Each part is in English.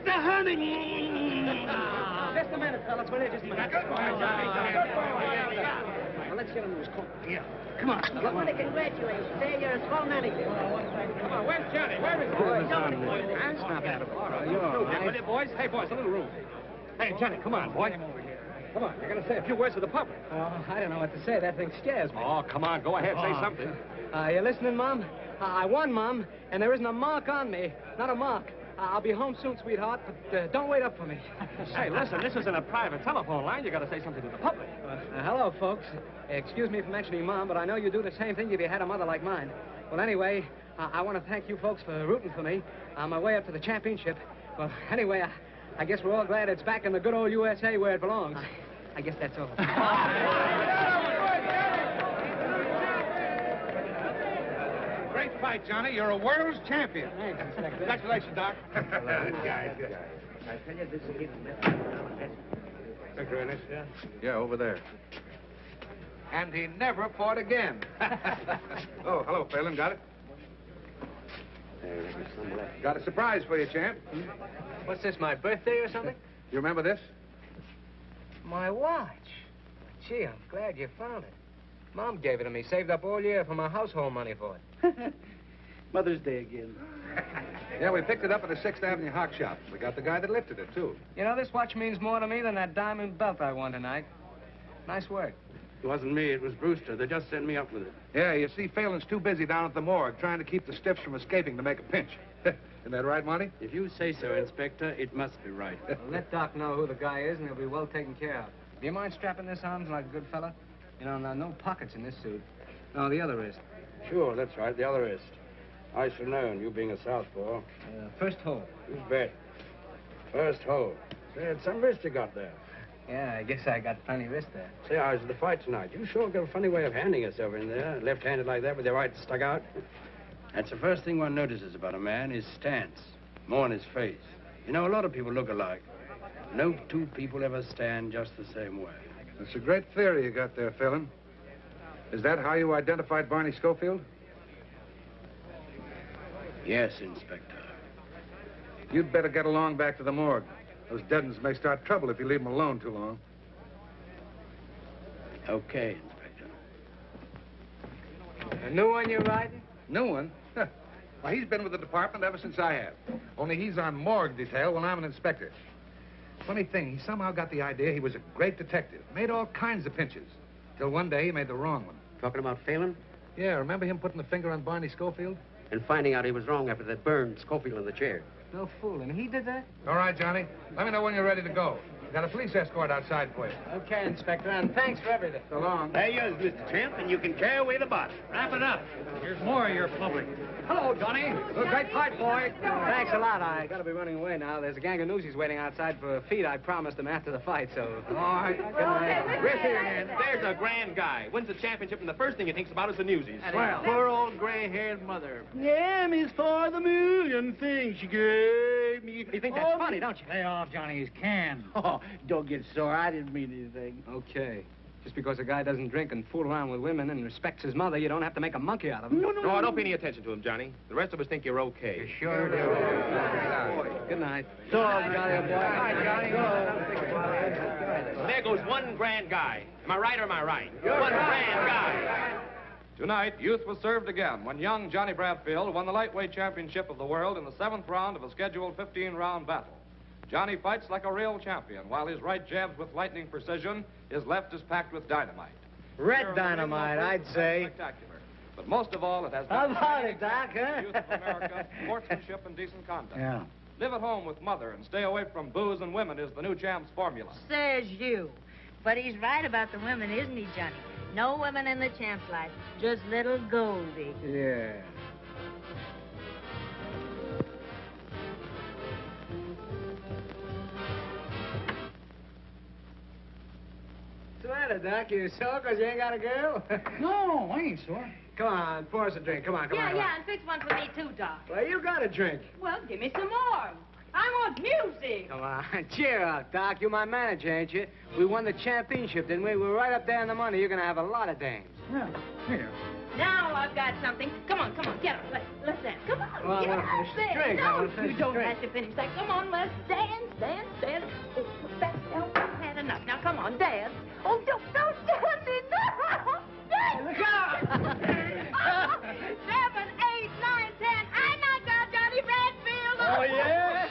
the hunting. Just a minute, fellas. Will you just a minute? Good boy, Johnny. Good boy. Well, let's get him to his coat. Yeah. Come on. Well, what a congratulations. Say, you're a swell manager. Come on, where's Johnny? Where is he? That's not bad. All right, you're all right. Will you, boys? Hey, boys, a little room. Hey, Johnny, come on, boy. Come on, you're going to say a few words to the public. I don't know what to say. That thing scares me. Oh, come on, go ahead, say something. You listening, Mom? I won, Mom, and there isn't a mark on me. Not a mark. I'll be home soon, sweetheart, but don't wait up for me. Say, listen, this isn't a private telephone line. You got to say something to the public. Hello, folks. Excuse me for mentioning Mom, but I know you do the same thing if you had a mother like mine. Well, anyway, I want to thank you folks for rooting for me on my way up to the championship. Well, anyway, I guess we're all glad it's back in the good old USA where it belongs. I guess that's all. Great fight, Johnny. You're a world's champion. Thanks, Inspector. Congratulations, Doc. Good guy. I tell you, this is even Victor Ennis? Yeah, over there. And he never fought again. Oh, hello, Phelan. Got it? Got a surprise for you, champ. What's this, my birthday or something? You remember this? My watch. Gee, I'm glad you found it. Mom gave it to me, saved up all year for my household money for it. Mother's Day again. Yeah, we picked it up at the 6th Avenue Hock Shop. We got the guy that lifted it, too. You know, this watch means more to me than that diamond belt I won tonight. Nice work. It wasn't me, it was Brewster. They just sent me up with it. Yeah, you see, Phelan's too busy down at the morgue trying to keep the stiffs from escaping to make a pinch. Isn't that right, Monty? If you say so, Inspector, it must be right. Well, let Doc know who the guy is, and he'll be well taken care of. Do you mind strapping this on like a good fella? You know, no pockets in this suit. No, the other wrist. Sure, that's right, the other wrist. I should know, and you being a southpaw. First hole. You bet. First hole. Say, it's some wrist you got there. Yeah, I guess I got plenty wrist there. Say, I was at the fight tonight. You sure got a funny way of handing yourself in there, left-handed like that with your right stuck out. That's the first thing one notices about a man, his stance, more in his face. You know, a lot of people look alike. No two people ever stand just the same way. That's a great theory you got there, Phelan. Is that how you identified Barney Schofield? Yes, Inspector. You'd better get along back to the morgue. Those dead ones may start trouble if you leave them alone too long. Okay, Inspector. A new one you're riding? New one? Well, he's been with the department ever since I have. Only he's on morgue detail when I'm an inspector. Funny thing, he somehow got the idea he was a great detective. Made all kinds of pinches. Till one day he made the wrong one. Talking about Phelan? Yeah, remember him putting the finger on Barney Schofield? And finding out he was wrong after that burned Schofield in the chair. No fooling. He did that? All right, Johnny. Let me know when you're ready to go. Got a police escort outside for you. Okay, Inspector, and thanks for everything. So long. There you is, Mr. Champ, and you can carry away the body. Wrap it up. Here's more of your public. Hello, Johnny. Great fight, boy. Thanks a lot. I gotta be running away now. There's a gang of newsies waiting outside for a feed I promised them after the fight, so... All right. Good night. We're here again. There's a grand guy. Wins the championship, and the first thing he thinks about is the newsies. Well, Poor old gray-haired mother. M is for the million things she gave me. You think that's funny, don't you? Lay off Johnny's can. Oh, don't get sore. I didn't mean anything. Okay. Just because a guy doesn't drink and fool around with women and respects his mother, you don't have to make a monkey out of him. No, don't pay any attention to him, Johnny. The rest of us think you're okay. Sure do. Good night. So long, Johnny. Good night, Johnny. There goes one grand guy. Am I right or am I right? One grand guy. Tonight, youth was served again when young Johnny Bradfield won the lightweight championship of the world in the 7th round of a scheduled 15-round battle. Johnny fights like a real champion, while his right jabs with lightning precision, his left is packed with dynamite. Red dynamite, I'd say. Spectacular. But most of all, it has How been about it, Doc, huh? youth of America, sportsmanship and decent conduct. Yeah. Live at home with mother and stay away from booze and women is the new champ's formula. Says you. But he's right about the women, isn't he, Johnny? No women in the champ's life, just little Goldie. Yeah. What's the matter, Doc? You sore because you ain't got a girl? No, I ain't sore. Come on, pour us a drink. Come on, come on. Yeah, and fix one for me, too, Doc. Well, you got a drink. Well, give me some more. I want music. Come on, cheer up, Doc. You're my manager, ain't you? We won the championship, didn't we? We're right up there in the money. You're going to have a lot of dames. Yeah, here. Now I've got something. Come on, get up. Let's dance. Come on, Well, I get wanna up. finish the There. drink. I No, wanna finish you the don't drink. have to finish that. Come on, let's dance. Oh, that's had enough. Now, come on, dance. Oh, don't dance it. No. Dance. Look out! 7, 8, 9, 10. I knocked out Johnny Bradfield. Oh, yeah?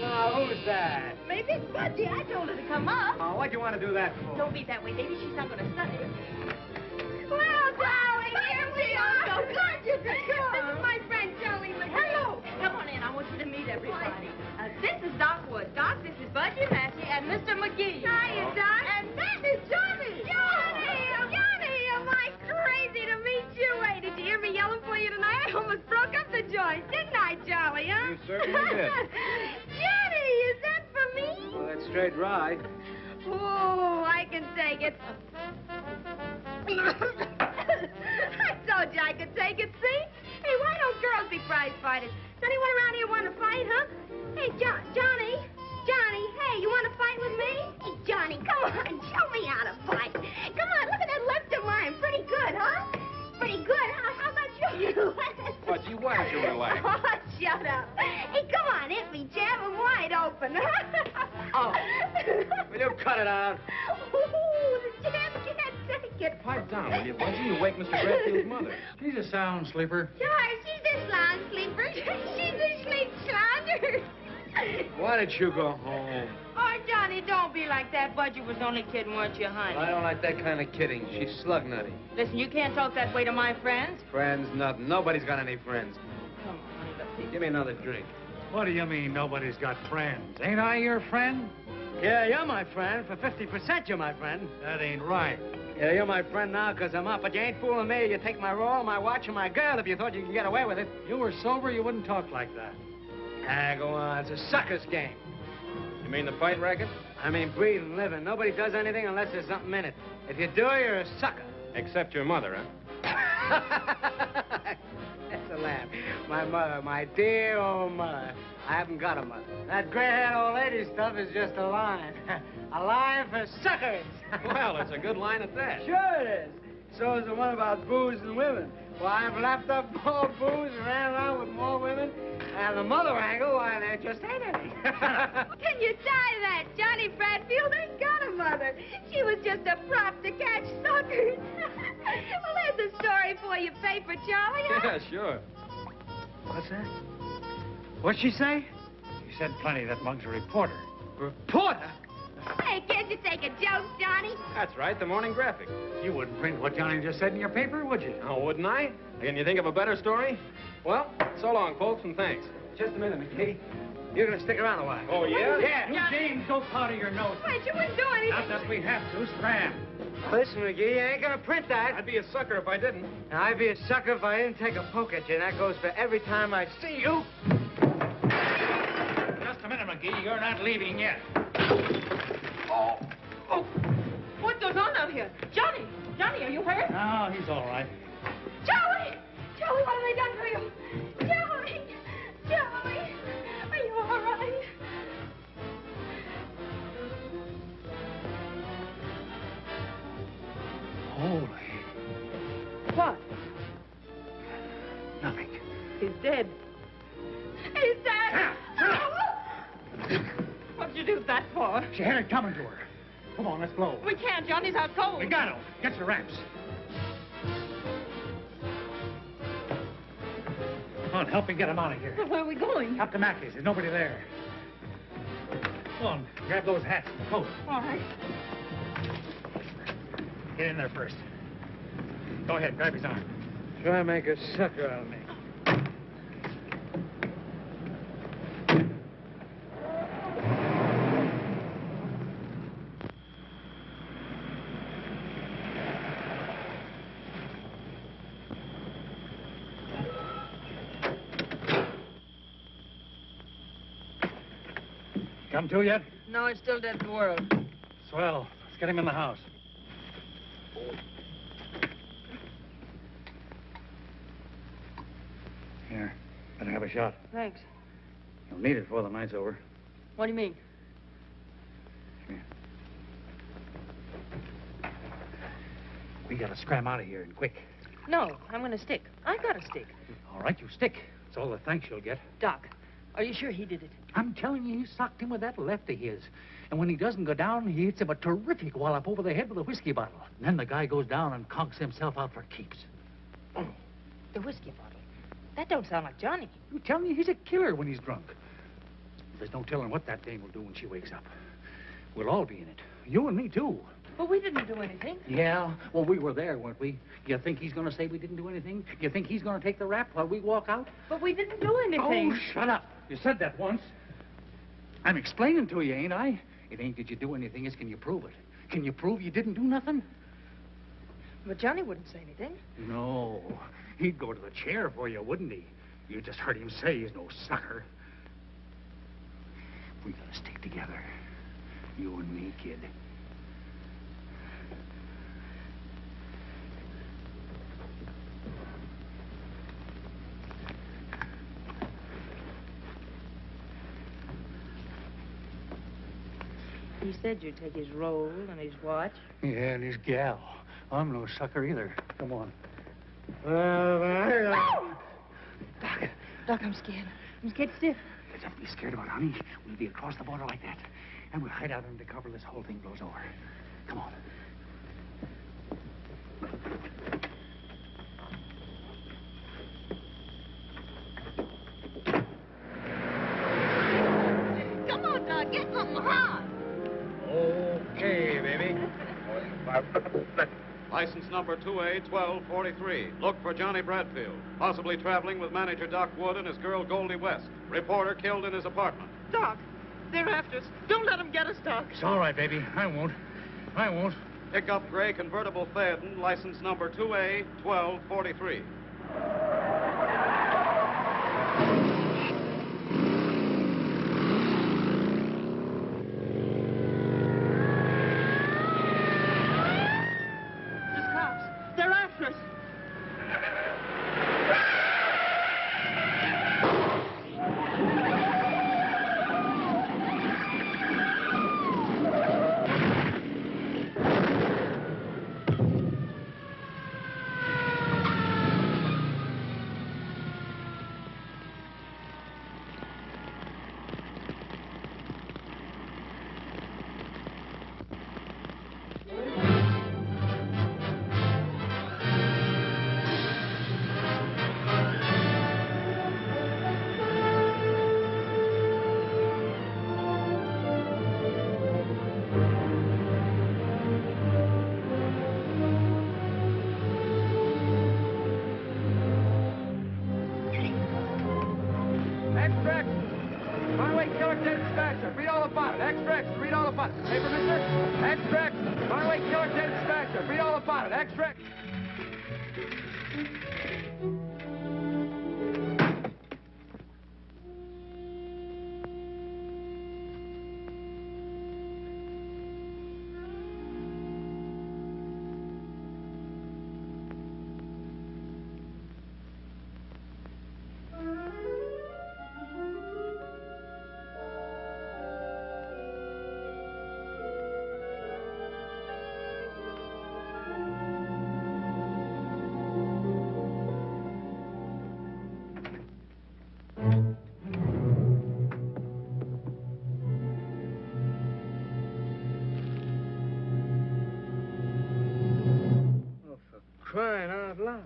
Now, who's that? Maybe it's Budgie. I told her to come up. Oh, what'd you want to do that for? Don't be that way, baby. She's not going to study. Well, darling, here we are. So glad you could come. This is my friend, Joey McGee. Hello. Come on in. I want you to meet everybody. This is Doc Wood. Doc, this is Budgie Massey and Mr. McGee. Hiya, Doc. And that is Johnny. Johnny, am I crazy to meet you? Hey, did you hear me yelling for you tonight? I almost broke up the joint, didn't I, Joey, huh? You certainly did. Johnny, is that for me? Well, that's straight rye. Oh, I can take it. I told you I could take it, see? Hey, why don't girls be prize fighters? Does anyone around here want to fight, huh? Hey, Johnny, hey, you want to fight with me? Hey, Johnny, come on, show me how to fight. Come on, look at that left of mine. Pretty good, huh? Pretty good. How about you? Budgie, why don't you relax? Oh, shut up. Hey, come on, hit me, jab him wide open. Oh, will you cut it out? Ooh, the jab can't take it. Pipe down, will you, Budgie? You wake Mr. Bradfield's mother. She's a sound sleeper. Sure, she's a slouch sleeper. She's a sleep sloucher. Why don't you go home? Oh, Johnny, don't be like that. Budgie was only kidding, weren't you, honey? I don't like that kind of kidding. She's slug nutty. Listen, you can't talk that way to my friends. Friends, nothing. Nobody's got any friends. Come on, honey, let's see. Give me another drink. What do you mean nobody's got friends? Ain't I your friend? Yeah, you're my friend. For 50%, you're my friend. That ain't right. Yeah, you're my friend now because I'm up, but you ain't fooling me. You take my roll, my watch, and my girl if you thought you could get away with it. You were sober, you wouldn't talk like that. Ah, go on. It's a sucker's game. You mean the fight racket? I mean, breathing, living. Nobody does anything unless there's something in it. If you do, you're a sucker. Except your mother, huh? That's a laugh. My mother, my dear old mother. I haven't got a mother. That gray-haired old lady stuff is just a line. A line for suckers. Well, it's a good line at that. Sure it is. So is the one about booze and women. Why, I've lapped up more booze and ran around with more women. And the mother angle, why, there just ain't any. Can you tie that? Johnny Bradfield ain't got a mother. She was just a prop to catch suckers. Well, there's a story for you, paper, Charlie. Huh? Yeah, sure. What's that? What'd she say? You said plenty. That mug's a reporter. Reporter? Hey, can't you take a joke, Johnny? That's right, the Morning Graphic. You wouldn't print what Johnny just said in your paper, would you? Oh, wouldn't I? Can you think of a better story? Well, so long, folks, and thanks. Just a minute, McKee. You're gonna stick around a while. Oh, yeah? Yeah. James, don't powder your nose. Wait, you wouldn't do anything. Not that we have to. Scram. Listen, McGee, you ain't gonna print that. I'd be a sucker if I didn't. Now, I'd be a sucker if I didn't take a poke at you, and that goes for every time I see you. Just a minute, McGee. You're not leaving yet. Oh, what goes on out here? Johnny, are you hurt? No, he's all right. Joey, what have they done to you? Joey, are you all right? Holy. What? Nothing. He's dead. He's dead. What'd you do that for? She had it coming to her. Come on, let's blow. We can't. Johnny's out cold. We got him. Get your wraps. Come on, help me get him out of here. Well, where are we going? Up to Mackey's. There's nobody there. Come on, grab those hats and coat. All right. Get in there first. Go ahead, grab his arm. Try to make a sucker out of me. Come to yet? No, it's still dead to the world. Swell. Let's get him in the house. Here, better have a shot. Thanks. You'll need it before the night's over. What do you mean? Here. We gotta scram out of here and quick. No, I'm going to stick. I got to stick. All right, you stick. It's all the thanks you'll get. Doc, are you sure he did it? I'm telling you, he socked him with that left of his. And when he doesn't go down, he hits him a terrific wallop over the head with a whiskey bottle. And then the guy goes down and conks himself out for keeps. The whiskey bottle. That don't sound like Johnny. I'm telling you, he's a killer when he's drunk. There's no telling what that dame will do when she wakes up. We'll all be in it. You and me, too. But we didn't do anything. Yeah, well, we were there, weren't we? You think he's going to say we didn't do anything? You think he's going to take the rap while we walk out? But we didn't do anything. Oh, shut up. You said that once. I'm explaining to you, ain't I? It ain't did you do anything, it's can you prove it? Can you prove you didn't do nothing? But Johnny wouldn't say anything. No. He'd go to the chair for you, wouldn't he? You just heard him say he's no sucker. We gotta stick together. You and me, kid. He said you'd take his roll and his watch. Yeah, and his gal. I'm no sucker either. Come on. Doc, I'm scared. I'm scared stiff. Don't be scared about it, honey. We'll be across the border like that. And we'll hide out under cover till this whole thing blows over. Come on. Come on, Doc. Get something hot. Okay, baby. License number 2A1243. Look for Johnny Bradfield, possibly traveling with manager Doc Wood and his girl Goldie West. Reporter killed in his apartment. Doc, they're after us. Don't let them get us, Doc. It's all right, baby. I won't. I won't. Pick up gray convertible Phaeton, license number 2A1243. They're after us. Extract. Runaway killer dead dispatcher. Read all about it. Extract. Read all about it. Paper, mister? Extract. Runaway killer dead dispatcher. Read all about it. Extract. Crying out loud.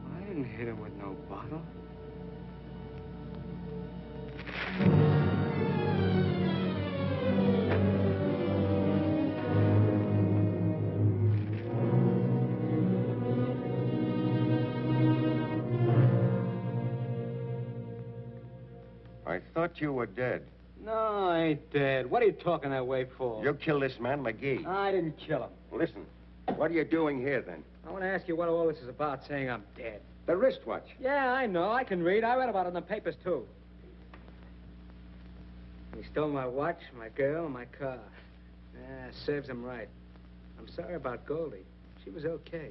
I didn't hit him with no bottle. I thought you were dead. No, I ain't dead. What are you talking that way for? You killed this man, McGee. I didn't kill him. Listen, what are you doing here, then? I want to ask you what all this is about, saying I'm dead. The wristwatch. Yeah, I know. I can read. I read about it in the papers, too. He stole my watch, my girl, my car. Yeah, serves him right. I'm sorry about Goldie. She was okay.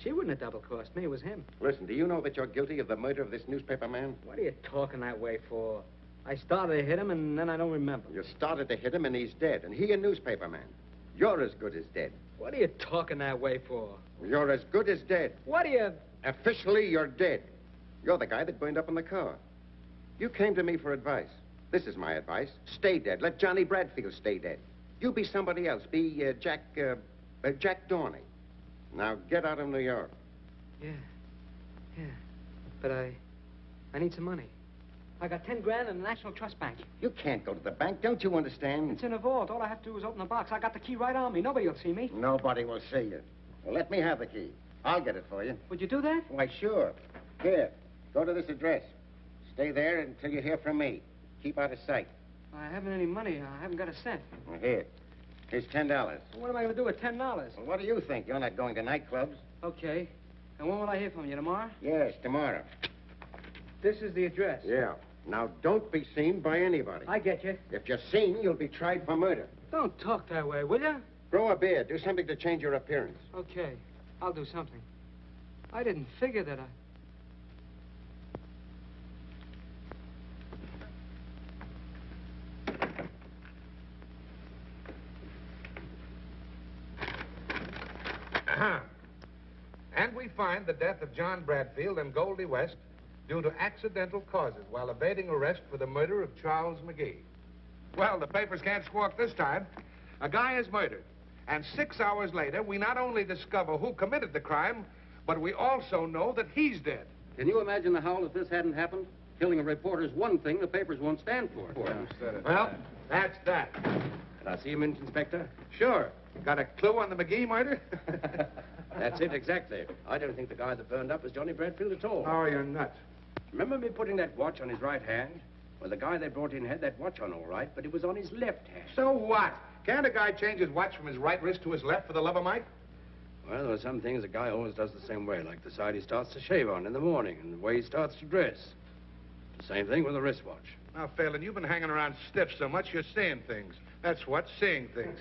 She wouldn't have double-crossed me. It was him. Listen, do you know that you're guilty of the murder of this newspaper man? What are you talking that way for? I started to hit him, and then I don't remember. You started to hit him, and he's dead. And he a newspaper man. You're as good as dead. What are you talking that way for? You're as good as dead. What are you... Officially, you're dead. You're the guy that burned up in the car. You came to me for advice. This is my advice. Stay dead. Let Johnny Bradfield stay dead. You be somebody else. Be Jack Dorney. Now get out of New York. Yeah. But I need some money. I got 10 grand in the National Trust Bank. You can't go to the bank. Don't you understand? It's in a vault. All I have to do is open the box. I got the key right on me. Nobody will see me. Nobody will see you. Well, let me have the key. I'll get it for you. Would you do that? Why, sure. Here, go to this address. Stay there until you hear from me. Keep out of sight. I haven't any money. I haven't got a cent. Well, here. Here's $10. What am I going to do with $10? Well, what do you think? You're not going to nightclubs. Okay. And when will I hear from you? Tomorrow? Yes, tomorrow. This is the address. Yeah. Now, don't be seen by anybody. I get you. If you're seen, you'll be tried for murder. Don't talk that way, will you? Grow a beard. Do something to change your appearance. Okay. I'll do something. I didn't figure that And we find the death of John Bradfield and Goldie West due to accidental causes while evading arrest for the murder of Charles McGee. Well, the papers can't squawk this time. A guy is murdered. And 6 hours later, we not only discover who committed the crime, but we also know that he's dead. Can you imagine the howl if this hadn't happened? Killing a reporter's one thing the papers won't stand for. Well, that's that. Can I see him, Inspector? Sure. Got a clue on the McGee murder? That's it, exactly. I don't think the guy that burned up was Johnny Bradfield at all. Oh, you're nuts. Remember me putting that watch on his right hand? Well, the guy they brought in had that watch on all right, but it was on his left hand. So what? Can't a guy change his watch from his right wrist to his left for the love of Mike? Well, there are some things a guy always does the same way, like the side he starts to shave on in the morning and the way he starts to dress. The same thing with a wristwatch. Now, Phelan, you've been hanging around stiff so much you're seeing things. That's what, seeing things.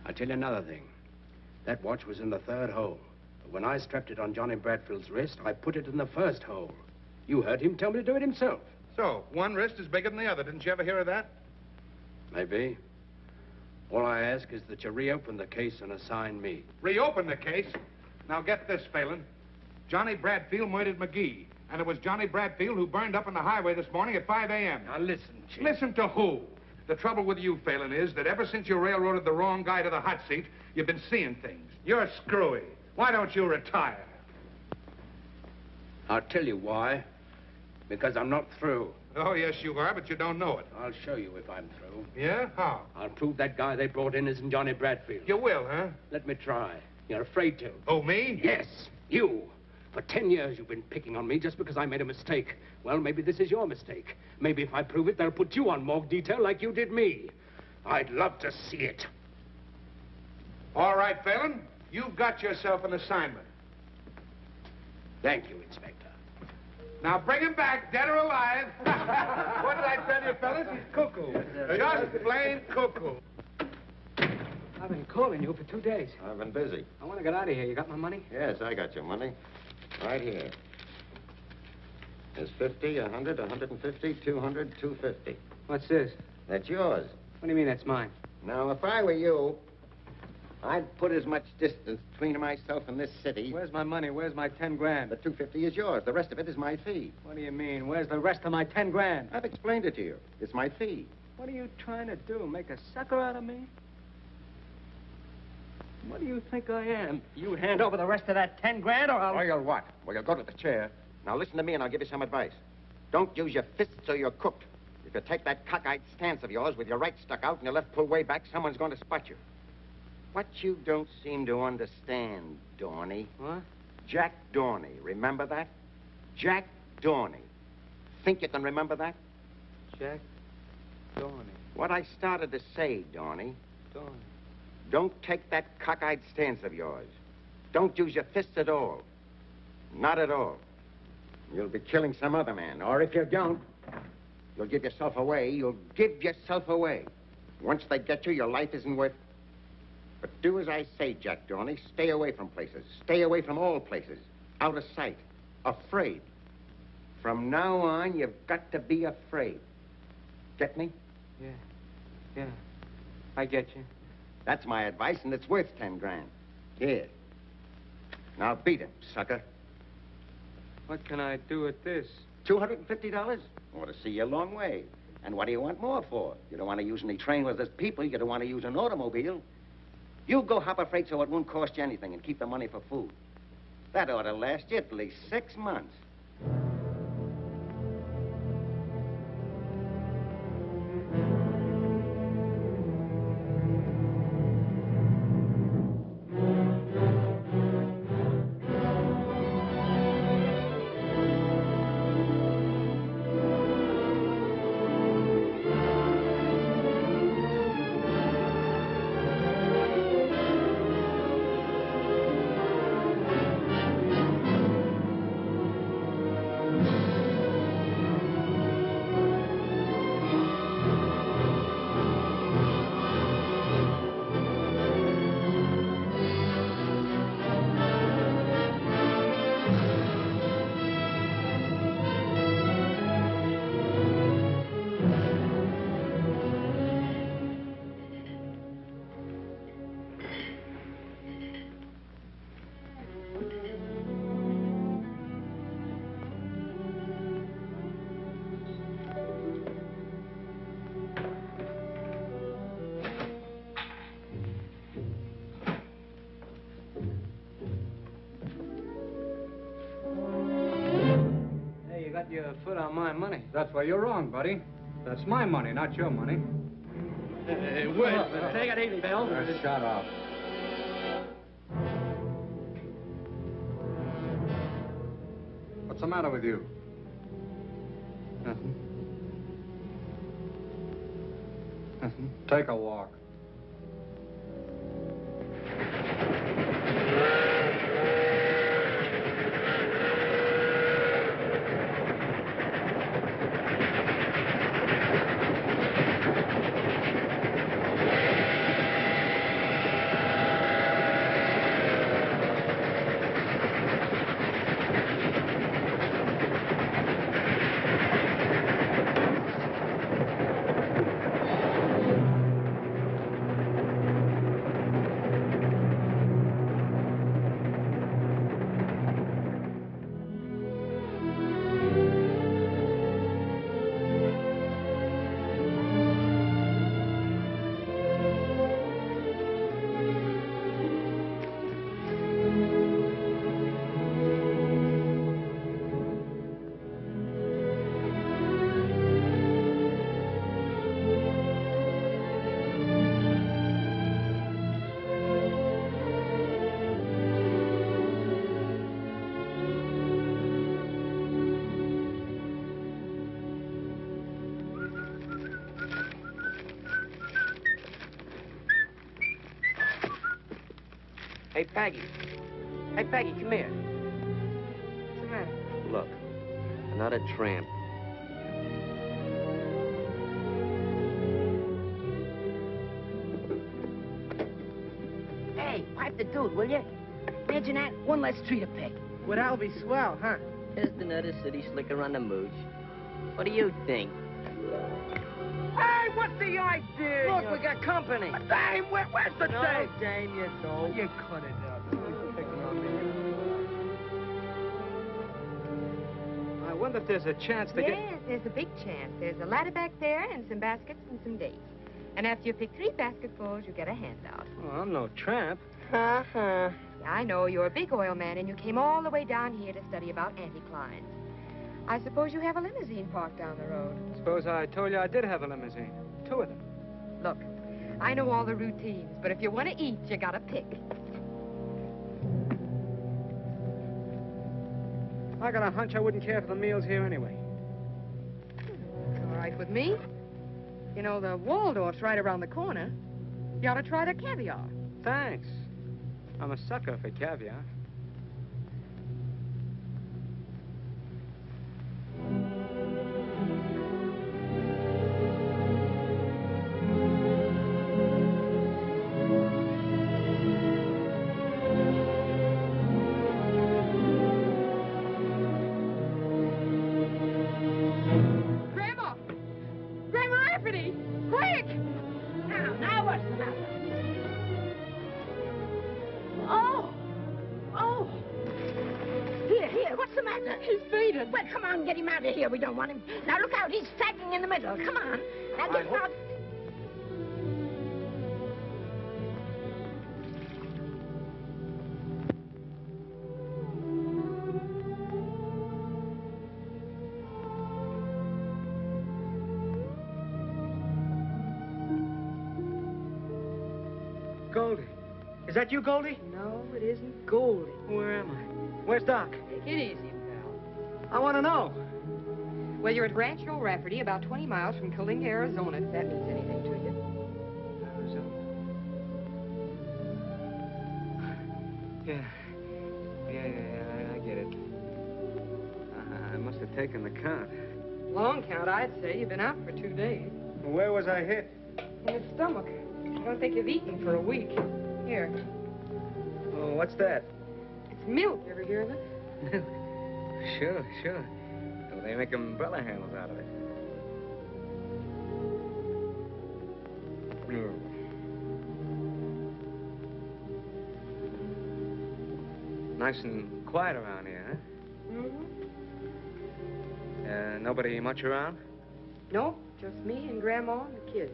I'll tell you another thing. That watch was in the third hole. But when I strapped it on Johnny Bradfield's wrist, I put it in the first hole. You heard him tell me to do it himself. So, one wrist is bigger than the other. Didn't you ever hear of that? Maybe. All I ask is that you reopen the case and assign me. Reopen the case? Now, get this, Phelan. Johnny Bradfield murdered McGee. And it was Johnny Bradfield who burned up on the highway this morning at 5 a.m. Now, listen, Chief. Listen to who? The trouble with you, Phelan, is that ever since you railroaded the wrong guy to the hot seat, you've been seeing things. You're screwy. Why don't you retire? I'll tell you why. Because I'm not through. Oh, yes, you are, but you don't know it. I'll show you if I'm through. Yeah? How? I'll prove that guy they brought in isn't Johnny Bradfield. You will, huh? Let me try. You're afraid to. Oh, me? Yes, you. For 10 years you've been picking on me just because I made a mistake. Well, maybe this is your mistake. Maybe if I prove it, they'll put you on morgue detail like you did me. I'd love to see it. All right, Phelan. You've got yourself an assignment. Thank you, Inspector. Now bring him back, dead or alive. What did I tell you, fellas? He's cuckoo. Just plain cuckoo. I've been calling you for 2 days. I've been busy. I want to get out of here. You got my money? Yes, I got your money. Right here. There's 50, 100, 150, 200, 250. What's this? That's yours. What do you mean that's mine? Now, if I were you, I'd put as much distance between myself and this city. Where's my money? Where's my 10 grand? The 250 is yours. The rest of it is my fee. What do you mean? Where's the rest of my 10 grand? I've explained it to you. It's my fee. What are you trying to do? Make a sucker out of me? What do you think I am? You hand over the rest of that 10 grand or I'll... Or you'll what? Well, you'll go to the chair. Now, listen to me and I'll give you some advice. Don't use your fists or you're cooked. If you take that cockeyed stance of yours with your right stuck out and your left pulled way back, someone's going to spot you. What you don't seem to understand, Dorney. What? Jack Dorney. Remember that? Jack Dorney. Think you can remember that? Jack Dorney. What I started to say, Dorney. Dorney. Don't take that cockeyed stance of yours. Don't use your fists at all. Not at all. You'll be killing some other man. Or if you don't, you'll give yourself away. You'll give yourself away. Once they get you, your life isn't worth... But do as I say, Jack Dorney. Stay away from places. Stay away from all places. Out of sight. Afraid. From now on, you've got to be afraid. Get me? Yeah. I get you. That's my advice, and it's worth 10 grand. Here. Now beat him, sucker. What can I do with this? $250? Ought to see you a long way. And what do you want more for? You don't want to use any train where there's people. You don't want to use an automobile. You go hop a freight so it won't cost you anything and keep the money for food. That ought to last you at least 6 months. Your foot on my money. That's where you're wrong, buddy. That's my money, not your money. Hey, wait. Take it easy, Bill. Shut up. What's the matter with you? Nothing. Take a walk. Hey, Peggy. Hey, Peggy, come here. What's the matter? Look, another tramp. Hey, pipe the dude, will you? Imagine that. One less tree to pick. Well, that'll be swell, huh? Just another city slicker on the mooch. What do you think? Hey, what's the idea? Look, we got company. Dame, where's the No, dame? Dame, you don't. You cut it out. I wonder if there's a chance to get... Yes, there's a big chance. There's a ladder back there and some baskets and some dates. And after you pick 3 basketfuls, you get a handout. Oh, I'm no tramp. Uh-huh. Yeah, I know. You're a big oil man, and you came all the way down here to study about anticlines. I suppose you have a limousine parked down the road. Suppose I told you I did have a limousine. 2 of them. Look, I know all the routines, but if you want to eat, you gotta pick. I got a hunch I wouldn't care for the meals here anyway. All right with me. You know, the Waldorf's right around the corner. You ought to try the caviar. Thanks. I'm a sucker for caviar. Grandma! Grandma Anthony! Quick! Now what's the matter? Oh! Here, what's the matter? He's faded. Well, come on, get him out of here. We don't want him. Now, look out, he's sagging in the middle. Come on. Now, get out. Goldie. Is that you, Goldie? No, it isn't Goldie. Where am I? Where's Doc? Take it easy, pal. I want to know. Well, you're at Rancho Rafferty, about 20 miles from Coalinga, Arizona, if that means anything to you. Yeah, I get it. I must have taken the count. Long count, I'd say. You've been out for 2 days. Where was I hit? In the stomach. I don't think you've eaten for a week. Here. Oh, what's that? It's milk. You ever hear of it? Sure. Oh, they make umbrella handles out of it. Nice and quiet around here, huh? Mm-hmm. Nobody much around? No, just me and Grandma and the kids.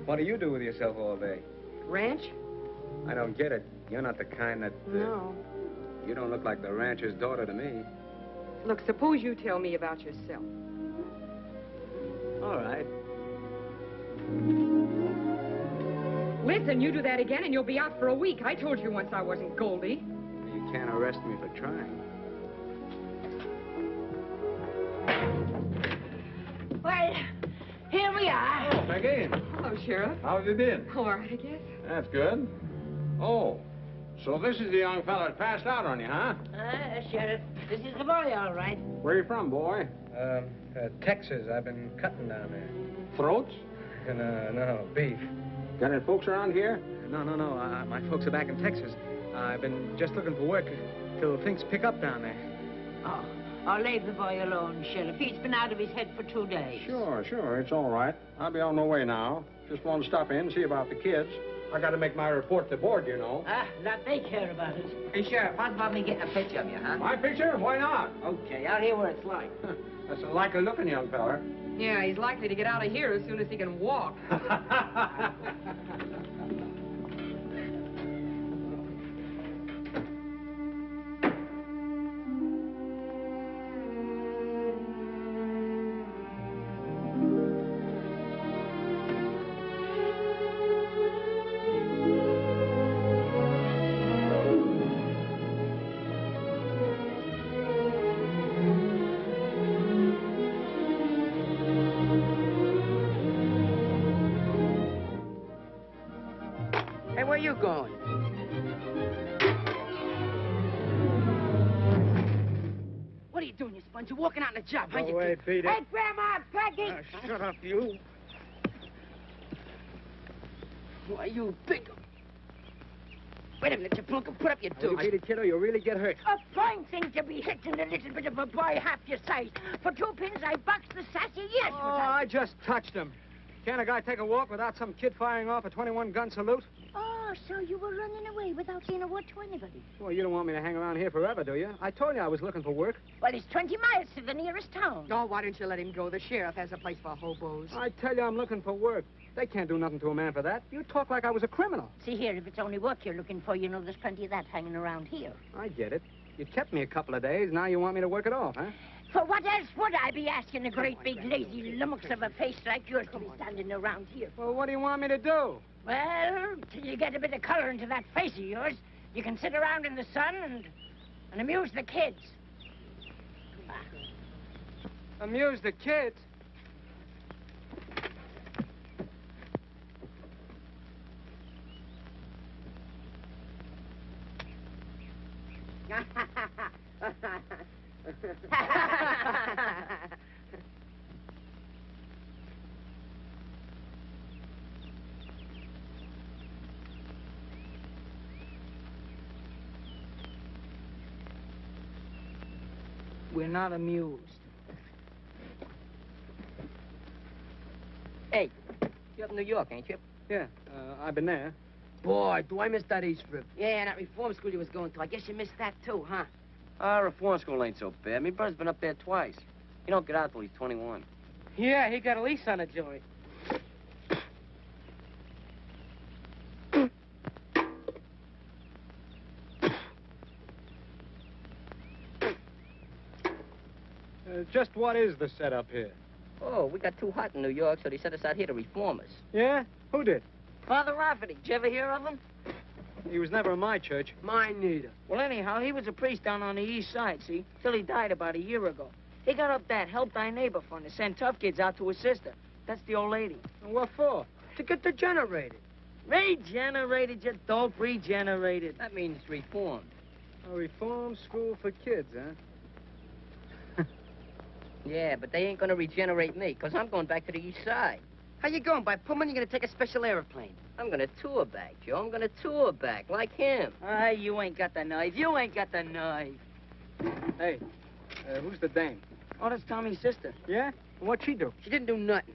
What do you do with yourself all day? Ranch? I don't get it. You're not the kind that... No. You don't look like the rancher's daughter to me. Look, suppose you tell me about yourself. All right. Listen, you do that again and you'll be out for a week. I told you once I wasn't Goldie. You can't arrest me for trying. Well, here we are. Oh, Peggy. Hello, Sheriff. How have you been? All right, I guess. That's good. Oh, so this is the young fella that passed out on you, huh? Sheriff, this is the boy, all right. Where are you from, boy? Texas. I've been cutting down there. Throats? No, beef. Got any folks around here? No. My folks are back in Texas. I've been just looking for work till things pick up down there. I'll leave the boy alone, Sheriff. He's been out of his head for 2 days. Sure. It's all right. I'll be on my way now. Just want to stop in and see about the kids. I got to make my report to board, you know. Not they care about it. Hey, Sheriff, how's about me getting a picture of you, huh? My picture? Why not? Okay, out here where it's like. That's a likely-looking young fella. Yeah, he's likely to get out of here as soon as he can walk. Hey, where you going? What are you doing, you sponge? You're walking out on the job, huh? Go away, Peter. Hey, Grandma, Peggy! Shut up, you. Why, you big... Wait a minute, you plunk and put up your You dukes. beat it, kiddo, you'll really get hurt. A fine thing to be hitting a little bit of a boy half your size. For 2 pins, I boxed the sassy years. Oh, I just touched him. Can't a guy take a walk without some kid firing off a 21-gun salute? Oh, so you were running away without saying a word to anybody. Well, you don't want me to hang around here forever, do you? I told you I was looking for work. Well, it's 20 miles to the nearest town. Oh, why don't you let him go? The sheriff has a place for hobos. I tell you I'm looking for work. They can't do nothing to a man for that. You talk like I was a criminal. See here, if it's only work you're looking for, you know there's plenty of that hanging around here. I get it. You kept me a couple of days. Now you want me to work it off, huh? For what else would I be asking a great big lazy lummox of a face like yours to be standing around here? Well, what do you want me to do? Well, till you get a bit of color into that face of yours, you can sit around in the sun and amuse the kids. Amuse the kids? We're not amused. Hey, you're up in New York, ain't you? Yeah, I've been there. Boy, do I miss that East Rib. Yeah, and that reform school you was going to. I guess you missed that too, huh? Our reform school ain't so bad. My brother's been up there twice. He don't get out till he's 21. Yeah, he got a lease on a joint. Just what is the setup here? Oh, we got too hot in New York, so they sent us out here to reform us. Yeah? Who did? Father Rafferty. Did you ever hear of him? He was never in my church. Mine neither. Well, anyhow, he was a priest down on the east side, see? Till he died about a year ago. He got up that Help Thy Neighbor fund to send tough kids out to his sister. That's the old lady. And what for? To get degenerated. Regenerated, you dope, regenerated. That means reformed. A reform school for kids, huh? Yeah, but they ain't gonna regenerate me, because I'm going back to the east side. How you going? By Pullman, you're gonna take a special airplane. I'm gonna tour back, Joe. I'm gonna tour back, like him. Ah, you ain't got the knife. You ain't got the knife. Hey, who's the dame? Oh, that's Tommy's sister. Yeah? What'd she do? She didn't do nothing.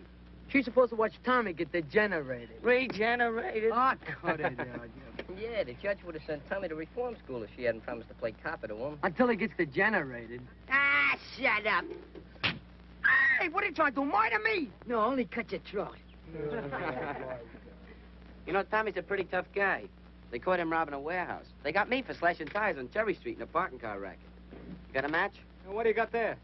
She's supposed to watch Tommy get degenerated. Regenerated? Oh, cut it out. Yeah, the judge would have sent Tommy to reform school if she hadn't promised to play copper to him. Until he gets degenerated. Ah, shut up. Hey, what are you trying to do, murder me? No, only cut your throat. You know, Tommy's a pretty tough guy. They caught him robbing a warehouse. They got me for slashing tires on Cherry Street in a parking car racket. You got a match? And what do you got there?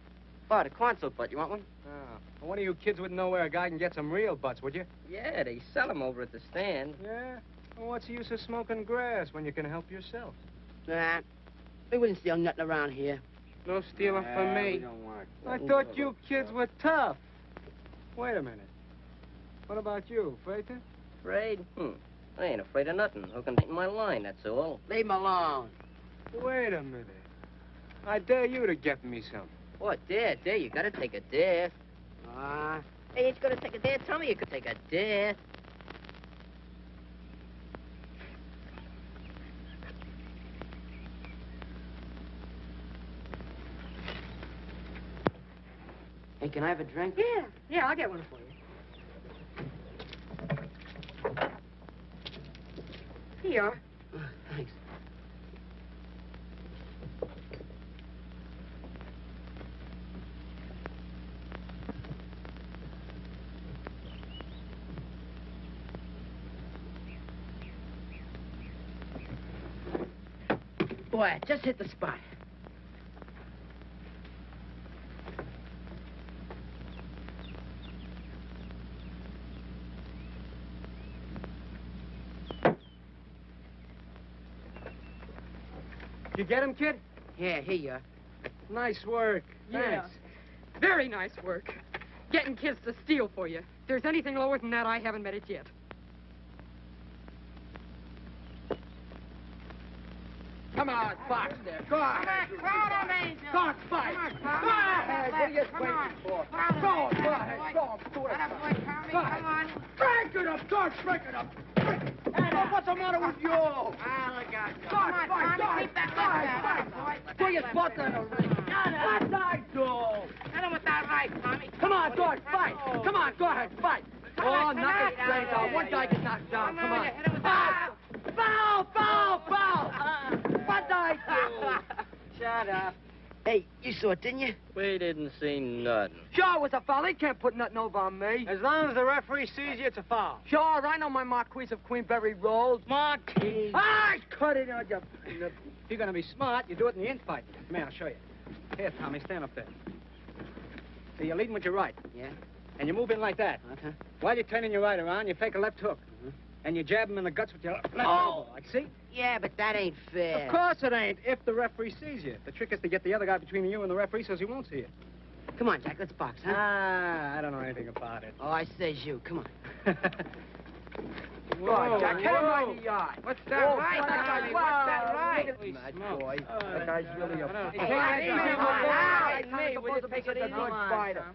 Oh, the corn soup butt. You want one? Oh. Well, one of you kids wouldn't know where a guy can get some real butts, would you? Yeah, they sell them over at the stand. Yeah? Well, what's the use of smoking grass when you can help yourself? Nah, we wouldn't steal nothing around here. No stealing from me. I thought you kids were tough. Wait a minute. What about you, Frater? Afraid? I ain't afraid of nothing. Who can take my line, that's all. Leave him alone. Wait a minute. I dare you to get me some. What, dare? You gotta take a dare. Hey, ain't you gonna take a dare? Tell me you could take a dare. Hey, can I have a drink? Yeah, I'll get one for you. Here you are. Thanks. Boy, just hit the spot. You get him, kid? Yeah, here you are. Nice work. Yeah. Thanks. Very nice work. Getting kids to steal for you. If there's anything lower than that, I haven't met it yet. Come on, Fox there. Go ahead. Go ahead, Fox. Go ahead. What are you waiting for? Go ahead. Go do it. Come on. Crank it up, George. Crank it up. What's the matter with you? Look out. Come on, Tommy. Keep that left boy. Put your butt in the ring. What I do? Hit him with that right, Tommy. Come on, George. Fight. Come on. Go ahead. Fight. Oh, knock his brains out. One guy gets knocked down. Come on. Foul. What I do? Shut up. Hey, you saw it, didn't you? We didn't see nothing. Sure, it was a foul. He can't put nothing over on me. As long as the referee sees you, it's a foul. Sure, I know my Marquise of Queenberry rolls. Marquise. Cut it out, you... If you're going to be smart, you do it in the infight. Come here, I'll show you. Here, Tommy, stand up there. So you're leading with your right. Yeah? And you move in like that. Okay. While you're turning your right around, you fake a left hook. And you jab him in the guts with your left elbow. Like, see? Yeah, but that ain't fair. Of course it ain't, if the referee sees you. The trick is to get the other guy between you and the referee so he won't see you. Come on, Jack, let's box, huh? I don't know anything about it. Oh, I says you. Come on. God, Jack, hit him right in the eye. What's that Oh, right, what's that Tommy? right? What's that right? Mad boy. That guy's really a... Hey, Take hey, it easy, hey, man. hey, Tommy's me, will supposed you to be take such it a easy? good Come on, fighter.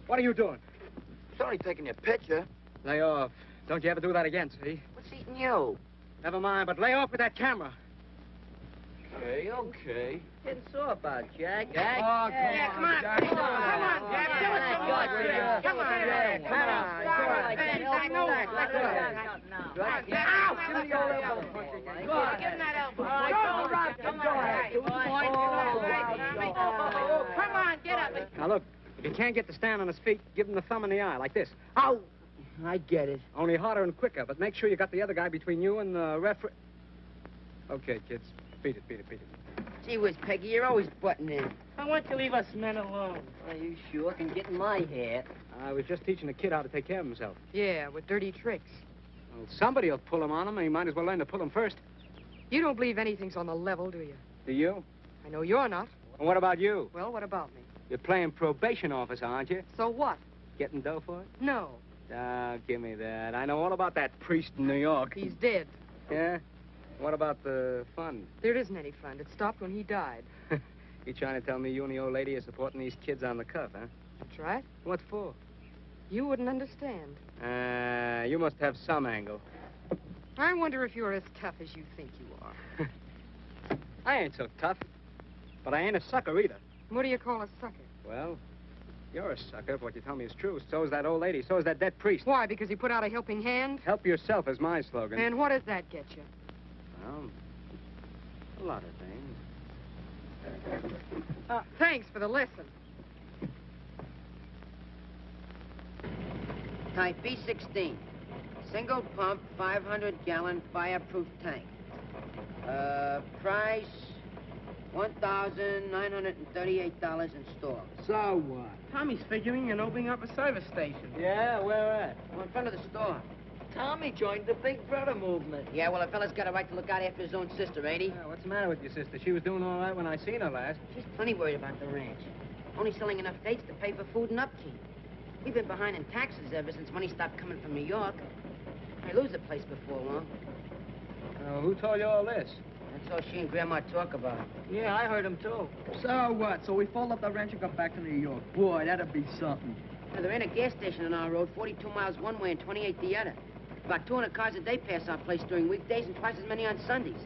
What are you doing? Sorry, taking your picture. Lay off. Don't you ever do that again, see? What's eating you? Never mind, but lay off with that camera. Okay, okay. Getting sore about, Jack. Jack? Oh, Yeah, come on. Jack. Come on, Jack. Do it some more tricks. Come on. Come on. I know it. Let's go. Ow! Give me your elbow. Give him that elbow. Go, Rob. Come Go on. ahead. Come on, get up. Now, look, if you can't get to stand on his feet, give him the thumb in the eye, like this. Ow! I get it. Only harder and quicker, but make sure you got the other guy between you and the referee. Okay, kids. Beat it, beat it, beat it. Gee whiz, Peggy, you're always butting in. I want to leave us men alone. Well, you sure can get in my hair. I was just teaching the kid how to take care of himself. Yeah, with dirty tricks. Well, somebody will pull him on him, and he might as well learn to pull him first. You don't believe anything's on the level, do you? Do you? I know you're not. And what about you? Well, what about me? You're playing probation officer, aren't you? So what? Getting dough for it? No. Ah, give me that. I know all about that priest in New York. He's dead. Yeah? What about the fund? There isn't any fund. It stopped when he died. You trying to tell me you and the old lady are supporting these kids on the cuff, huh? That's right. What for? You wouldn't understand. You must have some angle. I wonder if you're as tough as you think you are. I ain't so tough. But I ain't a sucker either. What do you call a sucker? Well, you're a sucker if what you tell me is true. So is that old lady. So is that dead priest. Why? Because he put out a helping hand? Help yourself is my slogan. And what does that get you? Well, a lot of things. Thanks for the lesson. Type B16. Single pump, 500-gallon fireproof tank. Price, $1,938 in store. So what? Tommy's figuring on opening up a service station. Yeah, where at? Well, in front of the store. Tommy joined the Big Brother movement. Yeah, well, a fella's got a right to look out after his own sister, ain't he? Yeah, what's the matter with your sister? She was doing all right when I seen her last. She's plenty worried about the ranch. Only selling enough dates to pay for food and upkeep. We've been behind in taxes ever since money stopped coming from New York. I lose the place before long. Who told you all this? That's all she and Grandma talk about. Yeah, I heard him, too. So what? So we fold up the ranch and come back to New York. Boy, that'd be something. Now, there ain't a gas station on our road, 42 miles one way and 28 the other. About 200 cars a day pass our place during weekdays and twice as many on Sundays.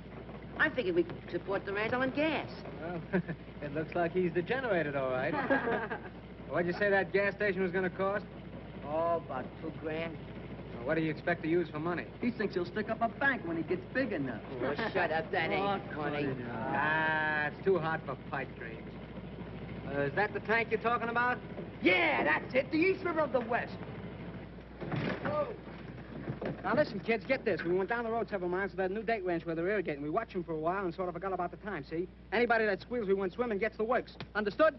I figured we could support the ranch selling gas. Well, it looks like he's degenerated, all right. What'd you say that gas station was going to cost? Oh, about $2 grand. Well, what do you expect to use for money? He thinks he'll stick up a bank when he gets big enough. Oh, shut up. That ain't funny. Ah, it's too hot for pipe dreams. Is that the tank you're talking about? Yeah, that's it. The East River of the West. Now, listen, kids, get this. We went down the road several miles to that new date ranch where they're irrigating. We watched them for a while and sort of forgot about the time, see? Anybody that squeals we went swimming gets the works. Understood?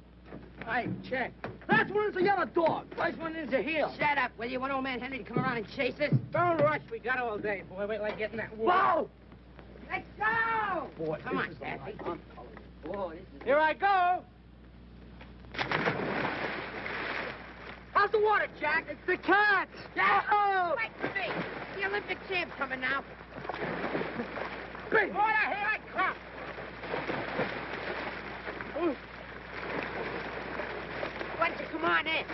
Hey, check. Last one is a yellow dog. First one is a heel. Shut up, will you? Want old man Henry to come around and chase us? Don't rush. We got all day, boy. Wait till I get in that wood. Whoa! Let's go! Boy, Come this on, is a Daffy. lot. Whoa, this is... Here I go. How's the water, Jack? It's the cat. Oh! Wait for me. The Olympic champ's coming now. Big. Water, here I come. Why don't you come on in?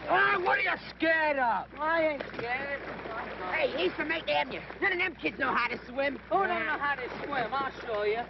Ah, what are you scared of? I ain't scared. Hey, he's from 8th Avenue. None of them kids know how to swim. Who don't know how to swim? I'll show you.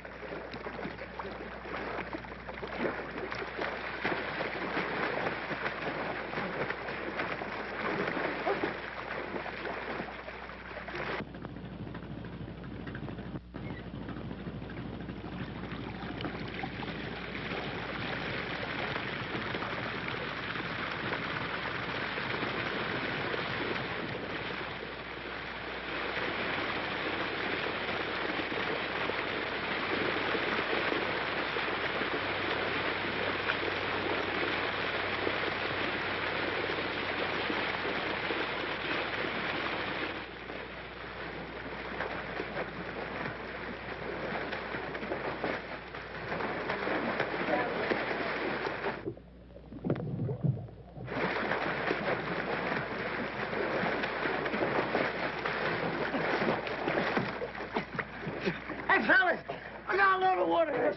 Hey, fellas, I got a load of water.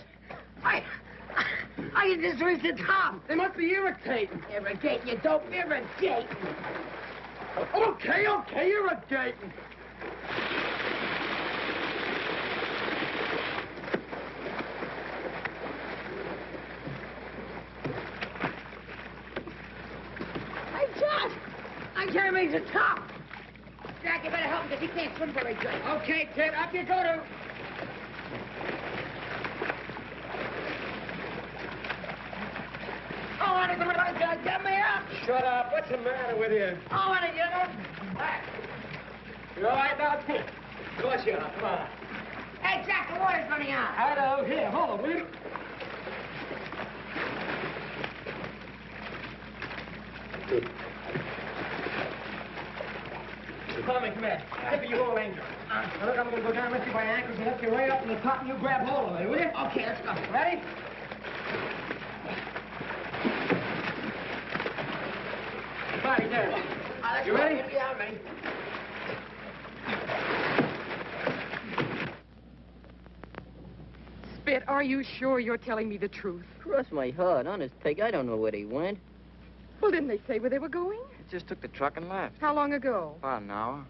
I can just reach the top. They must be irritating. Irrigating, you dope, irrigating. Okay, irrigating. Hey, Jack! I can't reach the top. Jack, you better help him because he can't swim very good. Okay, Ted, up you go to... Oh, I want to get me up. Shut up. What's the matter with you? I want to get up. You all right now, Pete? Of course you are. Come on. Hey, Jack, the water's running out. Hello. Here, hold on, will you? Tommy, come here. Tip of your old angel. Now, look, I'm going to go down, lift you by your ankles, and lift you right up to the top, and you grab hold of it, will you? Okay, let's go. Ready? Body there. You ready? Yeah, I'm ready. Spit, are you sure you're telling me the truth? Cross my heart, honest, Peg. I don't know where they went. Well, didn't they say where they were going? Just took the truck and left. How long ago? About an hour.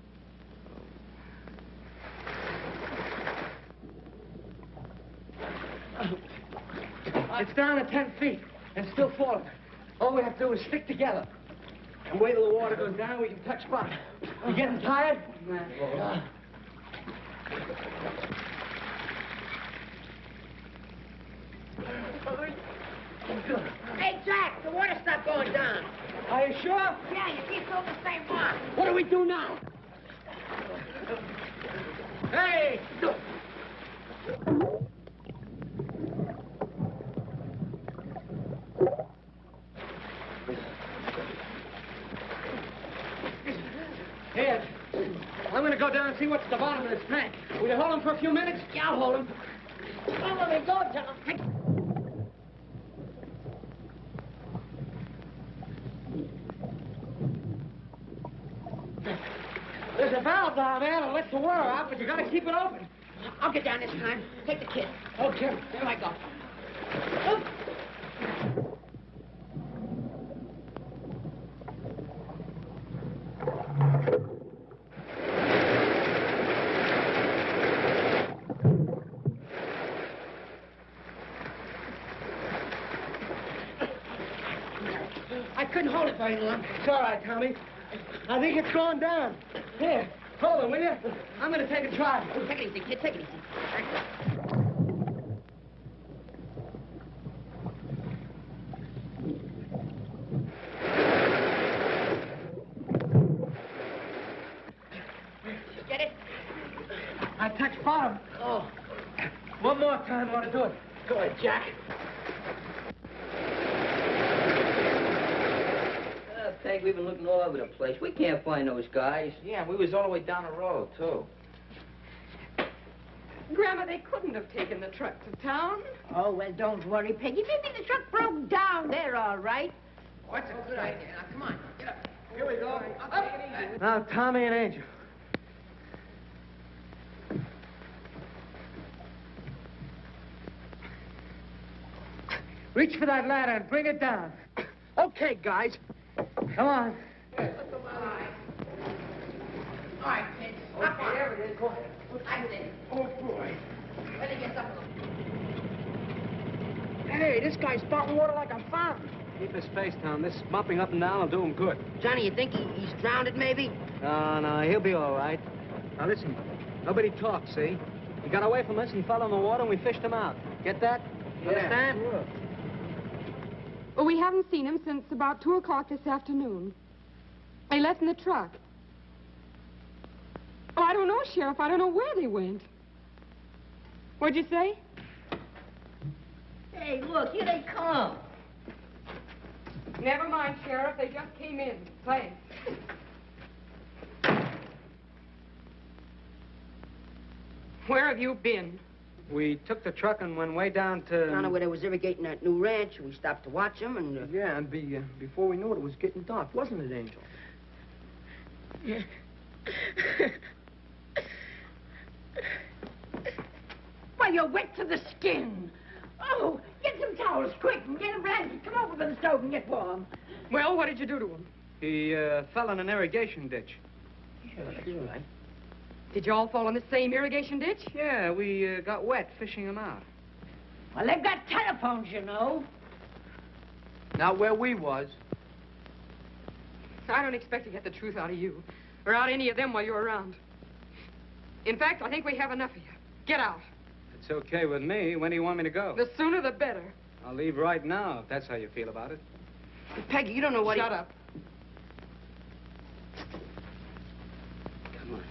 It's down to 10 feet and still falling. All we have to do is stick together. And wait till the water goes down, we can touch bottom. You getting tired? Hey, Jack, the water stopped going down. Are you sure? Yeah, you keep on the same mark. What do we do now? Hey! Here, I'm going to go down and see what's at the bottom of this tank. Will you hold him for a few minutes? Yeah, I'll hold him. Oh, let me go, John. There's a valve down there that lets the water out, but you got to keep it open. I'll get down this time. Take the kid. Okay. There I go. I couldn't hold it very long. It's all right, Tommy. I think it's going down. Here, hold it, will you? I'm going to take a try. Take it easy, kid. Take it easy. Get it? I touched bottom. Oh. One more time, I want to do it. Go ahead, Jack. Peg, we've been looking all over the place. We can't find those guys. Yeah, we was all the way down the road, too. Grandma, they couldn't have taken the truck to town. Oh, well, don't worry, Peggy. Maybe the truck broke down. They're all right. What's a good idea? Now, come on. Get up. Here we go. Now, Tommy and Angel. Reach for that ladder and bring it down. Okay, guys. Come on. All right, kids. Up on. There it is. Go ahead. That's it. Oh, boy. Ready to get up. Hey, this guy's spouting water like a fountain. Keep his face down. This mopping up and down will do him good. Johnny, you think he's drowned, maybe? No, he'll be all right. Now, listen. Nobody talks, see? He got away from us, he fell in the water, and we fished him out. Get that? Yeah, Understand? sure. Well, we haven't seen him since about 2 o'clock this afternoon. They left in the truck. Oh, I don't know, Sheriff. I don't know where they went. What'd you say? Hey, look, here they come. Never mind, Sheriff. They just came in. Thanks. Where have you been? We took the truck and went way down to... Down to where they was irrigating that new ranch. We stopped to watch them, and... Yeah, and before we knew it, it was getting dark, wasn't it, Angel? you're wet to the skin. Oh, get some towels, quick, and get a blanket. Come over to the stove and get warm. Well, what did you do to him? He fell in an irrigation ditch. Sure, that's right. Did you all fall in the same irrigation ditch? Yeah, we got wet fishing him out. Well, they've got telephones, you know. Not where we was. I don't expect to get the truth out of you, or out of any of them while you're around. In fact, I think we have enough of you. Get out. It's okay with me. When do you want me to go? The sooner the better. I'll leave right now, if that's how you feel about it. Peggy, you don't know what Shut up. Come on.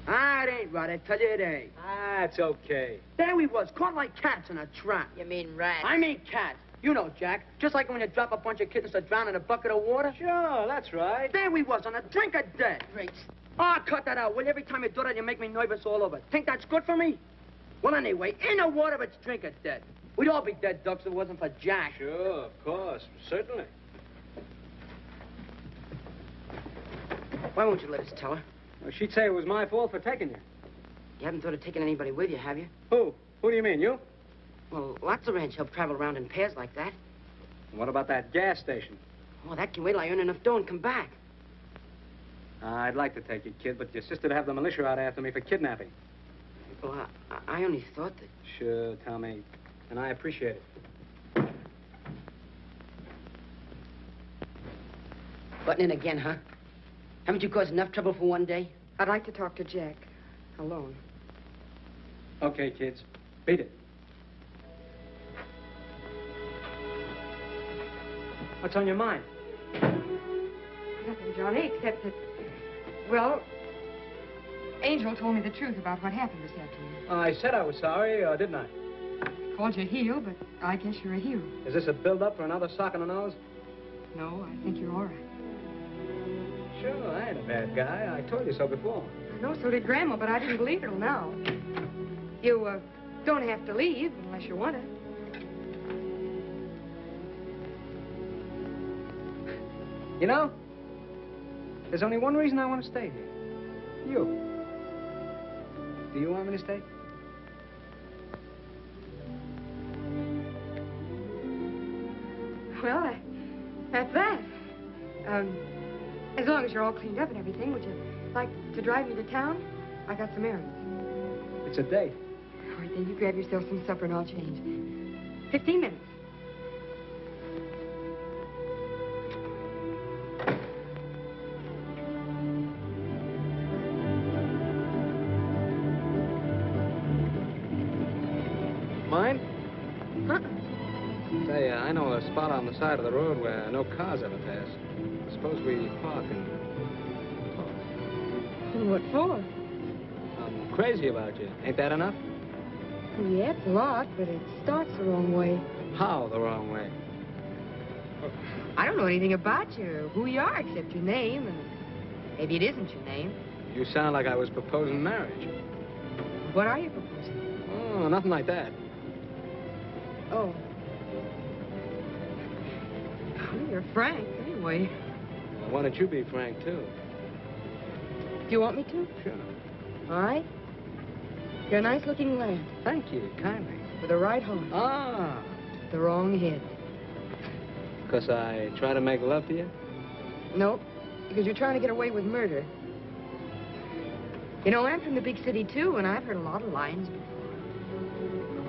Ah, it ain't right. I tell you it ain't. Ah, it's okay. There we was, caught like cats in a trap. You mean rats? I mean cats. You know, Jack. Just like when you drop a bunch of kittens to drown in a bucket of water. Sure, that's right. There we was, on a drink of death. Great. Ah, cut that out. Well, every time you do that, you make me nervous all over. Think that's good for me? Well, anyway, in the water, it's drink of death. We'd all be dead ducks if it wasn't for Jack. Sure, of course. Certainly. Why won't you let us tell her? Well, she'd say it was my fault for taking you. You haven't thought of taking anybody with you, have you? Who? Who do you mean, you? Well, lots of ranch help travel around in pairs like that. What about that gas station? Oh, that can wait till I earn enough dough and come back. I'd like to take you, kid, but your sister'd have the militia out after me for kidnapping. Well, I only thought that... Sure, Tommy. And I appreciate it. Butting in again, huh? Haven't you caused enough trouble for one day? I'd like to talk to Jack. Alone. Okay, kids. Beat it. What's on your mind? Nothing, Johnny, except that... Well, Angel told me the truth about what happened this afternoon. I said I was sorry, didn't I? Called you a heel, but I guess you're a hero. Is this a build-up for another sock in the nose? No, I think you're all right. Sure, I ain't a bad guy. I told you so before. I know, so did Grandma, but I didn't believe it till now. You, don't have to leave unless you want to. You know, there's only one reason I want to stay here. You. Do you want me to stay? Well, that's that. As long as you're all cleaned up and everything, would you like to drive me to town? I got some errands. It's a date. All right, then you grab yourself some supper and I'll change. 15 minutes. Mine? Huh? Say, I know a spot on the side of the road where no cars ever pass. Suppose we park and talk. What for? I'm crazy about you. Ain't that enough? Yeah, it's a lot, but it starts the wrong way. How the wrong way? I don't know anything about you, or who you are, except your name, and maybe it isn't your name. You sound like I was proposing marriage. What are you proposing? Oh, nothing like that. Oh. Well, you're frank, anyway. Well, why don't you be frank, too? Do you want me to? Sure. All right. You're a nice-looking lad. Thank you, kindly. With the right heart. Ah. The wrong head. Because I try to make love to you? Nope. Because you're trying to get away with murder. You know, I'm from the big city, too, and I've heard a lot of lines before.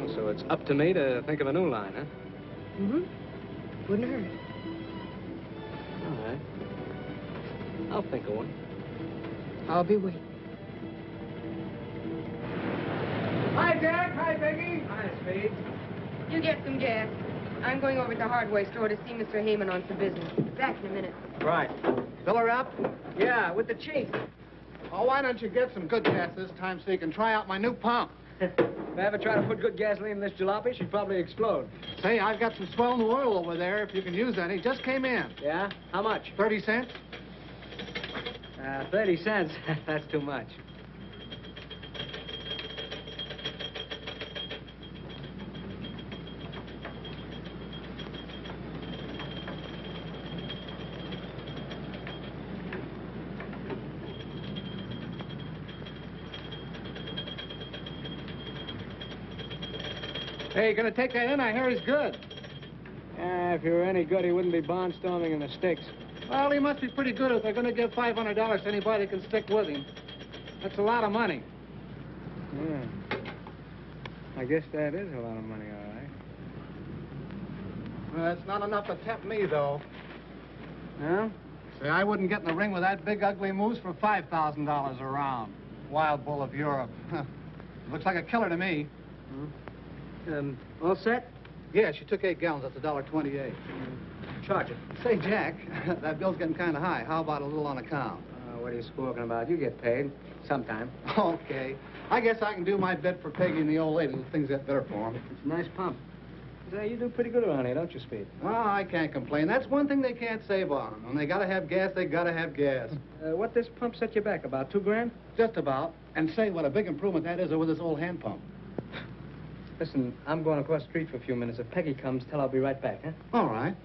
Oh, so it's up to me to think of a new line, huh? Mm-hmm. Wouldn't hurt. All right. I'll think of one. I'll be waiting. Hi, Jack. Hi, Peggy. Hi, Speed. You get some gas. I'm going over to the hardware store to see Mr. Heyman on some business. Back in a minute. Right. Fill her up? Yeah, with the chief. Oh, why don't you get some good gas this time so you can try out my new pump? If I ever try to put good gasoline in this jalopy, she'd probably explode. Say, I've got some swell new oil over there if you can use any. Just came in. Yeah? How much? 30 cents? 30 cents. That's too much. Hey, you gonna take that in? I hear he's good. If he were any good, he wouldn't be barnstorming in the sticks. Well, he must be pretty good if they're gonna give $500 to anybody that can stick with him. That's a lot of money. Yeah. I guess that is a lot of money, all right. Well, it's not enough to tempt me, though. No? Say, I wouldn't get in the ring with that big, ugly moose for $5,000 a round. Wild Bull of Europe. Looks like a killer to me. All set? Yeah, she took 8 gallons. That's $1.28. Charge it. Say, Jack, that bill's getting kind of high. How about a little on account? What are you squawking about? You get paid. Sometime. Okay. I guess I can do my bit for Peggy and the old lady. Things get better for them. It's a nice pump. Say, you do pretty good around here, don't you, Speed? Oh, I can't complain. That's one thing they can't say about them. When they gotta have gas, they gotta have gas. What this pump set you back? About $2 grand? Just about. And say, what a big improvement that is over this old hand pump. Listen, I'm going across the street for a few minutes. If Peggy comes, tell her I'll be right back, huh? All right.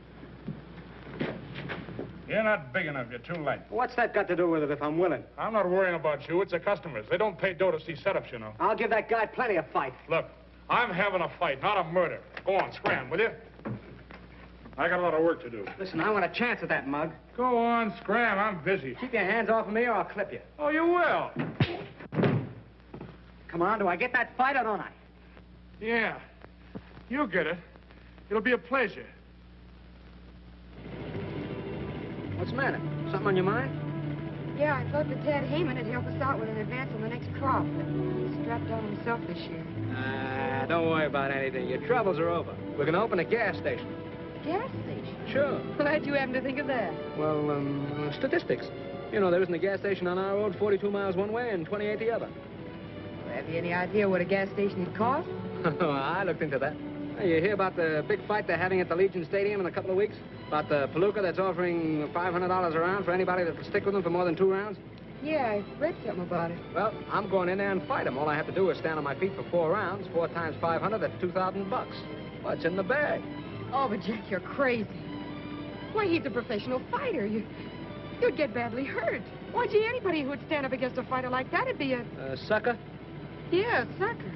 You're not big enough. You're too late. What's that got to do with it if I'm willing? I'm not worrying about you. It's the customers. They don't pay dough to see setups, you know. I'll give that guy plenty of fight. Look, I'm having a fight, not a murder. Go on, scram, will you? I got a lot of work to do. Listen, I want a chance at that mug. Go on, scram. I'm busy. Keep your hands off of me or I'll clip you. Oh, you will. Come on, do I get that fight or don't I? Yeah. You'll get it. It'll be a pleasure. What's the matter? Something on your mind? Yeah, I thought that Tad Heyman would help us out with an advance on the next crop, but he's strapped down himself this year. Don't worry about anything. Your troubles are over. We're going to open a gas station. Gas station? Sure. Glad you happen to think of that. Well, statistics. You know, there isn't a gas station on our road 42 miles one way and 28 the other. Well, have you any idea what a gas station would cost? I looked into that. Hey, you hear about the big fight they're having at the Legion Stadium in a couple of weeks? About the Palooka that's offering $500 a round for anybody that will stick with them for more than 2 rounds? Yeah, I read something about it. Well, I'm going in there and fight them. All I have to do is stand on my feet for 4 rounds. 4 times 500, that's $2,000. What's in the bag? Oh, but Jack, you're crazy. Why, he's a professional fighter. You'd get badly hurt. Why, gee, anybody who would stand up against a fighter like that would be a... Sucker? Yeah, a sucker.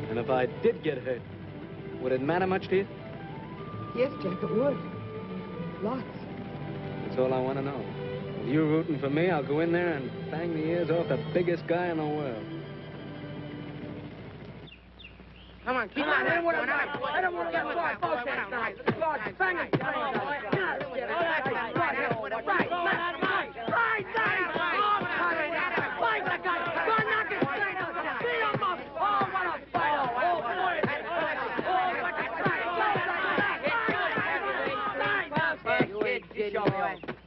And if I did get hurt, would it matter much to you? Yes, Jack, it would. Lots. That's all I want to know. If you're rooting for me, I'll go in there and bang the ears off the biggest guy in the world. Come on, keep on. I don't want to get one. Both hands tonight. Bang it.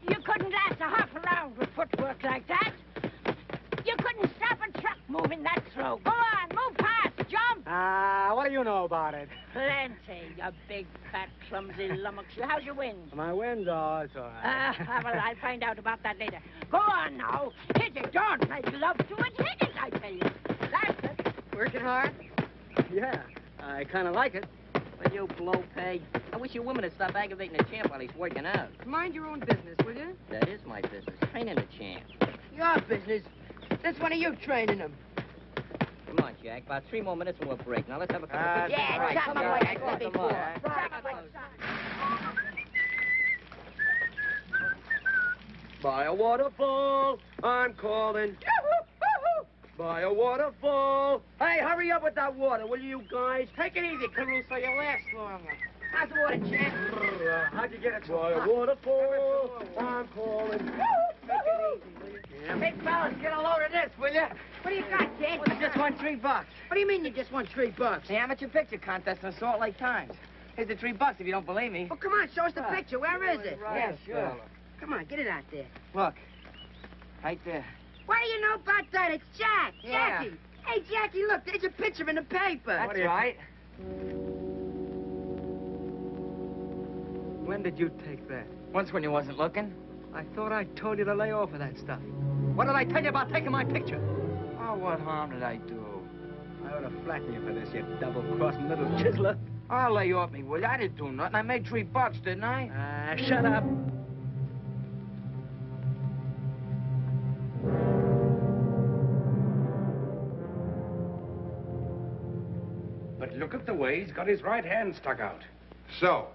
You couldn't last a half a round with footwork like that. You couldn't stop a truck moving that slow. Go on, move past, jump. What do you know about it? Plenty, you big, fat, clumsy lummox. How's your wind? My wind's all right. Well, I'll find out about that later. Go on now. Hit it. Don't make love to it. Hit it, I tell you. That's it. Working hard? Yeah, I kind of like it. Well, you blow peg. I wish you women would stop aggravating the champ while he's working out. Mind your own business, will you? That is my business. Training the champ. Your business. That's one of you training him. Come on, Jack. About 3 more minutes and we'll break. Now let's have a couple of... Yeah, chop him like I said before. By a waterfall, I'm calling. By a waterfall. Hey, hurry up with that water, will you guys? Take it easy, Caruso. You'll last longer. How's the water, Jack? How'd you get it? By a waterfall, I'm calling. Big fellas, get a load of this, will you? What do you got, kid? I just won $3. What do you mean you just won $3? The amateur picture contest in Salt Lake Times. Here's the $3 if you don't believe me. Oh, come on, show us the picture. Where is it? Yeah, sure. Come on, get it out there. Look. Right there. What do you know about that? It's Jack. Yeah. Jackie. Hey, Jackie, look, there's a picture in the paper. That's right. When did you take that? Once when you wasn't looking. I thought I told you to lay off of that stuff. What did I tell you about taking my picture? Oh, what harm did I do? I ought to flatten you for this, you double-crossing little chiseler. I'll lay off me, will you? I didn't do nothing. I made $3, didn't I? Shut up. But look at the way he's got his right hand stuck out. So,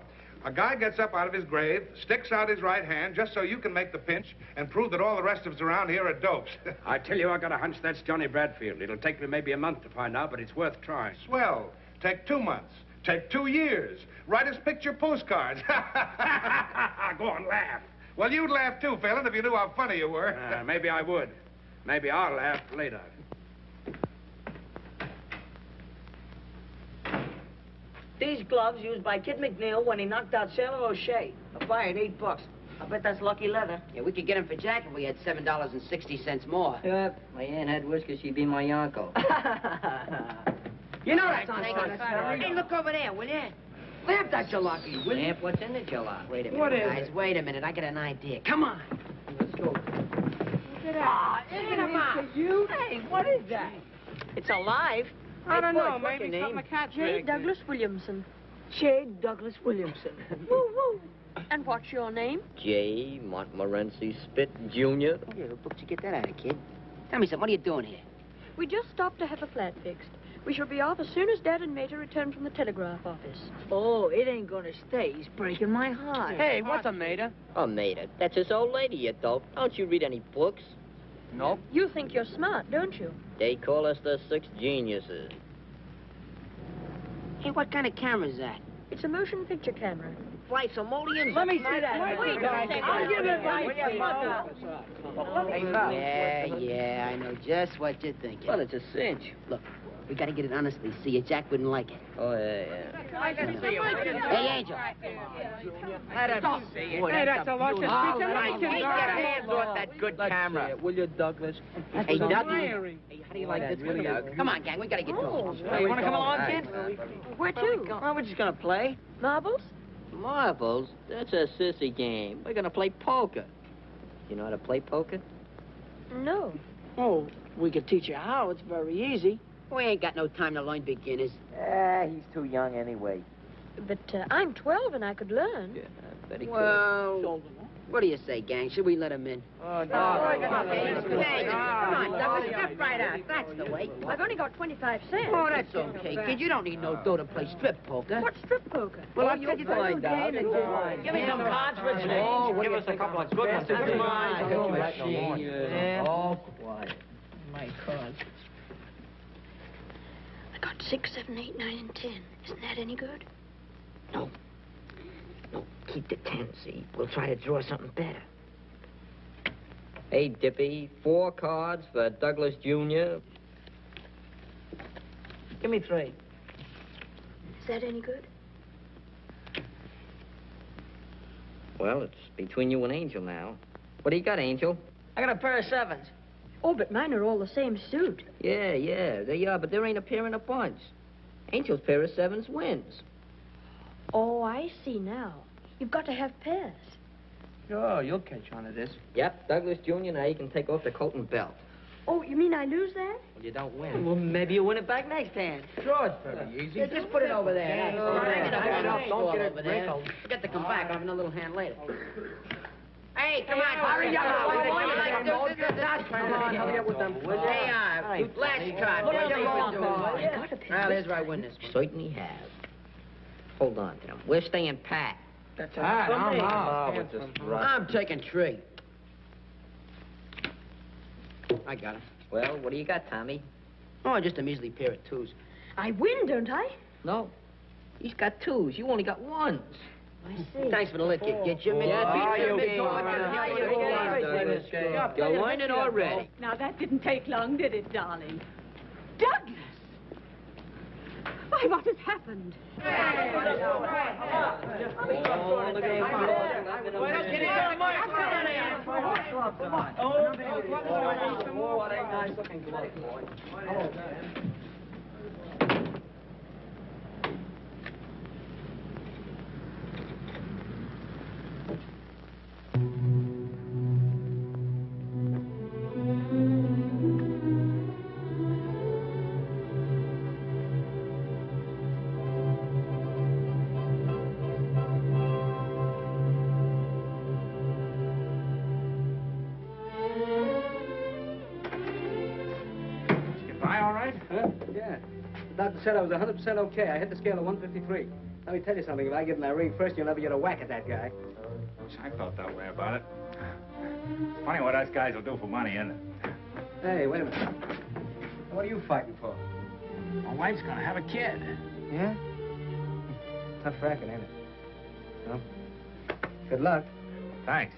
a guy gets up out of his grave, sticks out his right hand just so you can make the pinch and prove that all the rest of us around here are dopes. I tell you, I got a hunch that's Johnny Bradfield. It'll take me maybe a month to find out, but it's worth trying. Swell. Take 2 months. Take 2 years. Write us picture postcards. Go on, laugh. Well, you'd laugh too, Phelan, if you knew how funny you were. Maybe I would. Maybe I'll laugh later. These gloves used by Kid McNeil when he knocked out Sailor O'Shea. I fired $8. I bet that's lucky leather. Yeah, we could get him for Jack if we had $7.60 more. Yep. My aunt had whiskers, she'd be my uncle. You know that's on Hey, look over there, will you? Lamp that jalopy, will you? Lamp, what's in the jalopy? Wait a minute, What is guys. Wait a minute. I got an idea. Come on. Let's go. Look at that. Look at him out. You? Hey, what is that? It's alive. I don't know. What's Maybe your something name? a cat J. makes. Douglas Williamson. J. Douglas Williamson. Woo woo. And what's your name? J. Montmorency Spit, Jr. Yeah, where'd you get that out of, kid? Tell me something. What are you doing here? We just stopped to have a flat fixed. We shall be off as soon as Dad and Mater return from the telegraph office. Oh, it ain't gonna stay. He's breaking my heart. Hey, what's a mater? A mater? That's his old lady, you dope. Don't you read any books? Nope. You think you're smart, don't you? They call us the 6 geniuses. Hey, what kind of camera is that? It's a motion picture camera. Fly simoleons. Let me see that. Wait, I'll give it right to you. Yeah, I know just what you're thinking. Well, it's a cinch. Look, we gotta get it honestly. See you, Jack wouldn't like it. Oh, yeah. Hey, Angel. Let him see it. Hey, that's a lot of All speech. right, Get your hands off that good camera. Will you, Douglas? Hey, Doug. Wiring. Hey, how do you like this one, Doug? Come on, gang. We gotta get going. Hey, you wanna come along, kid? Where to? Well, we're just gonna play. Marbles? Marbles? That's a sissy game. We're gonna play poker. You know how to play poker? No. Oh, we could teach you how. It's very easy. We ain't got no time to learn beginners. He's too young anyway. But I'm 12 and I could learn. Yeah, very Well, what do you say, gang? Should we let him in? Oh, Hey, come on, Douglas. Step right out. That's the way. I've only got 25 cents. Oh, that's okay, kid. You don't need no dough to play strip poker. What's strip poker? Well, I'll tell you the find out. Give me some cards for change. Oh, Give us a couple of good ones. Come on. Yeah. All quiet. My cards. I got 6, 7, 8, 9, and 10. Isn't that any good? No, keep the 10, see? We'll try to draw something better. Hey, Dippy, 4 cards for Douglas Jr. Give me 3. Is that any good? Well, it's between you and Angel now. What do you got, Angel? I got a pair of 7s. Oh, but mine are all the same suit. Yeah, they are, but there ain't a pair in a bunch. Angel's pair of 7s wins. Oh, I see now. You've got to have pairs. Sure, you'll catch on to this. Yep, Douglas Jr. Now you can take off the coat and belt. Oh, you mean I lose that? Well, you don't win. Well, maybe you win it back next hand. Sure, it's very easy. Yeah, just put it over there. Yeah, Hang it up hang on it up. the Don't wall get it over there. wrinkled. Forget to come back. I'll have another little hand later. Hey, come on. hurry up. Come on, hurry up with them. Hey, last card. What are you doing? Well, here's where I win this one. Certainly have. Hold on, Tim. We're staying pat. That's I'm taking 3. I got it. Well, what do you got, Tommy? Oh, just a measly pair of 2s. I win, don't I? No. He's got 2s. You only got 1s. I see. Thanks for the lift, kid. Get your You're learning already. Now, that didn't take long, did it, darling? Douglas! Why, what has happened? Huh? Yeah. The doctor said I was 100% okay. I hit the scale of 153. Let me tell you something. If I get in that ring first, you'll never get a whack at that guy. I felt that way about it. Funny what us guys will do for money, isn't it? Hey, wait a minute. What are you fighting for? My wife's gonna have a kid. Yeah? Tough racket, ain't it? Well, good luck. Thanks.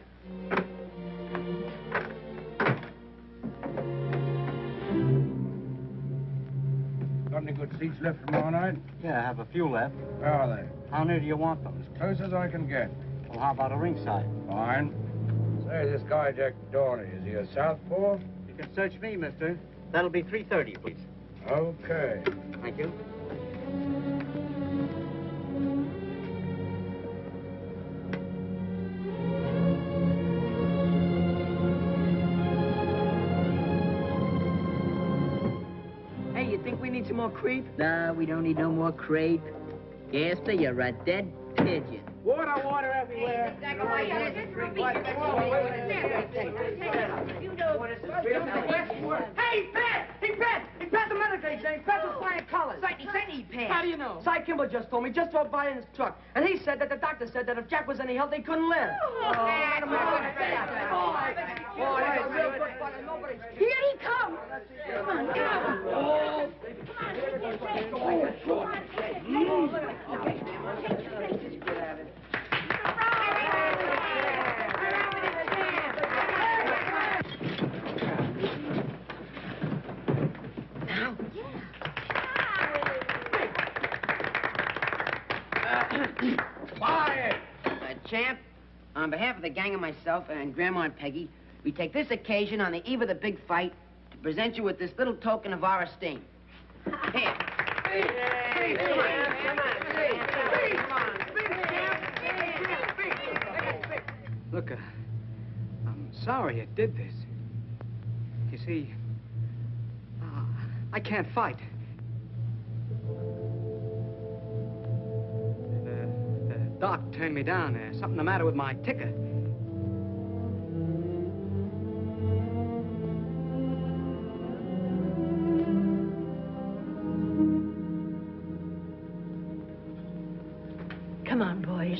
Got any good seats left tomorrow night? Yeah, I have a few left. Where are they? How near do you want them? As close as I can get. Well, how about a ringside? Fine. Say, this guy, Jack Dorney, is he a southpaw? You can search me, mister. That'll be 3:30, please. Okay. Thank you. Hey, you think we need some more creep? Nah, we don't need no more crepe. Gaster, you're a dead pigeon. Water everywhere. Hey, Pat! Hey, Pat! Hey, Pat, the medical exam. Pat was flying colors. Certainly, Pat. How do you know? Cy Kimball just told me. Just drove by in his truck. And he said that the doctor said that if Jack was any help, they couldn't live. Here he comes. Come on, Quiet! Champ, on behalf of the gang and myself and Grandma and Peggy, we take this occasion on the eve of the big fight to present you with this little token of our esteem. Here. Look, I'm sorry I did this. You see, I can't fight. The doc turned me down. There's something the matter with my ticker. Come on, boys.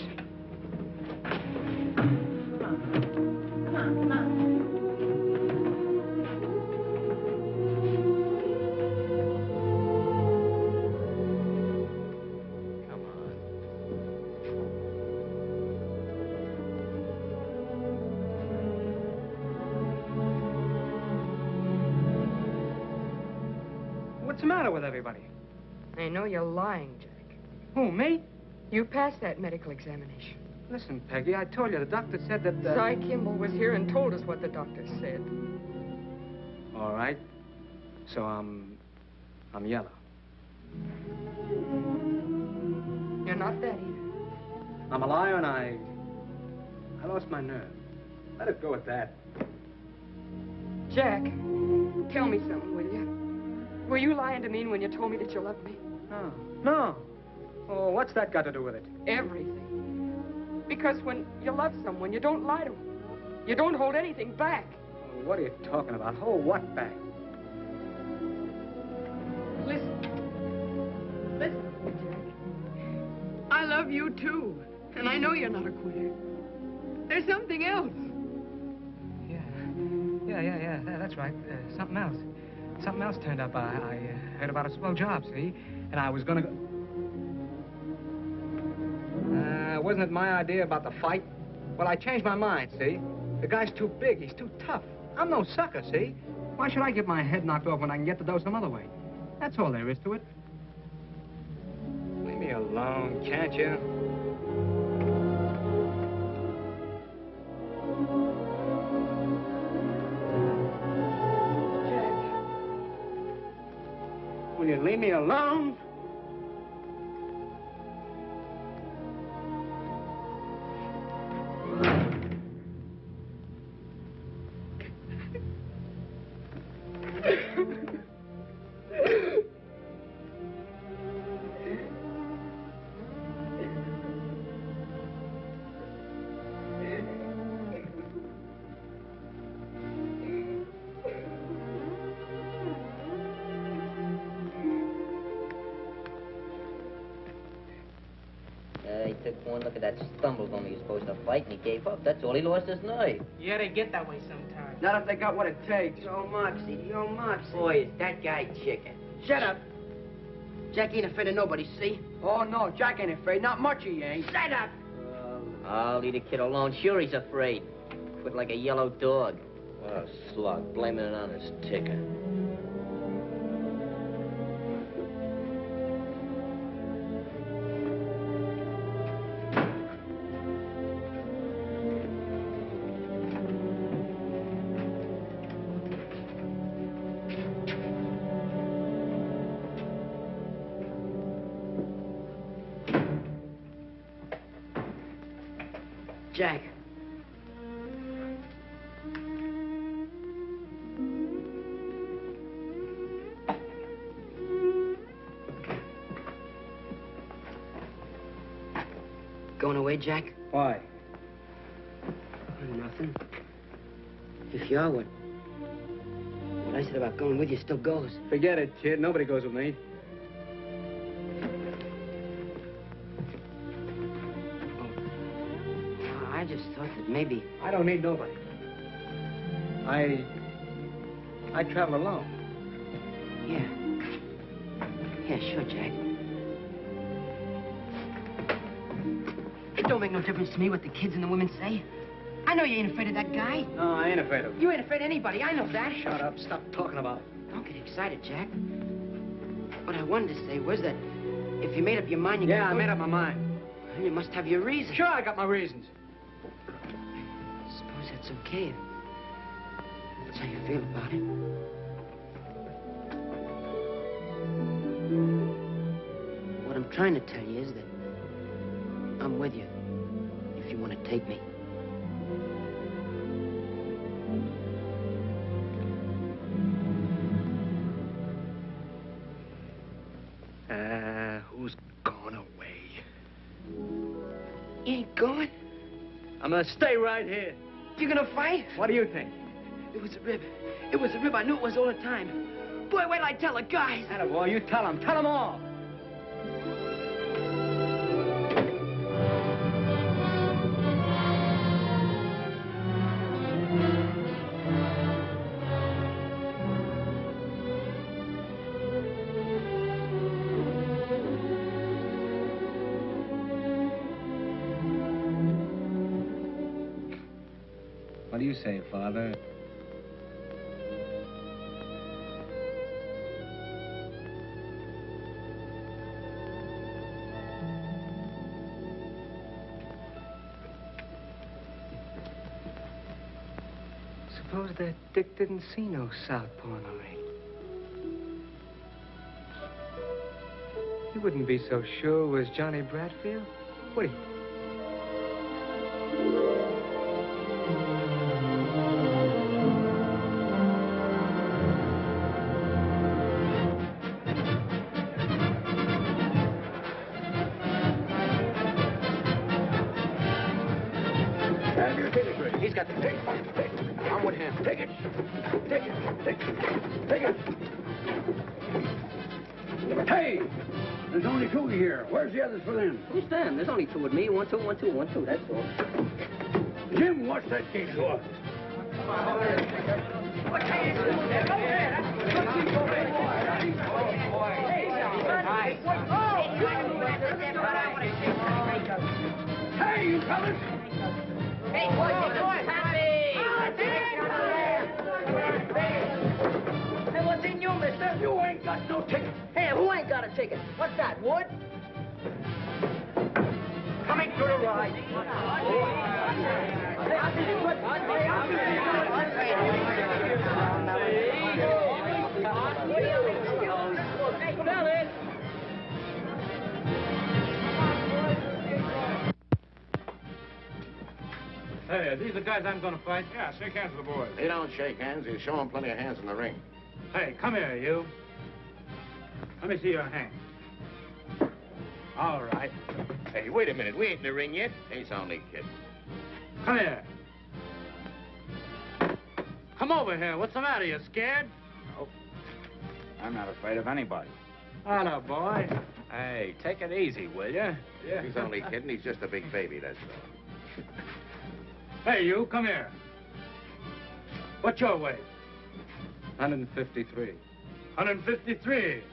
What's the matter with everybody? I know you're lying, Jack. Who, me? You passed that medical examination. Listen, Peggy, I told you the doctor said that... Cy Kimball was here and told us what the doctor said. All right. So I'm yellow. You're not that either. I'm a liar and I lost my nerve. Let it go at that. Jack, tell me something, will you? Were you lying to me when you told me that you loved me? No. Oh, what's that got to do with it? Everything. Because when you love someone, you don't lie to them. You don't hold anything back. Oh, what are you talking about? Hold what back? Listen, Jack. I love you, too. And I know you're not a quitter. There's something else. Yeah, that's right. Something else. Something else turned up. I heard about a swell job, see? And I was gonna go... wasn't it my idea about the fight? Well, I changed my mind, see? The guy's too big. He's too tough. I'm no sucker, see? Why should I get my head knocked off when I can get the dough some other way? That's all there is to it. Leave me alone, can't you? Will you leave me alone? one look at that stumblebum he was supposed to fight, and he gave up. That's all. He lost his nerve. Yeah, they get that way sometimes. Not if they got what it takes. Yo, Moxie, yo, Moxie. Boy, is that guy chicken. Shut up. Jack ain't afraid of nobody, see? Oh, no, Jack ain't afraid. Not much he ain't. Shut up. I'll leave the kid alone. Sure he's afraid. Quit like a yellow dog. What a slug. Blaming it on his ticker. Jack. Going away, Jack? Why? Nothing. If you are, what I said about going with you still goes. Forget it, kid. Nobody goes with me. I just thought that maybe... I don't need nobody. I travel alone. Yeah. Yeah, sure, Jack. It don't make no difference to me what the kids and the women say. I know you ain't afraid of that guy. No, I ain't afraid of him. You ain't afraid of anybody. I know that. Shut up. Stop talking about it. Don't get excited, Jack. What I wanted to say was that if you made up your mind... I made up my mind. Well, you must have your reasons. Sure, I got my reasons. Suppose that's okay. That's how you feel about it. What I'm trying to tell you is that I'm with you if you want to take me. Who's gone away? You ain't going? I'm gonna stay right here. You gonna fight? What do you think? It was a rib. It was a rib. I knew it was all the time. Boy, wait till I tell the guys. Attaboy, you tell them. Tell them all. What do you say, Father? Suppose that Dick didn't see no southpaw in the ring. He wouldn't be so sure it was Johnny Bradfield, would he? He's got the ticket. I'm with him. Take it. Take it. Take it. Take it. Hey! There's only two here. Where's the others for them? Who's them? There's only two with me. 1, 2, 1, 2, 1, 2. That's all. Jim, watch that gate door. Hey, you fellas! Hey, boys, Hey, what's in you, mister? You ain't got no ticket. Hey, who ain't got a ticket? What's that, Wood? coming to the right. Hey, are these the guys I'm gonna fight? Yeah, shake hands with the boys. They don't shake hands. You show them plenty of hands in the ring. Hey, come here, you. Let me see your hand. All right. Hey, wait a minute. We ain't in the ring yet. He's only kidding. Come here. Come over here. What's the matter? You scared? Nope. I'm not afraid of anybody. Hello, boy. Hey, take it easy, will you? Yeah. He's only kidding. He's just a big baby, that's all. Hey, you, come here. What's your weight? 153. 153.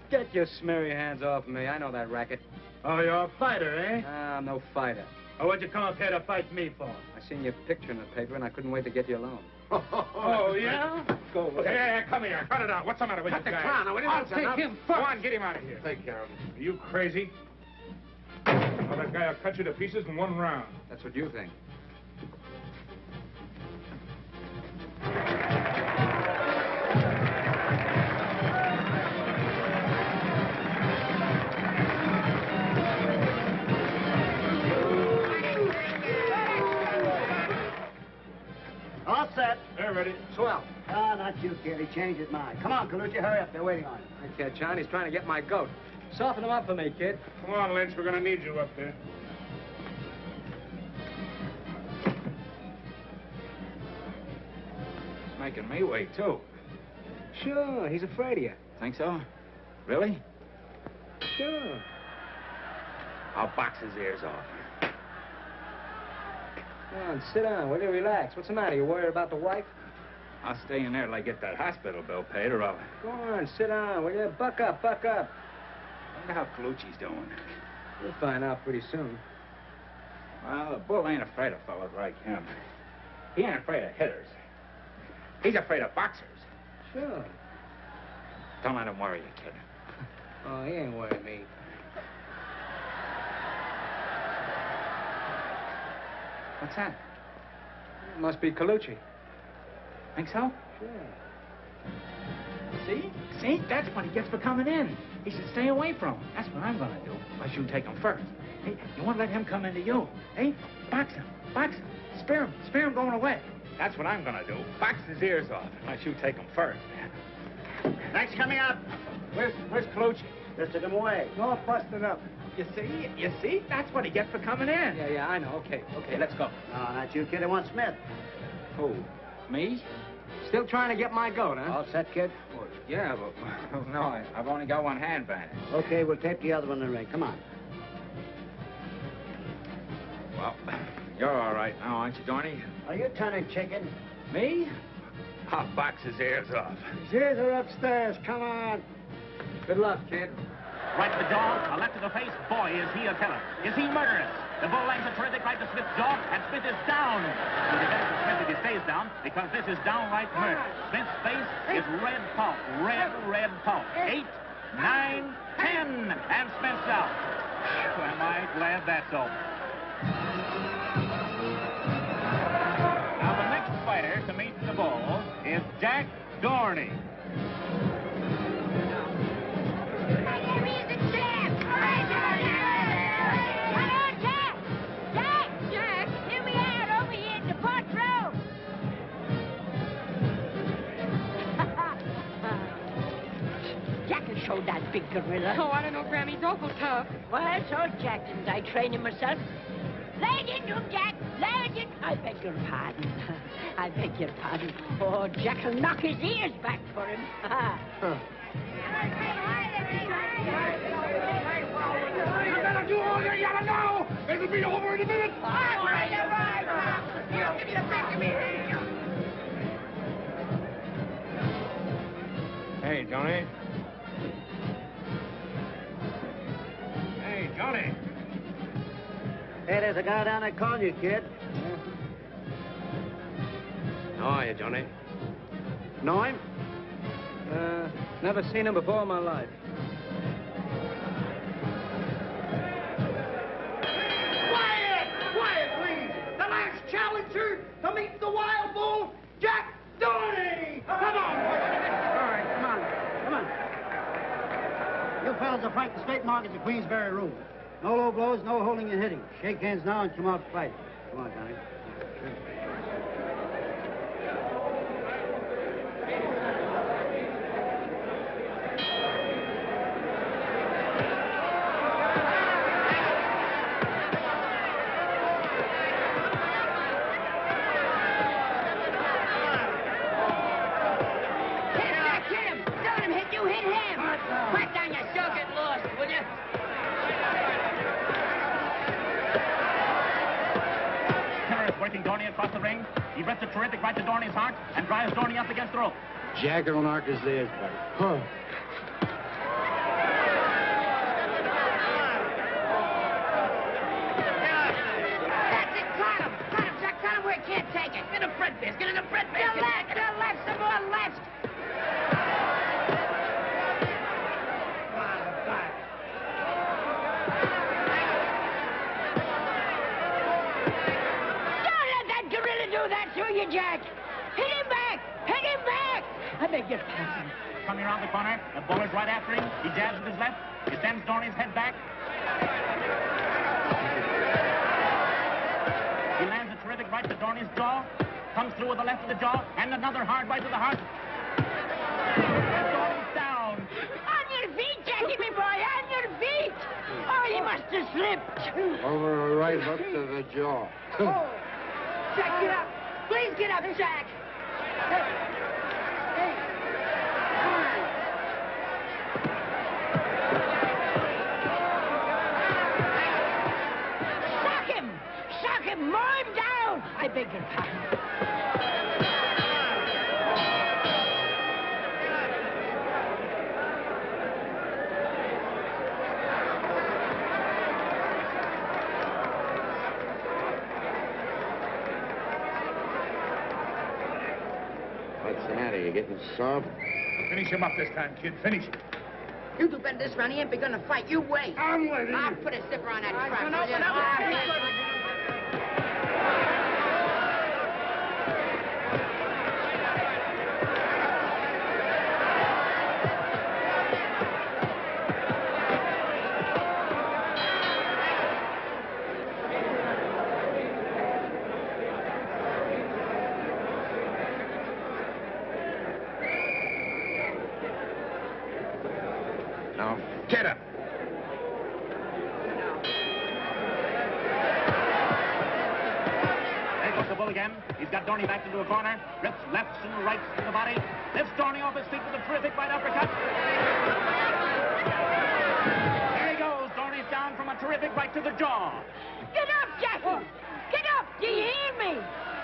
Get your smeary hands off me. I know that racket. Oh, you're a fighter, eh? I'm no fighter. Oh, what'd you come up here to fight me for? I seen your picture in the paper, and I couldn't wait to get you alone. Oh, yeah? Go away. Hey, come here. Cut it out. What's the matter with Cut you the guys? clown. What is I'll it, take son? him first. Go on, get him out of here. Take care of him. Are you crazy? Well, that guy will cut you to pieces in one round. That's what you think. All set. They're ready. Swell. Ah, not you, kid. He changed his mind. Come on, Colucci, hurry up. They're waiting on you. Okay, John, he's trying to get my goat. Soften him up for me, kid. Come on, Lynch. We're going to need you up there. He's making me wait, too. Sure, he's afraid of you. Think so? Really? Sure. I'll box his ears off. Come on, sit down. Will you relax? What's the matter? You worried about the wife? I'll stay in there till I get that hospital bill paid, or I'll... Go on, sit down. Will you? Buck up, buck up. I wonder how Colucci's doing. You'll find out pretty soon. Well, the bull ain't afraid of fellas like him. He ain't afraid of hitters. He's afraid of boxers. Sure. Don't let him worry you, kid. Oh, he ain't worried me. What's that? It must be Colucci. Think so? Sure. See? See? That's what he gets for coming in. He should stay away from him. That's what I'm gonna do. Unless you take him first. Hey, you won't let him come into you. Hey, box him. Box him. Spear him going away. That's what I'm gonna do. Box his ears off. Unless you take him first. Thanks for coming out. Where's Colucci? Just took him away. All busted up. You see? That's what he gets for coming in. Yeah, I know. Okay, let's go. No, not you, kid. I want Smith. Who? Me? Still trying to get my goat, huh? All set, kid? Well, yeah, but... No, I've only got one hand bandaged. Okay, we'll tape the other one in the ring. Come on. Well, you're all right now, aren't you, Dorney? Are you turning chicken? Me? I'll box his ears off. His ears are upstairs. Come on. Good luck, kid. Right to the jaw, a left to the face. Boy, is he a killer. Is he murderous? The bull lands a terrific right to Smith's jaw, and Smith is down. It is better for Smith if he stays down, because this is downright murder. Smith's face is red pulp. Red pulp. 8, 9, 10, and Smith's out. Am I glad that's over. Now, the next fighter to meet the bull is Jack Dorney. Show that big gorilla. Oh, I don't know, Grammy's awful tough. Well, so Jack, didn't I train him myself? Lay it into him, Jack. Lay it in. I beg your pardon. I beg your pardon. Oh, Jack will knock his ears back for him. You better do all you gotta know. It'll be over in a minute. Give me the back of me. Hey, Johnny. Hey, Johnny. Hey, there's a guy down there calling you, kid. How are you, Johnny? Know him? Never seen him before in my life. Quiet, please. The last challenger to meet the wild bull, Jack Dorney. Come on. All right, come on. You fellas will fight the state markets of Queensberry Room. No low blows, no holding and hitting. Shake hands now and come out to fight. Come on, Johnny. Hit him! Don't hit you, hit him! Crack down, you silk the ring. He reps a terrific right to Dorney's heart and drives Dorney up against the rope. Jack will knock his ears back. Huh. That's it, cut him! Cut him, Jack, cut him where he can't take it. Get a bread biscuit, get a bread biscuit. To the left, some more left. Don't let that gorilla do that to you, Jack. Hit him back! Hit him back! I beg your pardon. Coming around the corner, the bowler's right after him. He jabs with his left. He sends Dorney's head back. He lands a terrific right to Dorney's jaw. Comes through with the left of the jaw, and another hard right to the heart. And Dorney's down. On your feet, Jackie, me boy, on your feet! Oh, he must have slipped. Over a right hook to the jaw. Oh. Jack, get up. Please get up, Jack. Shock him! Shock him! Mow him down! I beg your pardon. What's the matter? You getting soft? Finish him up this time, kid. Finish him. You do better this round. He ain't begun to fight. You wait. I'm waiting. I'll put a zipper on that truck. Open up, Now, get up. There goes the bull again. He's got Dorney backed into a corner. Rips lefts and rights to the body. Lifts Dorney off his feet with a terrific right uppercut. There he goes. Dorney's down from a terrific right to the jaw. Get up, Jackie! Get up! Do you hear me?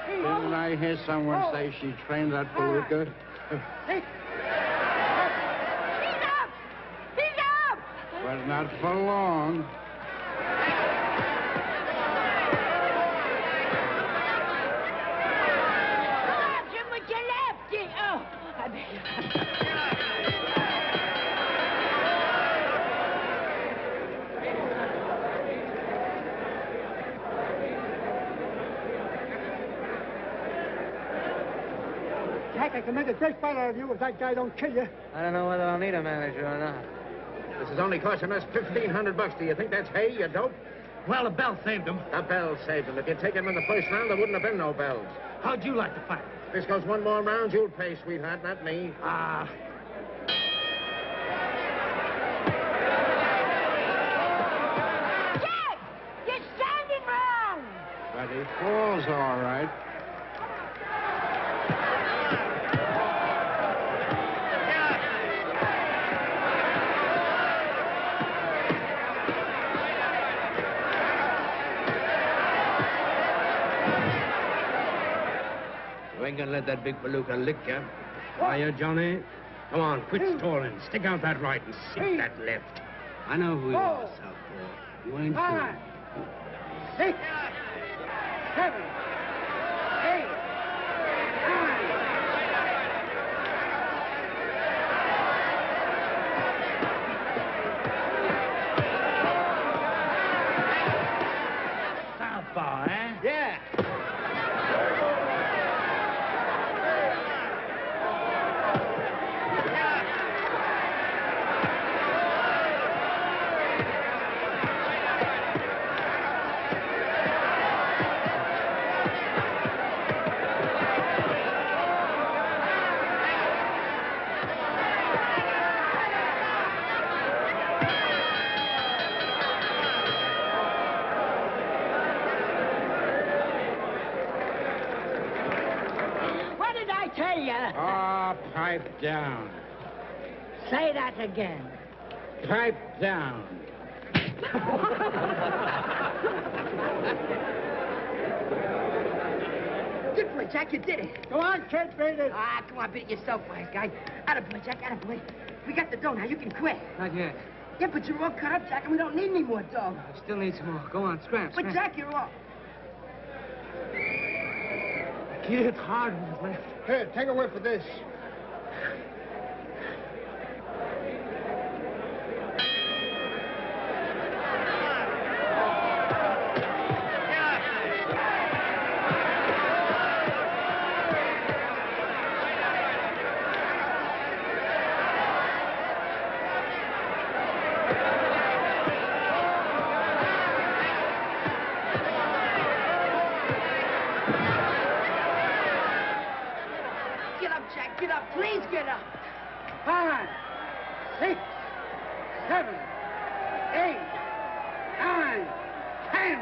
Didn't I hear someone say she trained that palooka? He's up! He's up! But not for long. Watch him with your lefty! Oh, I beg your pardon. Jack, I can make a great fight out of you if that guy don't kill you. I don't know whether I'll need a manager or not. This is only costing us $1,500. Do you think that's hay, you dope? Well, the bell saved him. The bell saved him. If you'd taken him in the first round, there wouldn't have been no bells. How'd you like to fight? If this goes one more round, you'll pay, sweetheart, not me. Ah. Jack! You're standing wrong! But he falls all right. You ain't gonna let that big palooka lick you. Are you, Johnny? Come on, quit stalling. Stick out that right and sink that left. I know who you are, Southpaw. You ain't fool. 6, 7, 8, 9. Southpaw, eh? Yeah. What did I tell you? Ah, pipe down. Say that again. Pipe down. Good boy, Jack. You did it. Go on, kid. Beat it. Ah, come on, beat it yourself, wise guy. Attaboy, Jack. Attaboy. We got the dough now. You can quit. Not yet. Yeah, but you're all cut up, Jack, and we don't need any more dough. I still need some more. Go on, scram. But, Jack, you're all... Kid, hard with the left. Here, take a whiff of this. Get up, Jack. Get up. Please get up. 5, 6, 7, 8, 9, 10.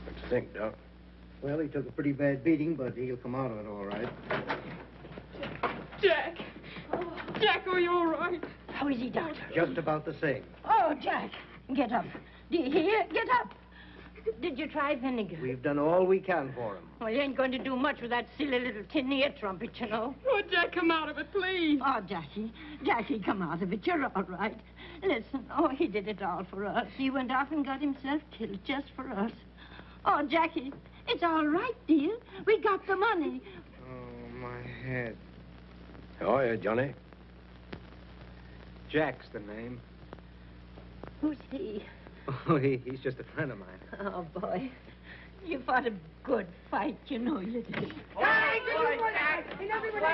What do you think, Doc? Well, he took a pretty bad beating, but he'll come out of it all right. Jack. Jack, are you all right? How is he, Doctor? Just about the same. Oh, Jack, get up. Do you hear? Get up. Did you try vinegar? We've done all we can for him. Well, you ain't going to do much with that silly little tin ear trumpet, you know. Oh, Jack, come out of it, please. Oh, Jackie, come out of it. You're all right. Listen, he did it all for us. He went off and got himself killed just for us. Oh, Jackie, it's all right, dear. We got the money. Oh, my head. How are you, Johnny? Jack's the name. Who's he? Oh, he's just a friend of mine. Oh, boy. You fought a good fight, you know you did. Hey, good boy, Jack. He never went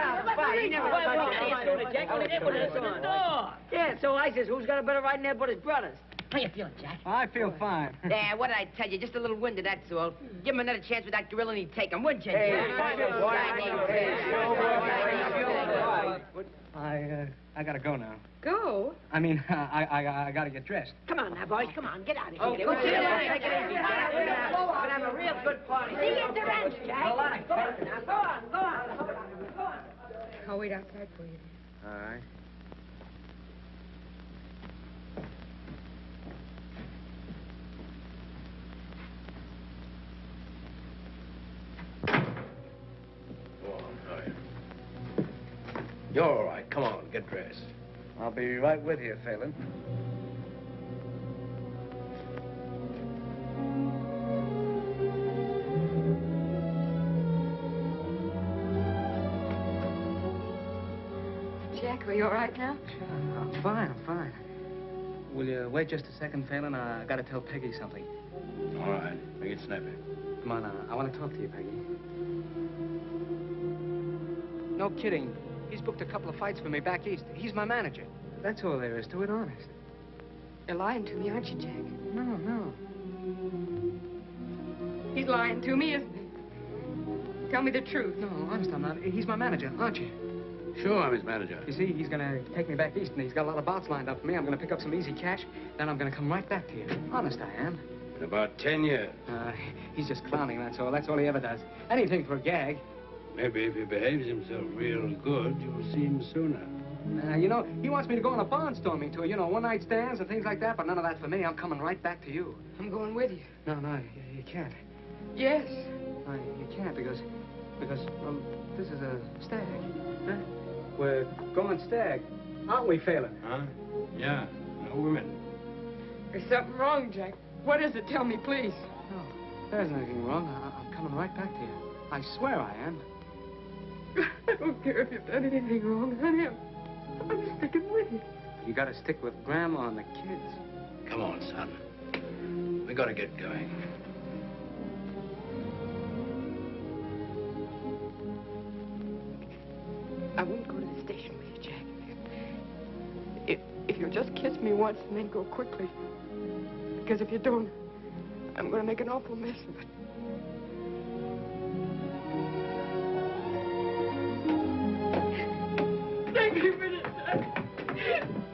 Yeah, so I says, who's got a better right in there but his brothers? How you feeling, Jack? I feel fine. Yeah, what did I tell you? Just a little winded, that's all. Give him another chance with that gorilla and he'd take him, wouldn't you? I gotta go now. Go? I mean, I gotta get dressed. Come on now, boys. Come on. Get out of here. Oh, go sit down. Take it easy. We're gonna have a real good party. See you at the ranch, Jack. Go on, go on. I'll wait outside for you. All right. You're all right. Come on, get dressed. I'll be right with you, Phelan. Jack, are you all right now? I'm fine. Will you wait just a second, Phelan? I gotta tell Peggy something. All right. Make it snappy. Come on, I want to talk to you, Peggy. No kidding. He's booked a couple of fights for me back east. He's my manager. That's all there is to it, honest. You're lying to me, aren't you, Jack? No. He's lying to me, isn't he? Tell me the truth. No, honest, I'm not. He's my manager, aren't you? Sure, I'm his manager. You see, he's gonna take me back east, and he's got a lot of bouts lined up for me. I'm gonna pick up some easy cash, then I'm gonna come right back to you. Honest, I am. In about 10 years. He's just clowning, that's all. That's all he ever does. Anything for a gag. Maybe if he behaves himself real good, you'll see him sooner. You know, he wants me to go on a barnstorming tour, you know, one-night stands and things like that, but none of that for me. I'm coming right back to you. I'm going with you. No, you can't. Yes. No, you can't because, well, this is a stag. Huh? We're going stag, aren't we, Phelan? Huh? Yeah, no women. There's something wrong, Jack. What is it? Tell me, please. No, there's nothing wrong. I'm coming right back to you. I swear I am. I don't care if you've done anything wrong, honey. I'm sticking with you. You gotta stick with Grandma and the kids. Come on, son. We gotta get going. I won't go to the station with you, Jack. If you'll just kiss me once and then go quickly. Because if you don't, I'm going to make an awful mess of it. Take me with you, Jack.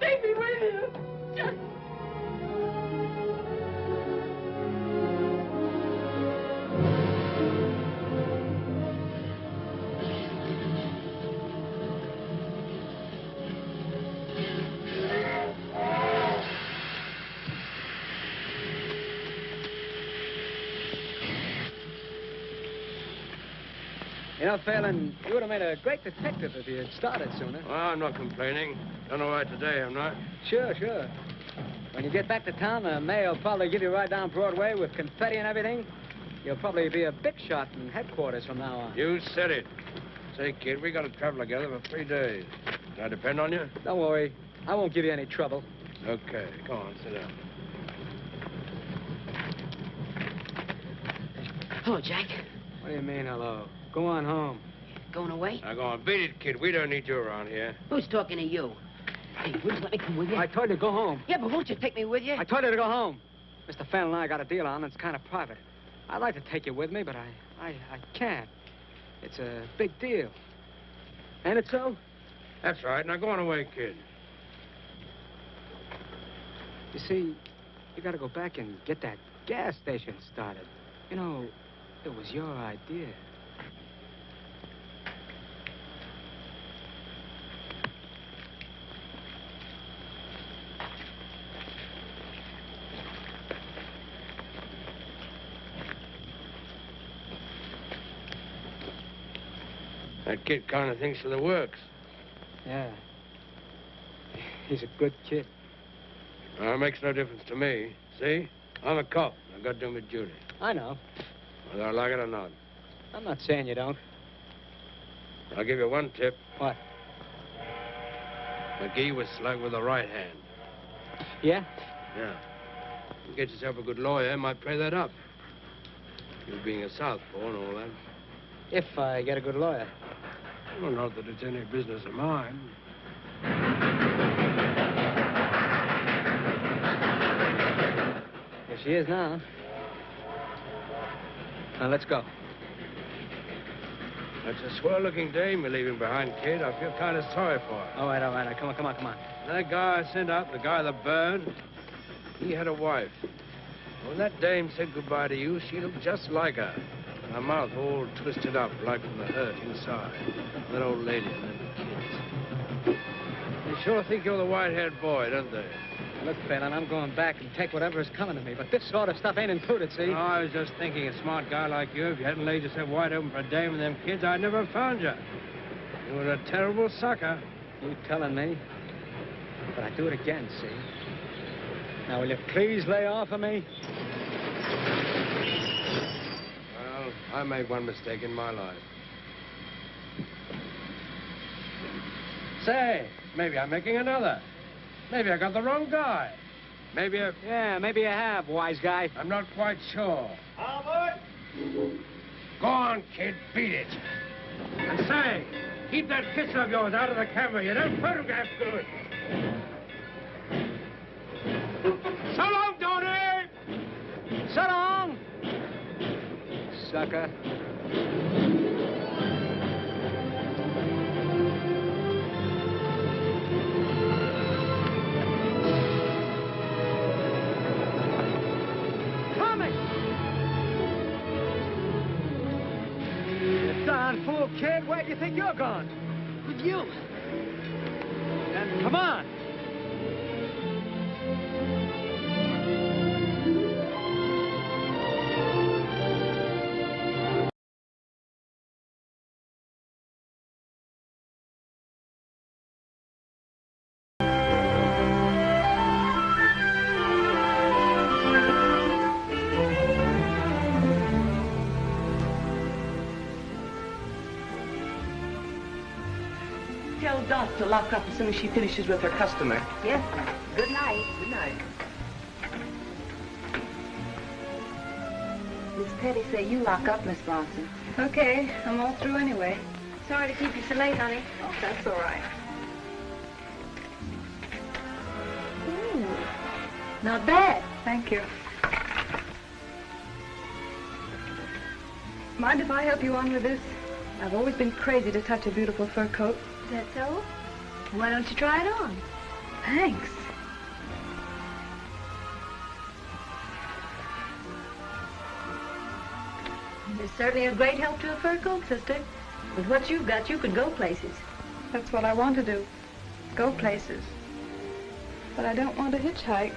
Take me with you. Jack. You know, Phelan, you would have made a great detective if you had started sooner. Well, I'm not complaining. Done all right today, I'm not. Sure, sure. When you get back to town, the mayor will probably give you right down Broadway with confetti and everything. You'll probably be a big shot in headquarters from now on. You said it. Say, kid, we got to travel together for 3 days. Can I depend on you? Don't worry. I won't give you any trouble. Okay. Come on, sit down. Hello, Jack. What do you mean, hello? Go on home. Going away? Now, go on. Beat it, kid. We don't need you around here. Who's talking to you? Hey, would you let me come with you? I told you to go home. Yeah, but won't you take me with you? I told you to go home. Mr. Phelan and I got a deal on. It's kind of private. I'd like to take you with me, but I can't. It's a big deal. Ain't it so? That's right. Now, go on away, kid. You see, you got to go back and get that gas station started. You know, it was your idea. That kid kind of thinks of the works. Yeah. He's a good kid. Well, it makes no difference to me. See? I'm a cop. I've got to do my duty. I know. Whether I like it or not. I'm not saying you don't. I'll give you one tip. What? McGee was slugged with the right hand. Yeah? Yeah. You get yourself a good lawyer, might play that up. You being a southpaw and all that. If I get a good lawyer. Well, not that it's any business of mine. Here she is now. Now, let's go. That's a swell-looking dame you're leaving behind, kid. I feel kind of sorry for her. All right, all right. Come on. That guy I sent out, the guy that burned, he had a wife. When that dame said goodbye to you, she looked just like her. Her mouth all twisted up, like from the hurt inside. That old lady and them kids. They sure think you're the white-haired boy, don't they? Look, Phelan, I'm going back and take whatever is coming to me, but this sort of stuff ain't included, see? No, I was just thinking, a smart guy like you, if you hadn't laid yourself wide open for a dame and them kids, I'd never have found you. You were a terrible sucker. You telling me? But I'd do it again, see? Now, will you please lay off of me? Well, I made one mistake in my life. Say, maybe I'm making another. Maybe I got the wrong guy. Maybe I... Yeah, maybe you have, wise guy. I'm not quite sure. Albert! Go on, kid. Beat it. And say, keep that kiss of yours out of the camera. You don't photograph good. So long, Tony! So long! Sucker. Fool kid, where do you think you're going? With you. Then come on. Tell Dot to lock up as soon as she finishes with her customer. Yes, sir. Good night. Good night. Miss Petty say you lock up, Miss Bronson. Okay, I'm all through anyway. Sorry to keep you so late, honey. Oh, that's all right. Ooh, not bad. Thank you. Mind if I help you on with this? I've always been crazy to touch a beautiful fur coat. Is that so? Why don't you try it on? Thanks. It's certainly a great help to a fur coat, sister. With what you've got, you could go places. That's what I want to do. Go places. But I don't want to hitchhike.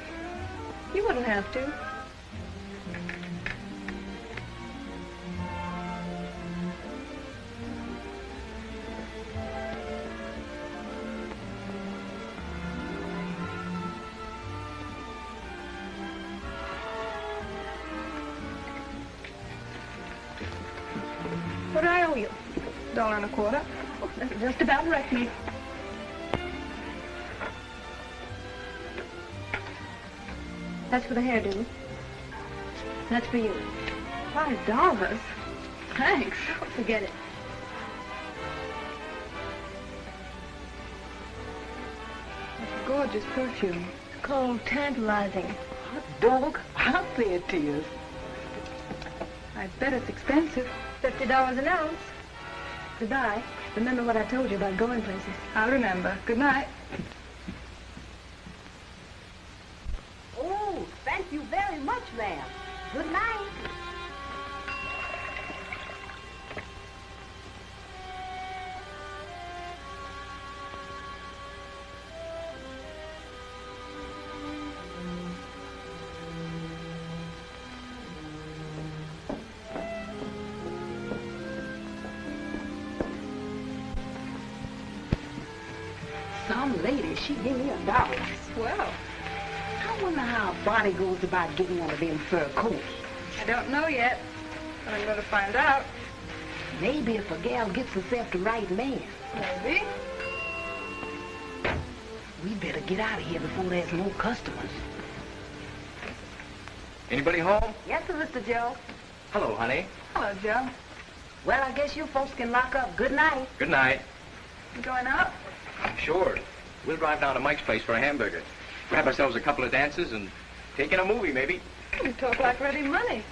You wouldn't have to. $1.25. Oh, that'll just about wreck me. That's for the hairdo. That's for you. $5? Thanks. Forget it. That's a gorgeous perfume. It's called Tantalizing. Hot dog. I'll pay it to you. I bet it's expensive. $50 an ounce. Goodbye. Remember what I told you about going places. I'll remember. Good night. Oh, thank you very much, ma'am. Good night. Some lady, she gave me $1. Swell. I wonder how a body goes about getting one of them fur coats. I don't know yet, but I'm going to find out. Maybe if a gal gets herself the right man. Maybe. We better get out of here before there's no customers. Anybody home? Yes, sir, Mr. Joe. Hello, honey. Hello, Joe. Well, I guess you folks can lock up. Good night. Good night. You going out? Sure. We'll drive down to Mike's place for a hamburger. Grab ourselves a couple of dances and take in a movie, maybe. You talk like ready money.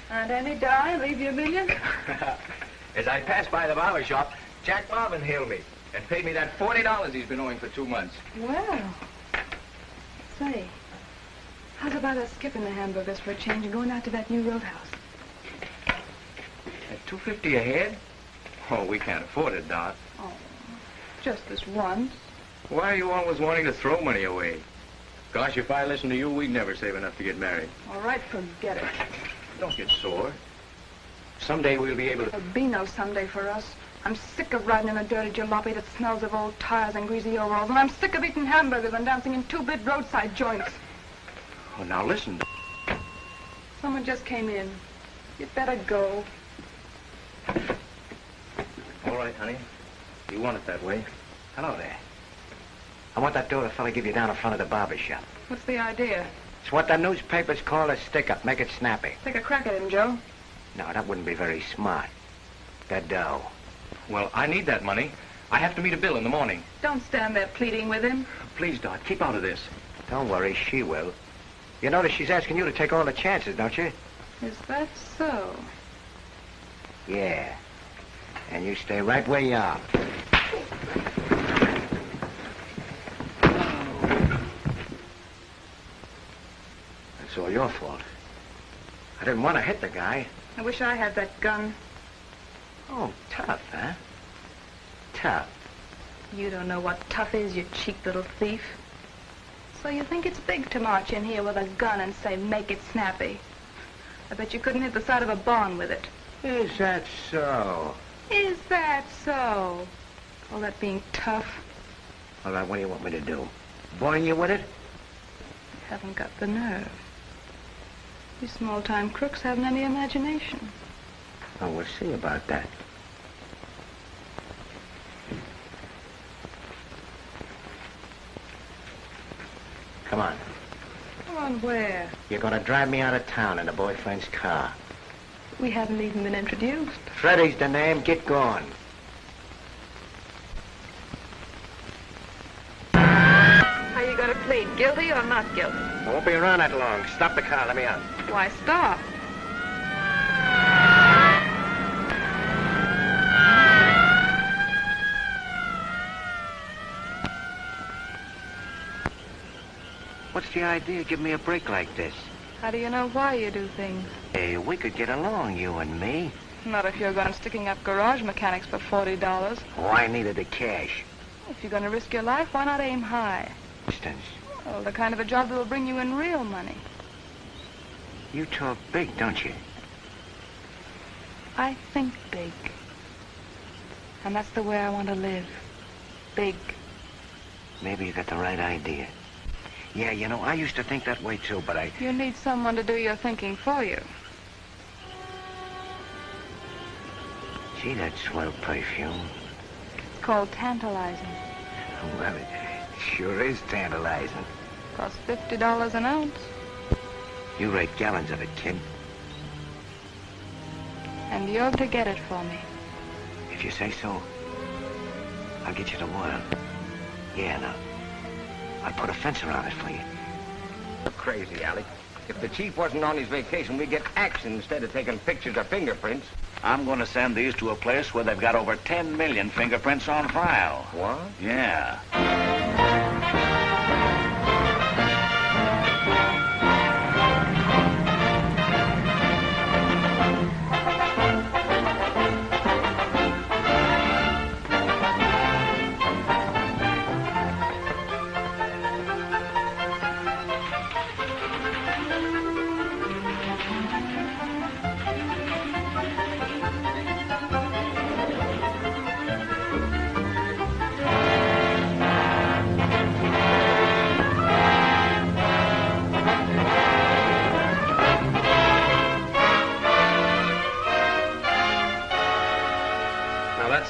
Aunt Annie die, leave you $1 million? As I passed by the barber shop, Jack Marvin hailed me and paid me that $40 he's been owing for 2 months. Well. Say, how's about us skipping the hamburgers for a change and going out to that new roadhouse? At $2.50 a head? Oh, we can't afford it, Dot. Oh, just this once. Why are you always wanting to throw money away? Gosh, if I listened to you, we'd never save enough to get married. All right, forget it. Don't get sore. Someday we'll be able to... There'll be no someday for us. I'm sick of riding in a dirty jalopy that smells of old tires and greasy overalls, and I'm sick of eating hamburgers and dancing in two-bit roadside joints. Oh, now listen. Someone just came in. You'd better go. All right, honey. You want it that way. Hello there. I want that door the fella give you down in front of the barber shop. What's the idea? It's what the newspapers call a stick-up. Make it snappy. Take a crack at him, Joe. No, that wouldn't be very smart. The dough. Well, I need that money. I have to meet a bill in the morning. Don't stand there pleading with him. Please, Dot, keep out of this. Don't worry, she will. You notice she's asking you to take all the chances, don't you? Is that so? Yeah. And you stay right where you are. It's all your fault. I didn't want to hit the guy. I wish I had that gun. Oh, tough, huh? Tough. You don't know what tough is, you cheap little thief. So you think it's big to march in here with a gun and say, make it snappy. I bet you couldn't hit the side of a barn with it. Is that so? Is that so? All that being tough. All right, what do you want me to do? Boring you with it? You haven't got the nerve. You small-time crooks haven't any imagination. Oh, we'll see about that. Come on. Come on, where? You're going to drive me out of town in a boyfriend's car. We haven't even been introduced. Freddie's the name. Get going. Are you going to plead guilty or not guilty? I won't be around that long. Stop the car. Let me out. Why stop? What's the idea of giving me a break like this? How do you know why you do things? Hey, we could get along, you and me. Not if you're going sticking up garage mechanics for $40. Oh, I needed the cash. If you're going to risk your life, why not aim high? Distance. Well, the kind of a job that will bring you in real money. You talk big, don't you? I think big. And that's the way I want to live. Big. Maybe you got the right idea. Yeah, you know, I used to think that way too, but I... You need someone to do your thinking for you. Gee, that swell perfume. It's called tantalizing. Well, it sure is tantalizing. Costs $50 an ounce. You rate gallons of it, kid. And you're to get it for me. If you say so, I'll get you the water. Yeah, now. I'll put a fence around it for you. You're crazy, Alec. If the chief wasn't on his vacation, we'd get action instead of taking pictures of fingerprints. I'm going to send these to a place where they've got over 10 million fingerprints on file. What? Yeah.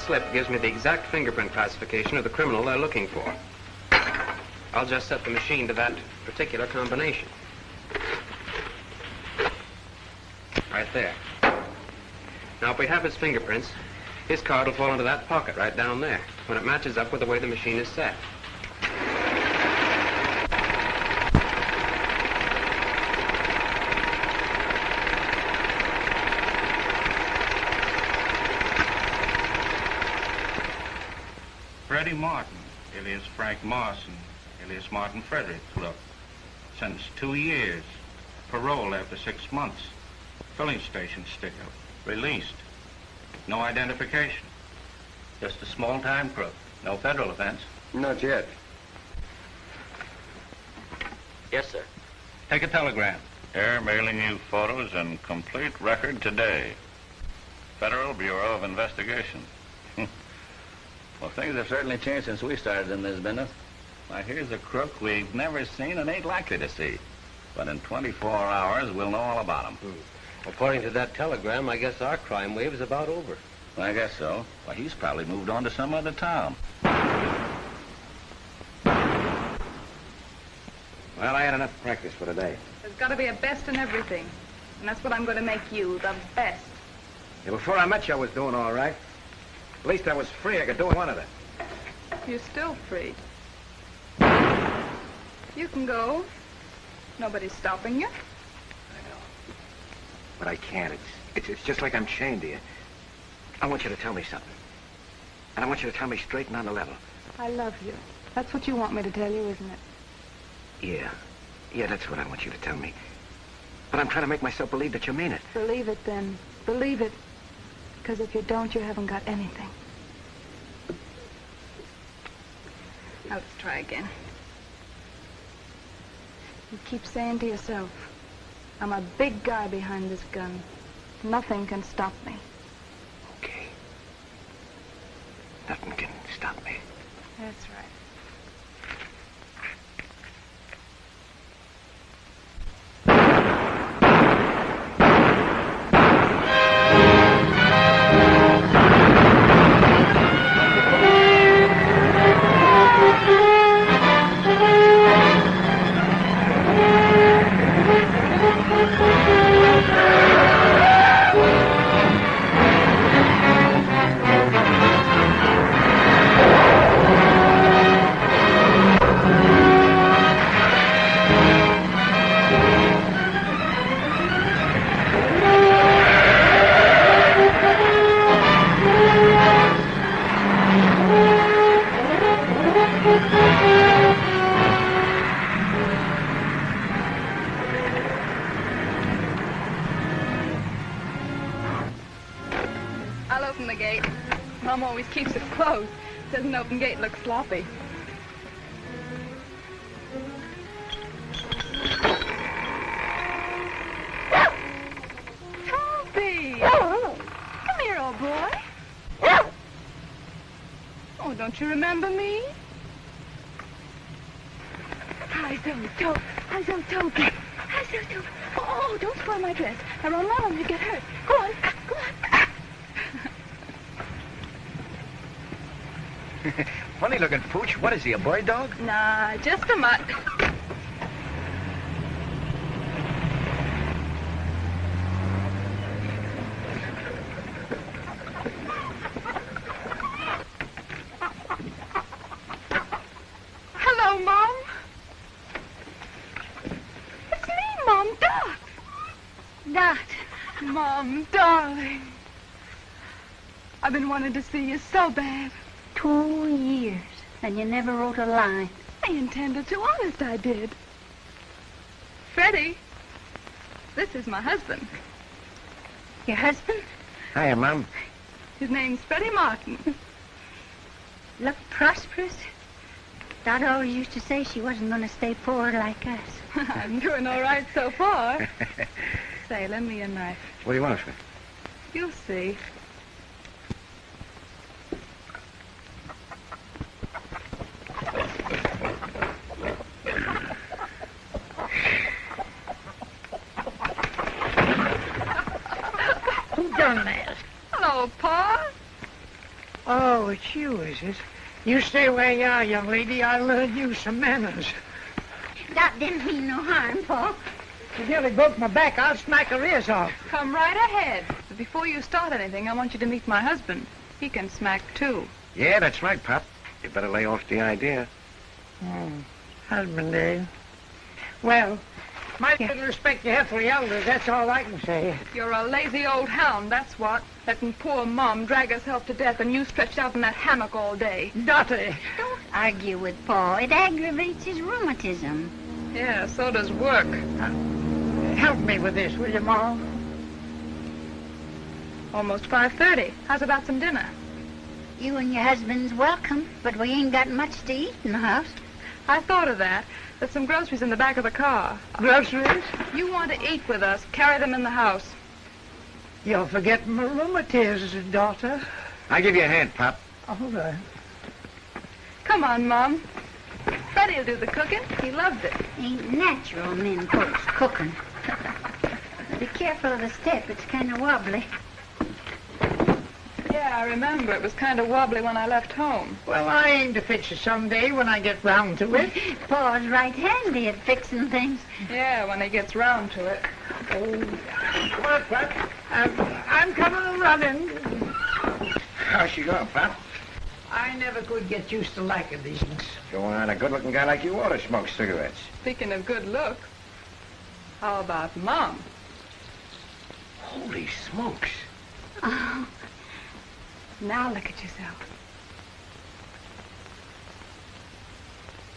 Slip gives me the exact fingerprint classification of the criminal they're looking for. I'll just set the machine to that particular combination. Right there. Now, if we have his fingerprints, his card will fall into that pocket right down there when it matches up with the way the machine is set. Freddie Martin, alias Frank Marson, alias Martin Frederick, look. Sentenced 2 years. Parole after 6 months. Filling station stick-up. Released. No identification. Just a small-time crook. No federal offense. Not yet. Yes, sir. Take a telegram. Air mailing you photos and complete record today. Federal Bureau of Investigation. Well, things have certainly changed since we started in this business. Now, here's a crook we've never seen and ain't likely to see. But in 24 hours, we'll know all about him. According to that telegram, I guess our crime wave is about over. I guess so. Well, he's probably moved on to some other town. Well, I had enough practice for today. There's got to be a best in everything. And that's what I'm going to make you, the best. Yeah, before I met you, I was doing all right. At least I was free. I could do one of it. You're still free. You can go. Nobody's stopping you. I know. But I can't. It's just like I'm chained to you. I want you to tell me something. And I want you to tell me straight and on the level. I love you. That's what you want me to tell you, isn't it? Yeah. Yeah, that's what I want you to tell me. But I'm trying to make myself believe that you mean it. Believe it, then. Believe it. Because if you don't, you haven't got anything. Now, let's try again. You keep saying to yourself, I'm a big guy behind this gun. Nothing can stop me. Okay. Nothing can stop me. That's right. I'll open the gate. Mom always keeps it closed. Says an open gate looks sloppy. Toby! Come here, old boy. Oh, don't you remember me? Hi, Toby. Hi, Toby. Hi, Toby. Oh, don't spoil my dress. Now run, you get hurt. Go on. Funny-looking pooch. What is he, a bird dog? Nah, just a mutt. Hello, Mom. It's me, Mom, Dot. Dot. Mom, darling. I've been wanting to see you so bad. 2 years, and you never wrote a line. I intended to. Honest, I did. Freddie, this is my husband. Your husband? Hiya, Mom. His name's Freddie Martin. Look prosperous. Dot always used to say she wasn't going to stay poor like us. I'm doing all right so far. Say, lend me a knife. What do you want, sir? You'll see. Who done that? Hello, Pa. Oh, it's you, is it? You stay where you are, young lady. I'll learn you some manners. Dot didn't mean no harm, Paul. You nearly broke my back. I'll smack her ears off. Come right ahead. But before you start anything, I want you to meet my husband. He can smack, too. Yeah, that's right, Pop. You better lay off the idea. Husband, eh? Well, mighty little respect you have for the elders, that's all I can say. You're a lazy old hound, that's what. Letting poor Mom drag herself to death and you stretched out in that hammock all day. Dottie! Don't argue with Paul. It aggravates his rheumatism. Yeah, so does work. Help me with this, will you, Ma? Almost 5:30. How's about some dinner? You and your husband's welcome, but we ain't got much to eat in the house. I thought of that. There's some groceries in the back of the car. Groceries? You want to eat with us, carry them in the house. You're forgetting my rheumatism, daughter. I'll give you a hand, Pop. All right. Come on, Mom. Freddie'll do the cooking. He loves it. Ain't natural men folks cooking. Be careful of the step. It's kind of wobbly. Yeah, I remember. It was kind of wobbly when I left home. Well, I aim to fix it someday when I get round to it. Paul's right handy at fixing things. Yeah, when he gets round to it. Oh, come on, Pop. I'm coming running. How's she going, Pop? I never could get used to liking these things. Going on, a good-looking guy like you ought to smoke cigarettes. Speaking of good looks, how about Mom? Holy smokes. Oh. Now look at yourself.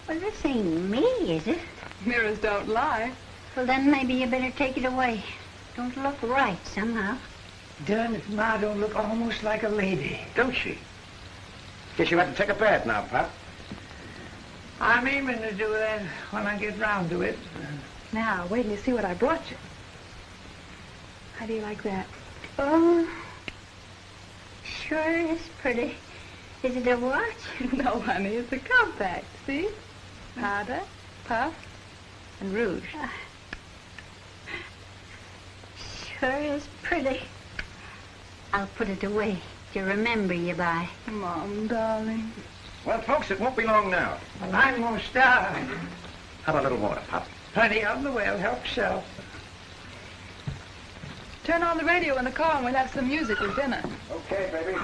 Well, this ain't me, is it? Mirrors don't lie. Well, then maybe you better take it away. Don't look right somehow. Darn if Ma don't look almost like a lady. Don't she? Guess you have to take a bath now, Pop. I'm aiming to do that when I get round to it. Now, wait till you see what I brought you. How do you like that? Oh, sure is pretty. Is it a watch? No, honey, it's a compact. See? Powder, puff, and rouge. Sure is pretty. I'll put it away to remember you by. Mom, darling. Well, folks, it won't be long now. Well, I'm gonna starve. How about a little water, Pop? Plenty of the well, help yourself. Turn on the radio in the car and we'll have some music with dinner. Okay, baby.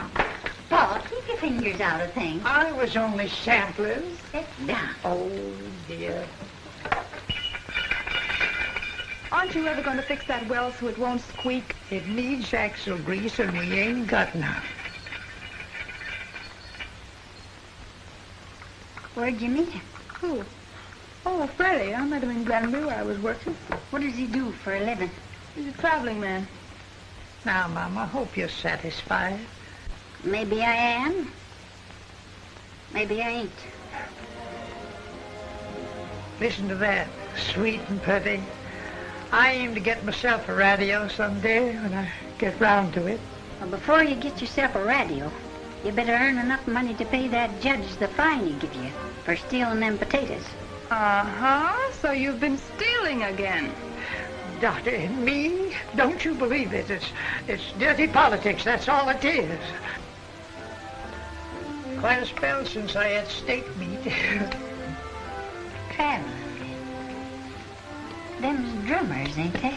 Paul, keep your fingers out of things. I was only sampling. Sit down. Oh, dear. Aren't you ever going to fix that well so it won't squeak? It needs axle grease and we ain't got none. Where'd you meet him? Who? Oh, Freddie. I met him in Glenview where I was working. What does he do for a living? He's a traveling man. Now, Mom, I hope you're satisfied. Maybe I am. Maybe I ain't. Listen to that. Sweet and pretty. I aim to get myself a radio someday when I get round to it. Well, before you get yourself a radio, you better earn enough money to pay that judge the fine he give you for stealing them potatoes. Uh-huh. So you've been stealing again. Dottie, me? Don't you believe it. It's dirty politics. That's all it is. Quite a spell since I had steak meat. Traveling. Them's drummers, ain't they?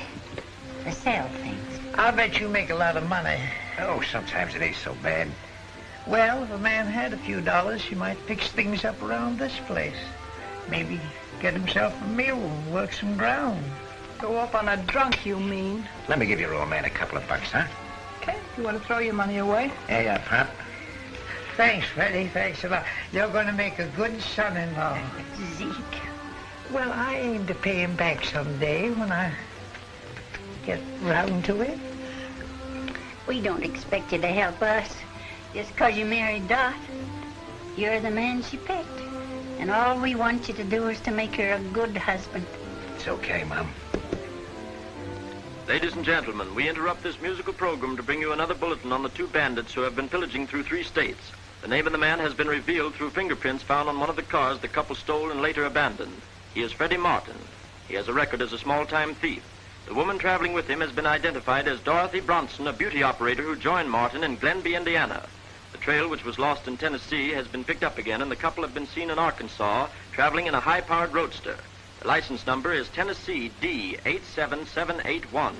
They sell things. I'll bet you make a lot of money. Oh, sometimes it ain't so bad. Well, if a man had a few dollars, he might fix things up around this place. Maybe get himself a mule and work some ground. Go off on a drunk, you mean? Let me give your old man a couple of bucks, huh? Okay, you want to throw your money away? Yeah, Pop. Thanks, Freddie. Thanks a lot. You're going to make a good son-in-law. Zeke. Well, I aim to pay him back someday when I get round to it. We don't expect you to help us just 'cause you married Dot. You're the man she picked. And all we want you to do is to make her a good husband. It's okay, Mom. Ladies and gentlemen, we interrupt this musical program to bring you another bulletin on the two bandits who have been pillaging through 3 states. The name of the man has been revealed through fingerprints found on one of the cars the couple stole and later abandoned. He is Freddie Martin. He has a record as a small-time thief. The woman traveling with him has been identified as Dorothy Bronson, a beauty operator who joined Martin in Glenby, Indiana. The trail, which was lost in Tennessee, has been picked up again, and the couple have been seen in Arkansas traveling in a high-powered roadster. The license number is Tennessee D87781.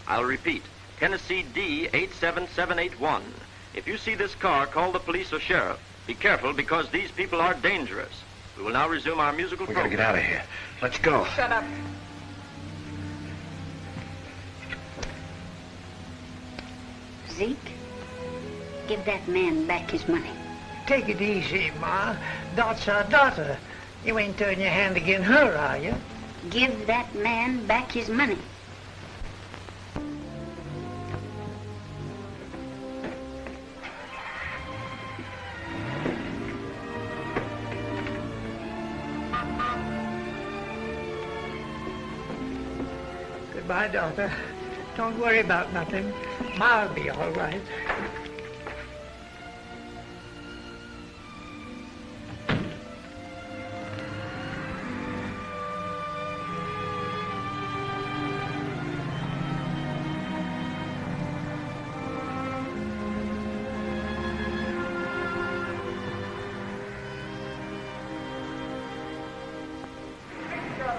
I'll repeat, Tennessee D87781. If you see this car, call the police or sheriff. Be careful, because these people are dangerous. We will now resume our musical program. We gotta get out of here. Let's go. Shut up. Zeke, give that man back his money. Take it easy, Ma. Dot's our daughter. You ain't turning your hand against her, are you? Give that man back his money. Goodbye, daughter. Don't worry about nothing. Ma'll be all right.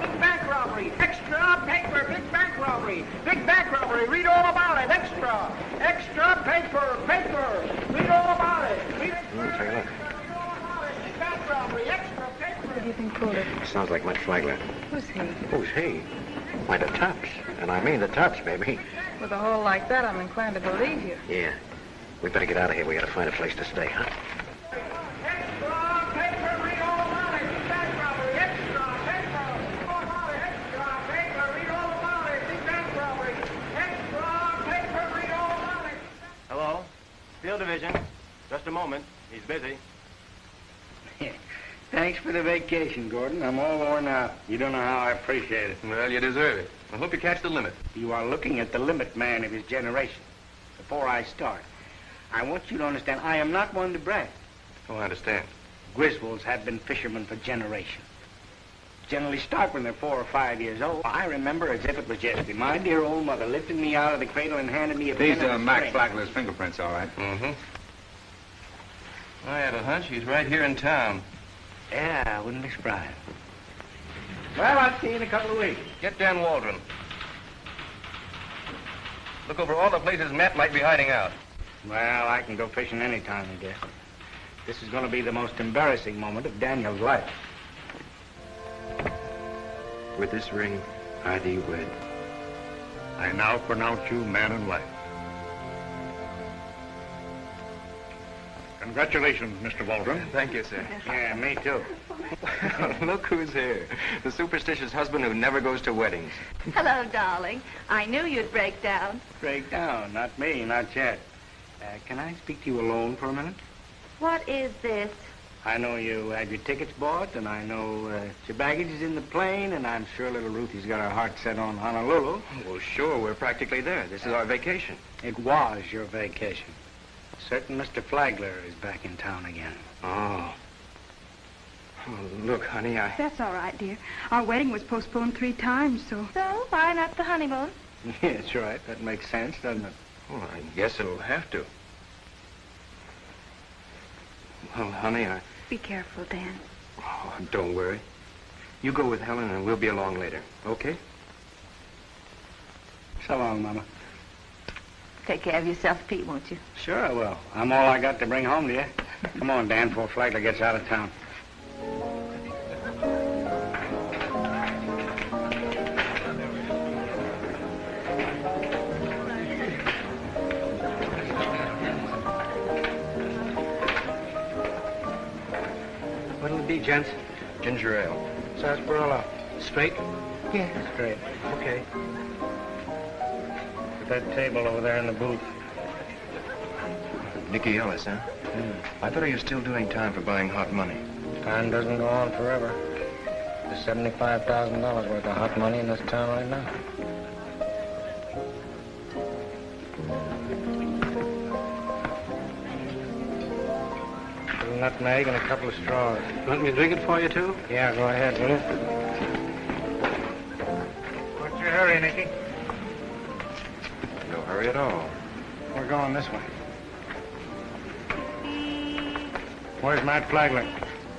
Big bank robbery. Extra paper. Big bank robbery. Big bank robbery. Read all about it. Extra. Extra paper. Paper. Read all about it. Read it. Take a look. Big bank robbery. Extra paper. What do you think pulled it? Sounds like Mutt Flagler. Who's he? Who's he? Why, the Tops. And I mean the Tops, baby. With a hole like that, I'm inclined to believe you. Yeah. We better get out of here. We gotta find a place to stay, huh? Hello? Field Division. Just a moment. He's busy. Thanks for the vacation, Gordon. I'm all worn out. You don't know how I appreciate it. Well, you deserve it. I hope you catch the limit. You are looking at the limit man of his generation. Before I start, I want you to understand I am not one to brag. Oh, I understand. Griswolds have been fishermen for generations. Generally start when they're 4 or 5 years old. I remember as if it was yesterday. My dear old mother lifted me out of the cradle and handed me a These pen are and a Mac string. Flagler's fingerprints, all right. Mm-hmm. I had a hunch he's right here in town. Yeah, I wouldn't be surprised. Well, I'll see you in a couple of weeks. Get Dan Waldron. Look over all the places Matt might be hiding out. Well, I can go fishing any time, I guess. This is going to be the most embarrassing moment of Daniel's life. With this ring, I thee wed. I now pronounce you man and wife. Congratulations, Mr. Waldron. Thank you, sir. Yeah, me too. Look who's here. The superstitious husband who never goes to weddings. Hello, darling. I knew you'd break down. Break down. Not me, not yet. Can I speak to you alone for a minute? What is this? I know you had your tickets bought, and I know your baggage is in the plane, and I'm sure little Ruthie's got her heart set on Honolulu. Well, sure, we're practically there. This is our vacation. It was your vacation. Certain Mr. Flagler is back in town again. Oh. Oh, look, honey, That's all right, dear. Our wedding was postponed 3 times, so... So, why not the honeymoon? Yeah, that's right. That makes sense, doesn't it? Well, I guess it'll have to. Well, honey, Be careful, Dan. Oh, don't worry. You go with Helen and we'll be along later, okay? So long, Mama. Take care of yourself, Pete, won't you? Sure I will. I'm all I got to bring home to you. Come on, Dan, before Flagler gets out of town. What'll it be, gents? Ginger ale. Sarsaparilla. Straight? Yeah. Straight. Okay. Put that table over there in the booth. Nicky Ellis, huh? I thought he was still doing time for buying hot money. Time doesn't go on forever. There's $75,000 worth of hot money in this town right now. A little nutmeg and a couple of straws. Want me to drink it for you, too? Yeah, go ahead, will you? What's your hurry, Nicky? No hurry at all. We're going this way. Where's Matt Flagler?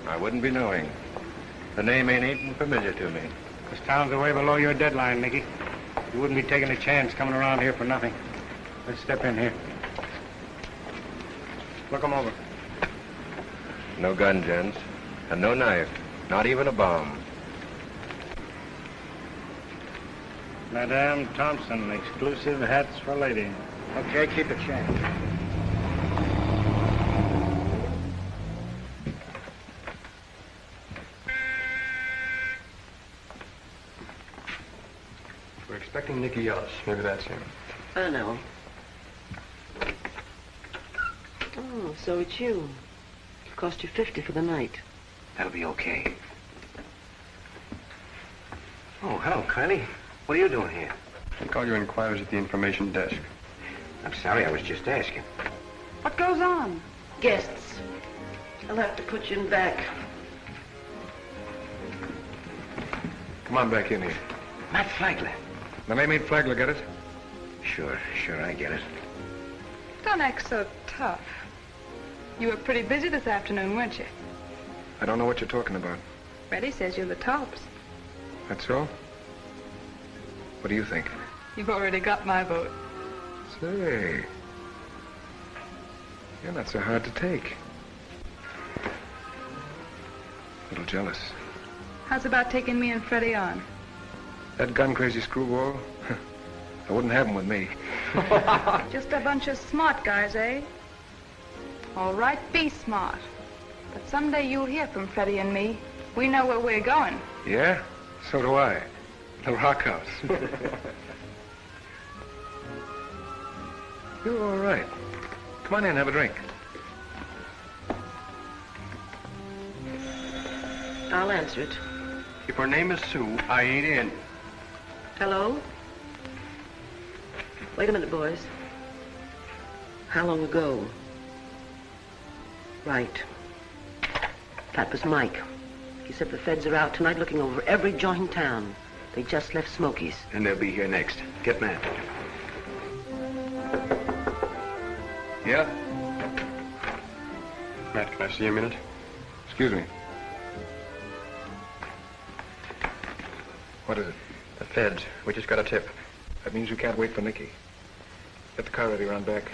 I wouldn't be knowing. The name ain't even familiar to me. This town's way below your deadline, Nicky. You wouldn't be taking a chance coming around here for nothing. Let's step in here. Look 'em over. No gun, gents. And no knife. Not even a bomb. Madame Thompson, exclusive hats for lady. Okay, keep it chained. We're expecting Nicky Ellis. Maybe that's him. I know. Oh, so it's you. It cost you $50 for the night. That'll be okay. Oh, hello, Kylie. What are you doing here? I call your inquiries at the information desk. I'm sorry, I was just asking. What goes on? Guests. I'll have to put you in back. Come on back in here. Matt Flagler. The name ain't Flagler, get it? Sure, I get it. Don't act so tough. You were pretty busy this afternoon, weren't you? I don't know what you're talking about. Reddy says you're the tops. That's all? What do you think? You've already got my vote. Say, you're not so hard to take. A little jealous. How's about taking me and Freddie on? That gun-crazy screwball, I wouldn't have him with me. Just a bunch of smart guys, eh? All right, be smart. But someday you'll hear from Freddie and me. We know where we're going. Yeah? So do I. The Rock House. You're all right. Come on in, have a drink. I'll answer it. If her name is Sue, I ain't in. Hello? Wait a minute, boys. How long ago? Right. That was Mike. He said the feds are out tonight looking over every joint in town. They just left Smoky's. And they'll be here next. Get Matt. Yeah? Matt, can I see you a minute? Excuse me. What is it? The feds. We just got a tip. That means we can't wait for Nicky. Get the car ready, run back.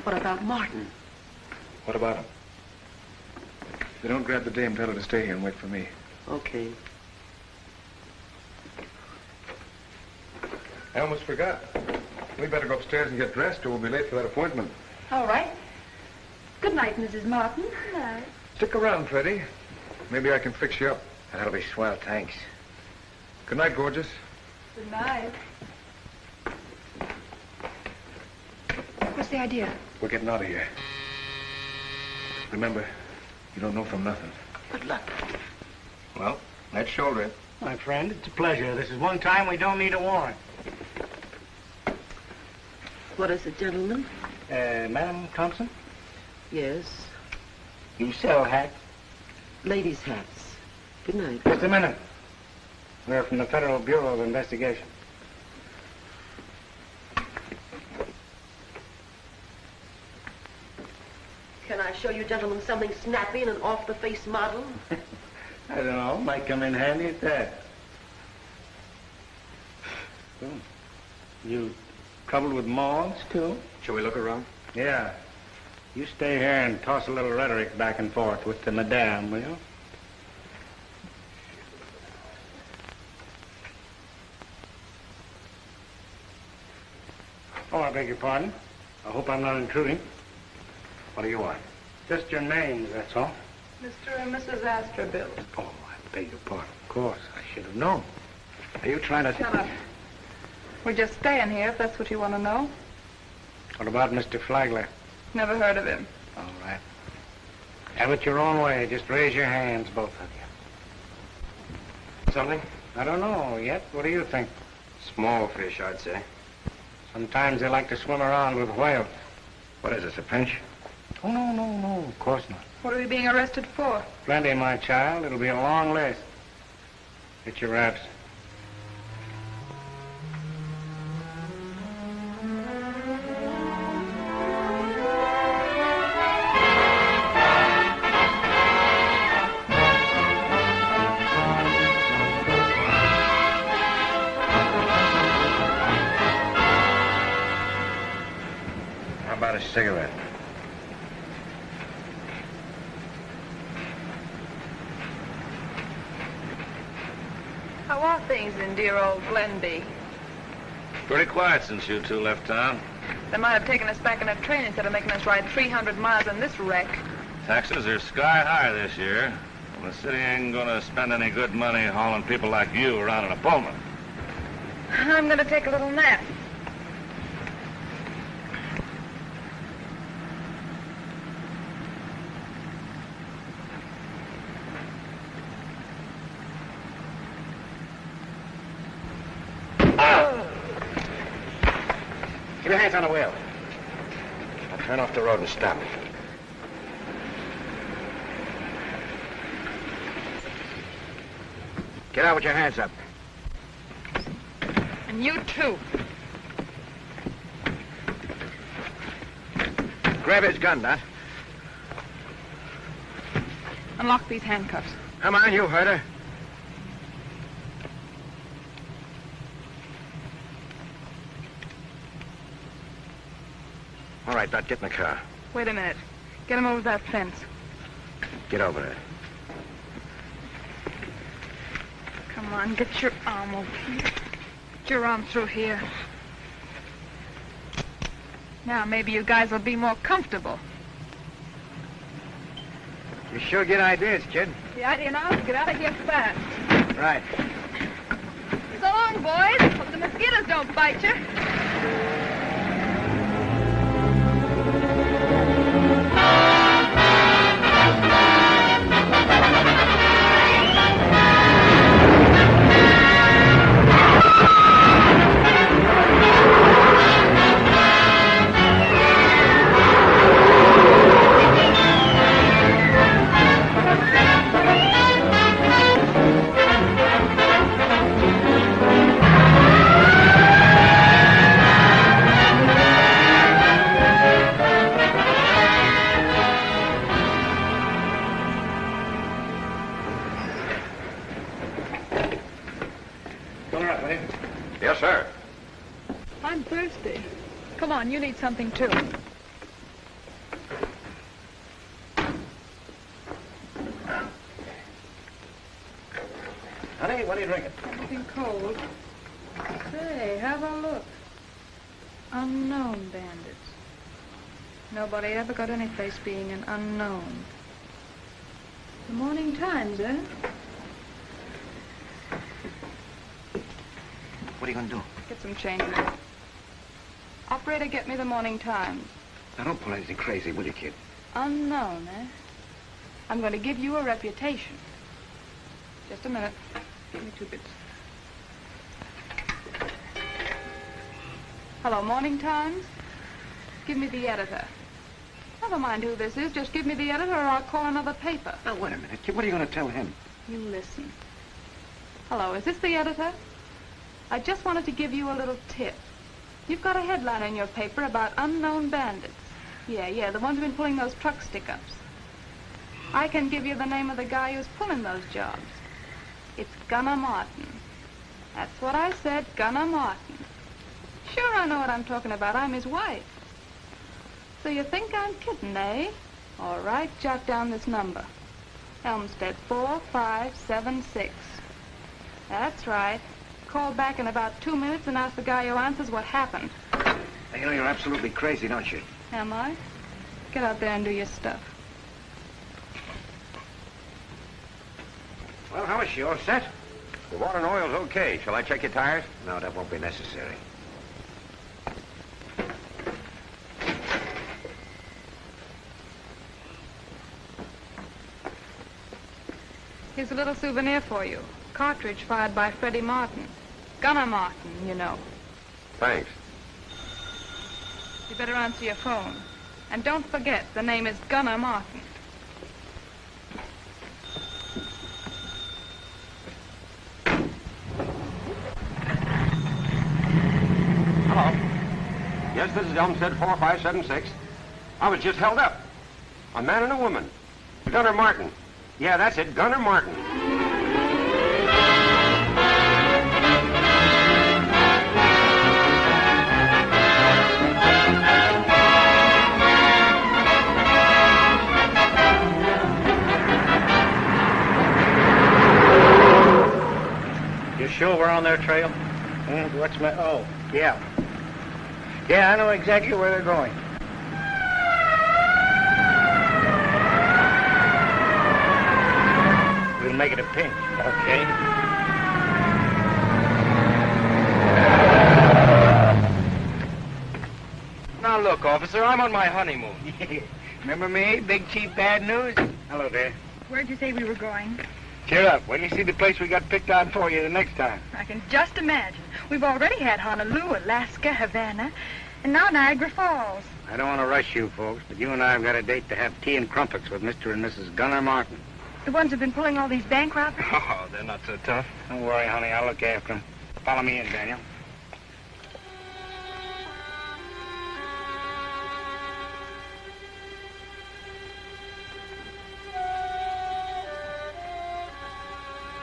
What about Martin? What about him? If they don't grab the dame, tell her to stay here and wait for me. Okay. I almost forgot. We better go upstairs and get dressed or we'll be late for that appointment. All right. Good night, Mrs. Martin. Good night. Stick around, Freddie. Maybe I can fix you up. That'll be swell, thanks. Good night, gorgeous. Good night. What's the idea? We're getting out of here. Remember, you don't know from nothing. Good luck. Well, let's shoulder it. My friend, it's a pleasure. This is one time we don't need a warrant. What is it, gentlemen? Madam Thompson? Yes. You sell hats? Ladies' hats. Good night. Just a minute. We're from the Federal Bureau of Investigation. Can I show you gentlemen something snappy and an off-the-face model? I don't know. Might come in handy at that. You troubled with moths, too? Shall we look around? Yeah. You stay here and toss a little rhetoric back and forth with the madame, will you? Oh, I beg your pardon. I hope I'm not intruding. What do you want? Just your names, that's all. Mr. and Mrs. Astorbilt. Oh, I beg your pardon. Of course. I should have known. Are you trying to... Shut up. We're just staying here, if that's what you want to know. What about Mr. Flagler? Never heard of him. All right. Have it your own way. Just raise your hands, both of you. Something? I don't know yet. What do you think? Small fish, I'd say. Sometimes they like to swim around with whales. What is this, a pinch? Oh, no, of course not. What are we being arrested for? Plenty, my child. It'll be a long list. Get your wraps. How about a cigarette? How are things in dear old Glenby? Pretty quiet since you two left town. They might have taken us back in a train instead of making us ride 300 miles in this wreck. Taxes are sky high this year. And the city ain't gonna spend any good money hauling people like you around in a Pullman. I'm going to take a little nap. Keep your hands on the wheel. Now turn off the road and stop. Get out with your hands up. And you too. Grab his gun, Dot. Unlock these handcuffs. Come on, you heard her. All right, Dot, get in the car. Wait a minute. Get him over that fence. Get over there. Come on, get your arm over here. Get your arm through here. Now, maybe you guys will be more comfortable. You sure get ideas, kid. The idea now is to get out of here fast. Right. So long, boys. Hope the mosquitoes don't bite you. Yes, sir. I'm thirsty. Come on, you need something too. Honey, what are you drinking? Something cold. Say, have a look. Unknown bandits. Nobody ever got any place being an unknown. The Morning Times, eh? What are you going to do? Get some change in it. Operator, get me the Morning Times. Now, don't pull anything crazy, will you, kid? Unknown, eh? I'm going to give you a reputation. Just a minute. Give me 2 bits. Hello, Morning Times? Give me the editor. Never mind who this is. Just give me the editor or I'll call another paper. Now, wait a minute, kid. What are you going to tell him? You listen. Hello, is this the editor? I just wanted to give you a little tip. You've got a headline in your paper about unknown bandits. Yeah, the ones who've been pulling those truck stick-ups. I can give you the name of the guy who's pulling those jobs. It's Gunner Martin. That's what I said, Gunner Martin. Sure, I know what I'm talking about. I'm his wife. So you think I'm kidding, eh? All right, jot down this number. Elmstead 4576. That's right. Call back in about 2 minutes and ask the guy who answers what happened. You know, you're absolutely crazy, don't you? Am I? Get out there and do your stuff. Well, how is she? All set? The water and oil's okay. Shall I check your tires? No, that won't be necessary. Here's a little souvenir for you. Cartridge fired by Freddie Martin. Gunner Martin, you know. Thanks. You better answer your phone. And don't forget, the name is Gunner Martin. Hello. Yes, this is Elmstead 4576. I was just held up. A man and a woman. Gunner Martin. Yeah, that's it, Gunner Martin. You sure we're on their trail? What's my... Oh, yeah. Yeah, I know exactly where they're going. We'll make it a pinch. Okay. Now look, officer, I'm on my honeymoon. Remember me, Big Chief Bad News? Hello there. Where'd you say we were going? Cheer up. When you see the place we got picked out for you the next time. I can just imagine. We've already had Honolulu, Alaska, Havana, and now Niagara Falls. I don't want to rush you folks, but you and I have got a date to have tea and crumpets with Mr. and Mrs. Gunner Martin. The ones who've been pulling all these bank robberies? Oh, they're not so tough. Don't worry, honey. I'll look after them. Follow me in, Daniel.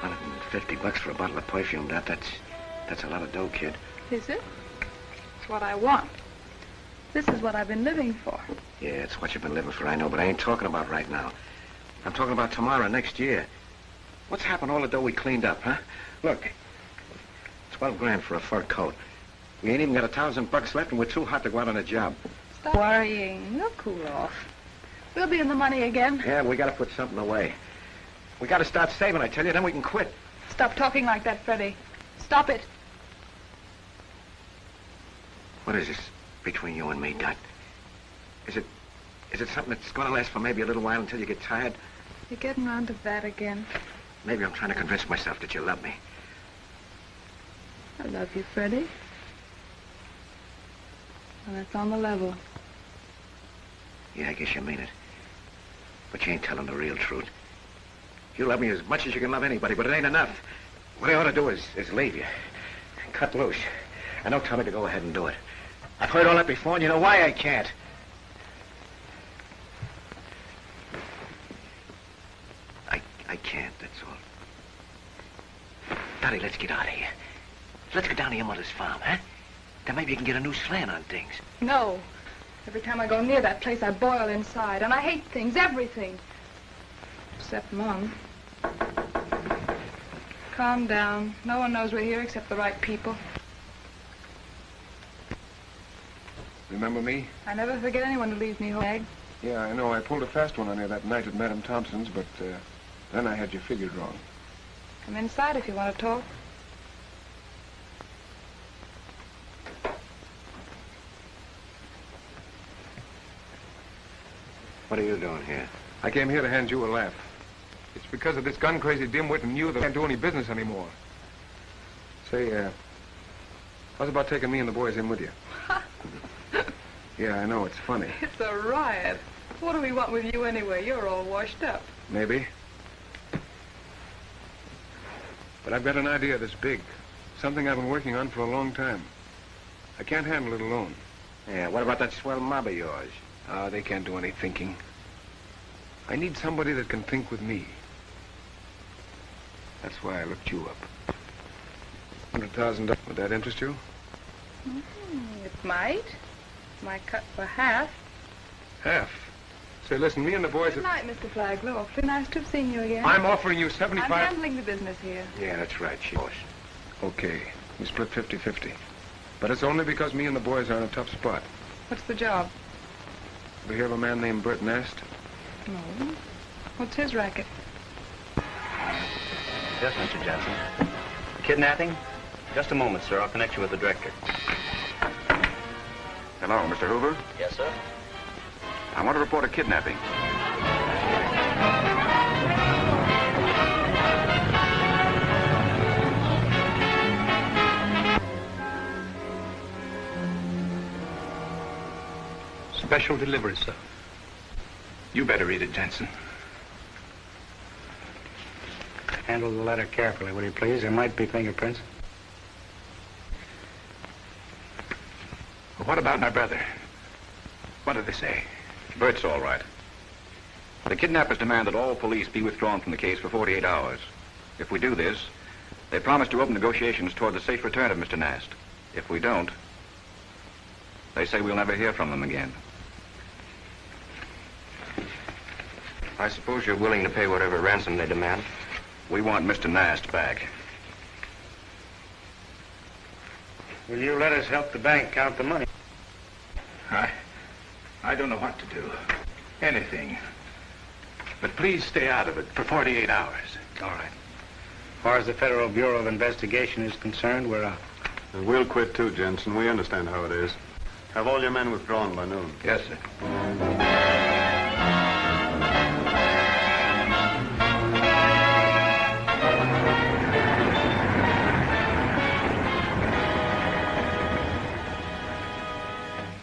$150 for a bottle of perfume. That's a lot of dough, kid. Is it? It's what I want. This is what I've been living for. Yeah, it's what you've been living for, I know, but I ain't talking about right now. I'm talking about tomorrow, next year. What's happened to all the dough we cleaned up, huh? Look, 12 grand for a fur coat. We ain't even got $1,000 left, and we're too hot to go out on a job. Stop worrying. We'll cool off. We'll be in the money again. Yeah, but we gotta put something away. We gotta start saving, I tell you, then we can quit. Stop talking like that, Freddie. Stop it. What is this between you and me, Doc? Is it something that's gonna last for maybe a little while until you get tired? You're getting around to that again. Maybe I'm trying to convince myself that you love me. I love you, Freddie. And that's on the level. Yeah, I guess you mean it. But you ain't telling the real truth. You love me as much as you can love anybody, but it ain't enough. What I ought to do is leave you. Cut loose. And don't tell me to go ahead and do it. I've heard all that before, and you know why I can't. I can't, that's all. Dottie, let's get out of here. Let's go down to your mother's farm, huh? Then maybe you can get a new slant on things. No. Every time I go near that place, I boil inside. And I hate things, everything. Except Mom. Calm down. No one knows we're here except the right people. Remember me? I never forget anyone who leaves me home. Meg. Yeah, I know. I pulled a fast one on you that night at Madame Thompson's, but then I had you figured wrong. Come inside if you want to talk. What are you doing here? I came here to hand you a laugh. It's because of this gun-crazy dimwit and you that I can't do any business anymore. Say, how's about taking me and the boys in with you? Yeah, I know, it's funny. It's a riot. What do we want with you anyway? You're all washed up. Maybe. But I've got an idea that's big. Something I've been working on for a long time. I can't handle it alone. Yeah, what about that swell mob of yours? They can't do any thinking. I need somebody that can think with me. That's why I looked you up. $100,000. Would that interest you? It might. Might cut for half. Half? Say, listen, me and the boys... Good night, Mr. Flagler. Awfully nice to have seen you again. I'm offering you 75... I'm handling the business here. Yeah, that's right, boss. Okay, we split 50-50. But it's only because me and the boys are in a tough spot. What's the job? We hear of a man named Bert Nast? No. What's his racket? Yes, Mr. Jensen. Kidnapping? Just a moment, sir. I'll connect you with the director. Hello, Mr. Hoover? Yes, sir. I want to report a kidnapping. Special delivery, sir. You better read it, Jensen. Handle the letter carefully, will you please? There might be fingerprints. Well, what about my brother? What did they say? Bert's all right. The kidnappers demand that all police be withdrawn from the case for 48 hours. If we do this, they promise to open negotiations toward the safe return of Mr. Nast. If we don't, they say we'll never hear from them again. I suppose you're willing to pay whatever ransom they demand? We want Mr. Nast back. Will you let us help the bank count the money? I don't know what to do. Anything. But please stay out of it for 48 hours. All right. As far as the Federal Bureau of Investigation is concerned, we're out. And we'll quit too, Jensen. We understand how it is. Have all your men withdrawn by noon. Yes, sir.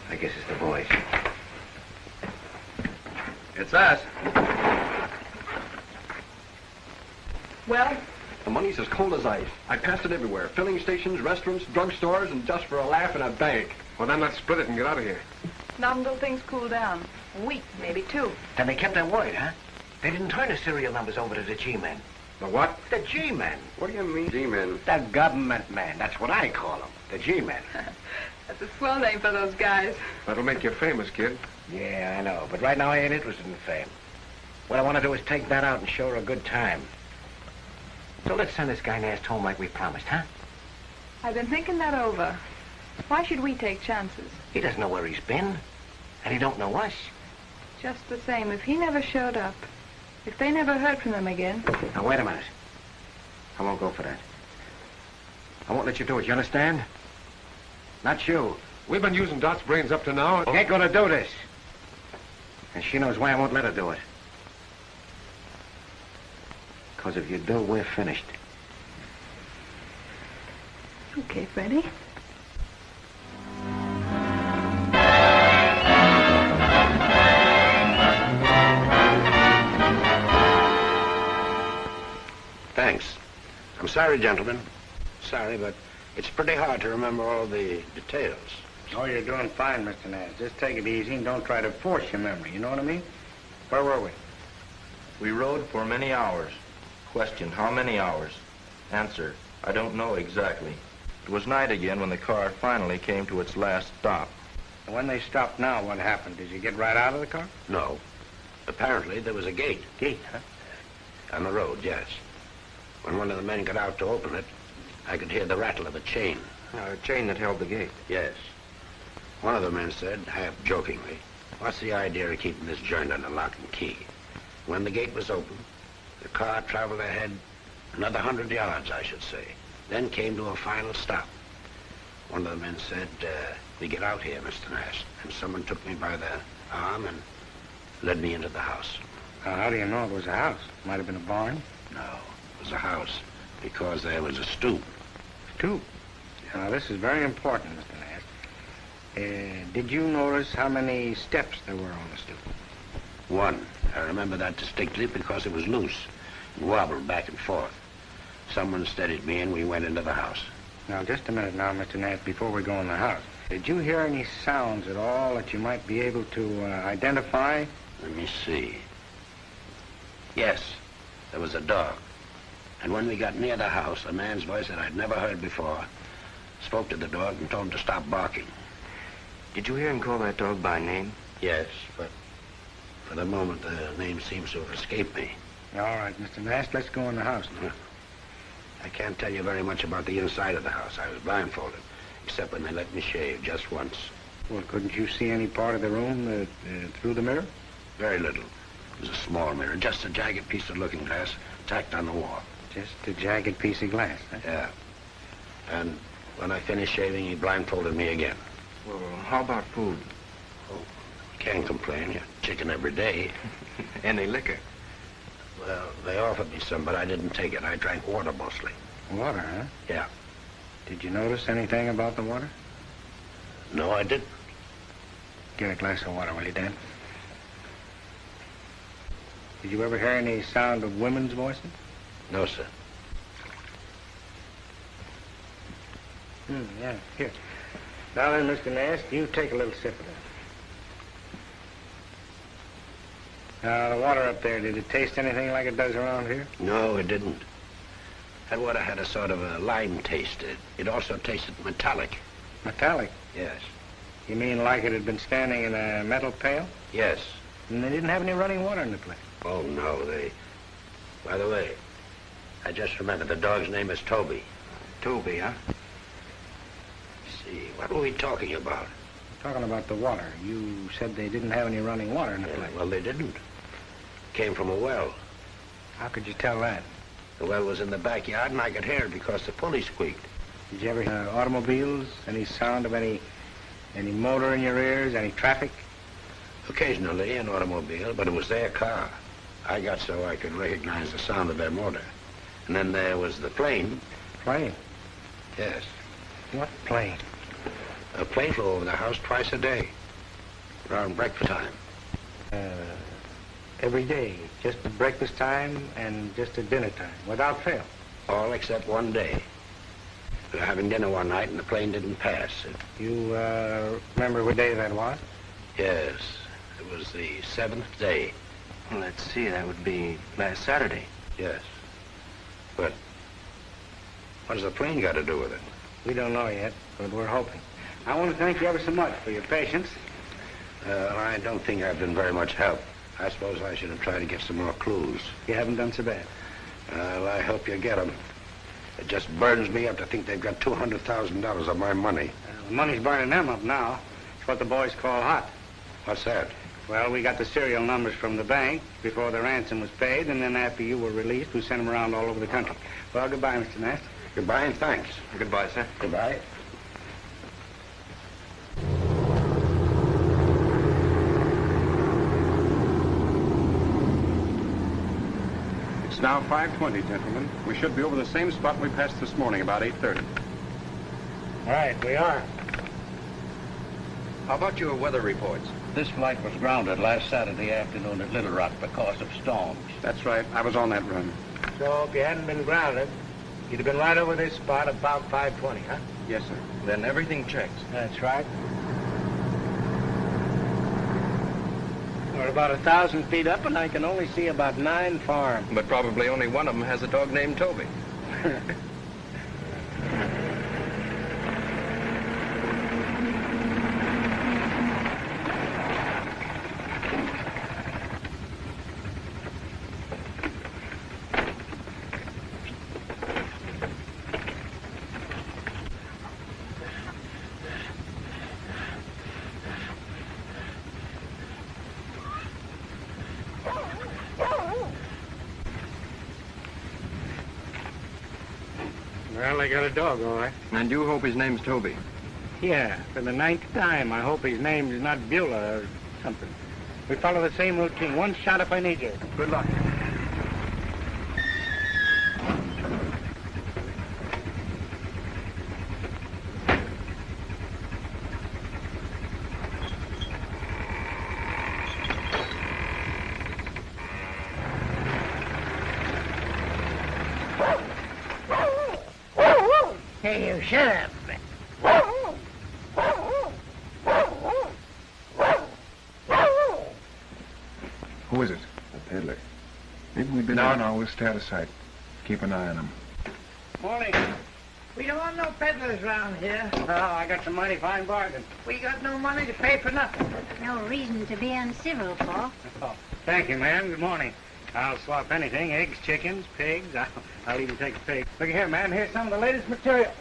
I guess it's the boys. It's us. Well? The money's as cold as ice. I passed it everywhere. Filling stations, restaurants, drugstores, and just for a laugh in a bank. Well, then let's split it and get out of here. Not until things cool down. A week, maybe 2. Then they kept their word, huh? They didn't turn the serial numbers over to the G-men. The what? The G-men. What do you mean, G-men? The government men. That's what I call them. The G-men. That's a swell name for those guys. That'll make you famous, kid. Yeah, I know. But right now I ain't interested in fame. What I want to do is take that out and show her a good time. So let's send this guy Nast home like we promised, huh? I've been thinking that over. Why should we take chances? He doesn't know where he's been. And he don't know us. Just the same, if he never showed up, if they never heard from him again... Now, wait a minute. I won't go for that. I won't let you do it, you understand? Not you. We've been using Dot's brains up to now. She ain't gonna do this. And she knows why I won't let her do it. Because if you do, we're finished. Okay, Freddie. Thanks. I'm sorry, gentlemen. Sorry, but it's pretty hard to remember all the details. Oh, you're doing fine, Mr. Nast. Just take it easy and don't try to force your memory. You know what I mean? Where were we? We rode for many hours. Question, how many hours? Answer, I don't know exactly. It was night again when the car finally came to its last stop. When they stopped now, what happened? Did you get right out of the car? No. Apparently, there was a gate. Gate, huh? On the road, yes. When one of the men got out to open it, I could hear the rattle of a chain. A chain that held the gate. Yes. One of the men said, half jokingly, "What's the idea of keeping this joint under lock and key?" When the gate was open, the car traveled ahead another 100 yards, I should say, then came to a final stop. One of the men said, "We get out here, Mr. Nast." And someone took me by the arm and led me into the house. How do you know it was a house? Might have been a barn? No, it was a house because there was a stoop. Stoop? Now, this is very important, Mr. Nast. Did you notice how many steps there were on the stoop? One. I remember that distinctly because it was loose and wobbled back and forth. Someone steadied me and we went into the house. Now, just a minute now, Mr. Nast, before we go in the house. Did you hear any sounds at all that you might be able to identify? Let me see. Yes, there was a dog. And when we got near the house, a man's voice that I'd never heard before spoke to the dog and told him to stop barking. Did you hear him call that dog by name? Yes, but for the moment, the name seems to have escaped me. All right, Mr. Nast, let's go in the house now. I can't tell you very much about the inside of the house. I was blindfolded, except when they let me shave just once. Well, couldn't you see any part of the room through the mirror? Very little. It was a small mirror, just a jagged piece of looking glass tacked on the wall. Just a jagged piece of glass, huh? Yeah. And when I finished shaving, he blindfolded me again. Well, how about food? Oh, can't complain. You chicken every day. Any liquor? Well, they offered me some, but I didn't take it. I drank water mostly. Water, huh? Yeah. Did you notice anything about the water? No, I didn't. Get a glass of water, will you, Dan? Did you ever hear any sound of women's voices? No, sir. Yeah, here. Now then, Mr. Nast, you take a little sip of that. Now, the water up there, did it taste anything like it does around here? No, it didn't. That water had a sort of a lime taste. It also tasted metallic. Metallic? Yes. You mean like it had been standing in a metal pail? Yes. And they didn't have any running water in the place? Oh, no, By the way, I just remembered the dog's name is Toby. Toby, huh? See, what were we talking about? Talking about the water. You said they didn't have any running water in the place. Well, they didn't. Came from a well. How could you tell that? The well was in the backyard, and I could hear it because the pulley squeaked. Did you ever hear automobiles? Any sound of any motor in your ears? Any traffic? Occasionally an automobile, but it was their car. I got so I could recognize the sound of their motor. And then there was the plane. Plane? Yes. What plane? A plane flew over the house twice a day, around breakfast time. Every day, just at breakfast time and just at dinner time, without fail? All except one day. We were having dinner one night and the plane didn't pass. You remember what day that was? Yes, it was the 7th day. Well, let's see, that would be last Saturday. Yes. But what does the plane got to do with it? We don't know yet, but we're hoping. I want to thank you ever so much for your patience. I don't think I've been very much help. I suppose I should have tried to get some more clues. You haven't done so bad. Well, I hope you get them. It just burdens me up to think they've got $200,000 of my money. The money's burning them up now. It's what the boys call hot. What's that? Well, we got the serial numbers from the bank before the ransom was paid, and then after you were released, we sent them around all over the country. Well, goodbye, Mr. Nast. Goodbye and thanks. Goodbye, sir. Goodbye. It's now 5:20, gentlemen. We should be over the same spot we passed this morning, about 8:30. Right, we are. How about your weather reports? This flight was grounded last Saturday afternoon at Little Rock because of storms. That's right. I was on that run. So if you hadn't been grounded, you'd have been right over this spot about 5:20, huh? Yes, sir. Then everything checks. That's right. We're about 1,000 feet up, and I can only see about 9 farms. But probably only one of them has a dog named Toby. Well, I got a dog, all right. And you hope his name's Toby? Yeah, for the 9th time. I hope his name's not Beulah or something. We follow the same routine. One shot if I need you. Good luck. Hey, you shut up. Who is it? A peddler. Maybe we'd better... No, we'll stay out of sight. Keep an eye on him. Morning. We don't want no peddlers around here. Oh, I got some mighty fine bargain. We got no money to pay for nothing. No reason to be uncivil, Paul. Oh, thank you, ma'am. Good morning. I'll swap anything, eggs, chickens, pigs. I'll even take a pig. Look here, ma'am. Here's some of the latest material.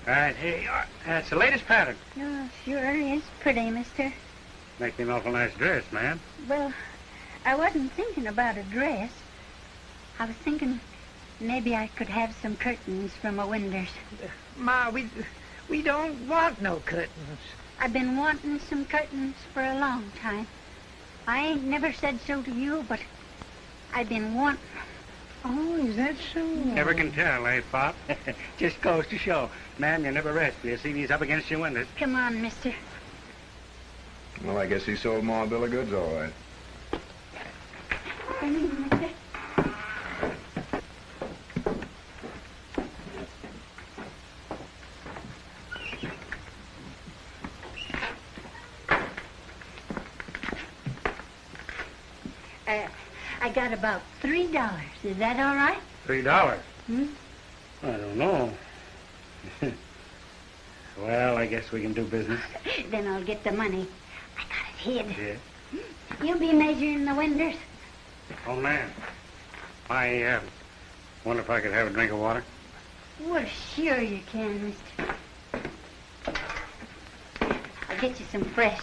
All right, here you are. That's the latest pattern. Oh, sure is pretty, mister. Makes me an awful nice dress, ma'am. Well, I wasn't thinking about a dress. I was thinking maybe I could have some curtains from my windows. Ma, we don't want no curtains. I've been wanting some curtains for a long time. I ain't never said so to you, but I've been wanting. Oh, is that so? Never can tell, eh, Pop? Just goes to show. Ma'am, you never rest. You see these up against your windows. Come on, mister. Well, I guess he sold Ma a bill of goods, all right. Come in, mister. I got about $3. Is that all right? $3? Hmm? I don't know. Well, I guess we can do business. Then I'll get the money. I got it hid. Yeah. You'll be measuring the windows. Oh, ma'am. I wonder if I could have a drink of water. Well, sure you can, mister. I'll get you some fresh.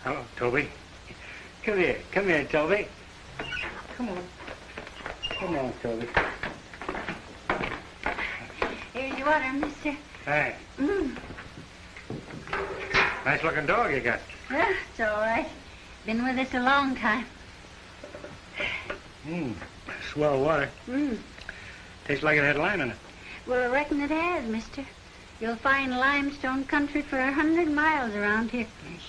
Hello, Toby. Come here, Toby. Come on. Come on, Toby. Here's your water, mister. Hey, Mm. nice looking dog you got. Yeah, it's all right. Been with us a long time. Swell water. Mm. Tastes like it had lime in it. Well, I reckon it has, mister. You'll find limestone country for 100 miles around here.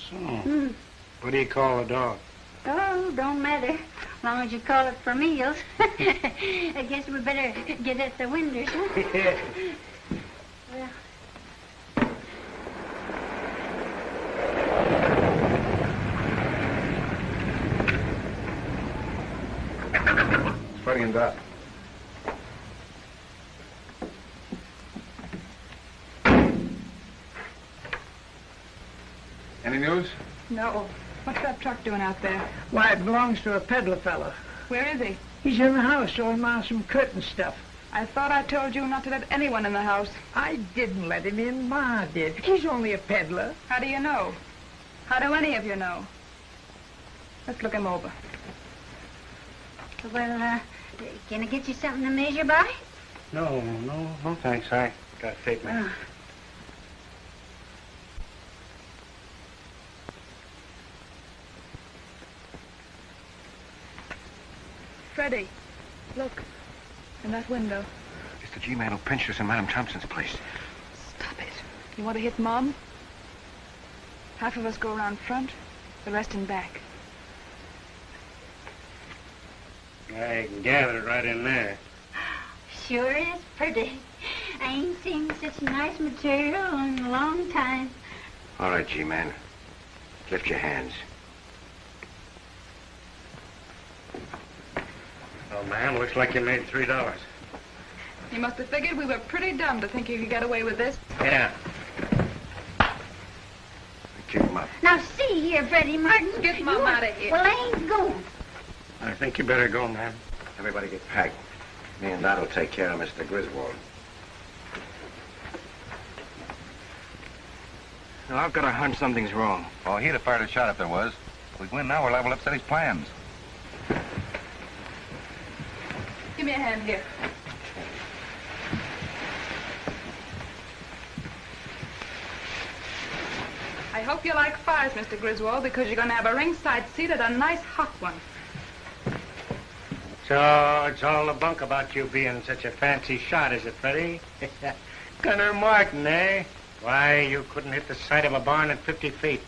So, Mm. what do you call a dog? Oh, don't matter. As long as you call it for meals. I guess we better get at the windows, huh? Well, It's Freddie and Dot. Any news? No. What's that truck doing out there? Why, it belongs to a peddler fella. Where is he? He's in the house showing Ma some curtain stuff. I thought I told you not to let anyone in the house. I didn't let him in. Ma did. He's only a peddler. How do you know? How do any of you know? Let's look him over. well, can I get you something to measure by? No, thanks. I got to take my... Freddie, look. In that window. It's the G-man who pinched us in Madam Thompson's place. Stop it. You want to hit Mom? Half of us go around front, the rest in back. I can gather it right in there. Sure is pretty. I ain't seen such nice material in a long time. All right, G-man. Lift your hands. Oh, man, looks like you made $3. He must have figured we were pretty dumb to think he could get away with this. Yeah. Keep him up. Now, see here, Freddie Martin. Get Mom out of here. Well, I ain't going. I think you better go, man. Everybody get packed. Me and Dot will take care of Mr. Griswold. Now, I've got a hunch something's wrong. Well, he'd have fired a shot if there was. If we win now, we're liable to upset his plans. Give me a hand here. I hope you like fires, Mr. Griswold, because you're going to have a ringside seat at a nice hot one. So, it's all the bunk about you being such a fancy shot, is it, Freddie? Gunner Martin, eh? Why, you couldn't hit the side of a barn at 50 feet.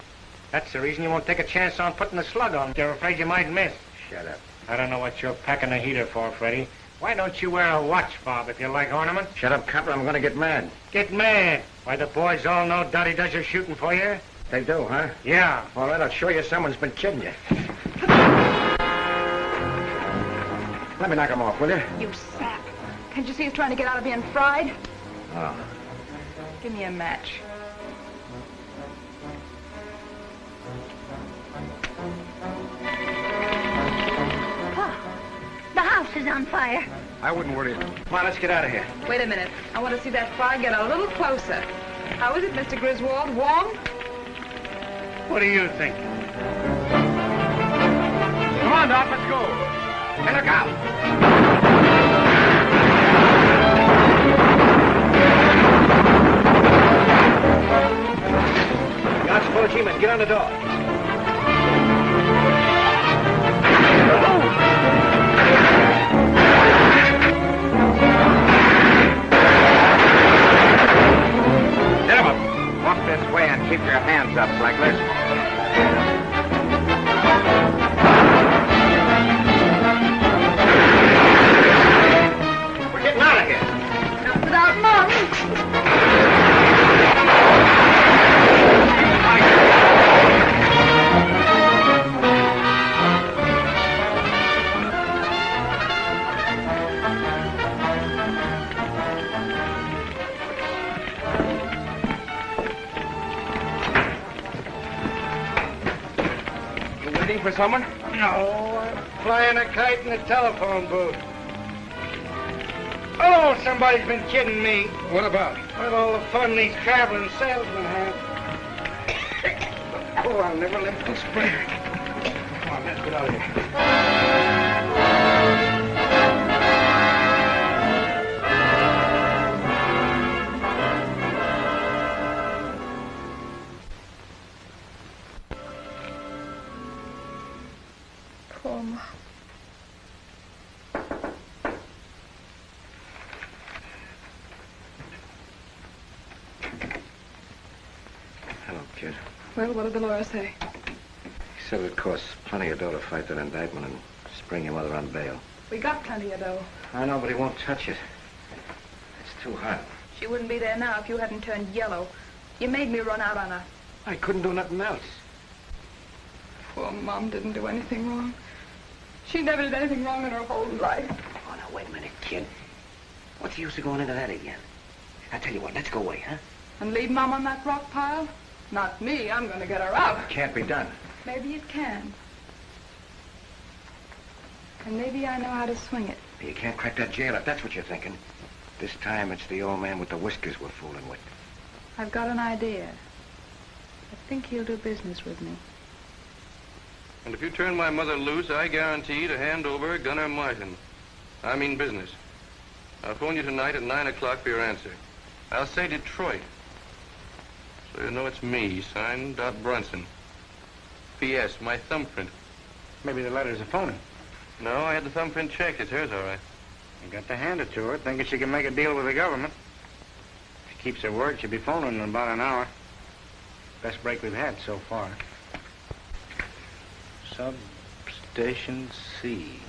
That's the reason you won't take a chance on putting the slug on. You're afraid you might miss. Shut up. I don't know what you're packing a heater for, Freddie. Why don't you wear a watch fob if you like ornaments? Shut up, Copper. I'm going to get mad. Get mad? Why, the boys all know Dottie does your shooting for you. They do, huh? Yeah. All right, I'll show you someone's been kidding you. Let me knock him off, will you? You sap. Can't you see he's trying to get out of being fried? Oh. Give me a match. The house is on fire. I wouldn't worry. Come on, let's get out of here. Wait a minute. I want to see that fire get a little closer. How is it, Mr. Griswold? Warm? What do you think? Come on, Doc, let's go. Hey, look out. Yacht's full of G-men. Get on the door. Gentlemen, walk this way and keep your hands up like this. We're getting out of here. Not without Mom. Waiting for someone? No, I'm flying a kite in the telephone booth. Oh, somebody's been kidding me. What about? With all the fun these traveling salesmen have. Oh, I'll never let this break. Come on, let's get out of here. Poor Mom. Hello, kid. Well, what did the lawyer say? He said it costs plenty of dough to fight that indictment and spring your mother on bail. We got plenty of dough. I know, but he won't touch it. It's too hot. She wouldn't be there now if you hadn't turned yellow. You made me run out on her. I couldn't do nothing else. Poor Mom didn't do anything wrong. She never did anything wrong in her whole life. Oh, now, wait a minute, kid. What's the use of going into that again? I tell you what, let's go away, huh? And leave Mom on that rock pile? Not me. I'm going to get her out. Can't be done. Maybe it can. And maybe I know how to swing it. You can't crack that jail if that's what you're thinking. This time it's the old man with the whiskers we're fooling with. I've got an idea. I think he'll do business with me. And if you turn my mother loose, I guarantee to hand over Gunner Martin. I mean business. I'll phone you tonight at 9 o'clock for your answer. I'll say Detroit. So you know it's me, signed Dot Brunson. P.S. My thumbprint. Maybe the letter's a phony. No, I had the thumbprint checked. It's hers, all right. You got to hand it to her, thinking she can make a deal with the government. If she keeps her word, she'll be phoning in about an hour. Best break we've had so far. Substation C.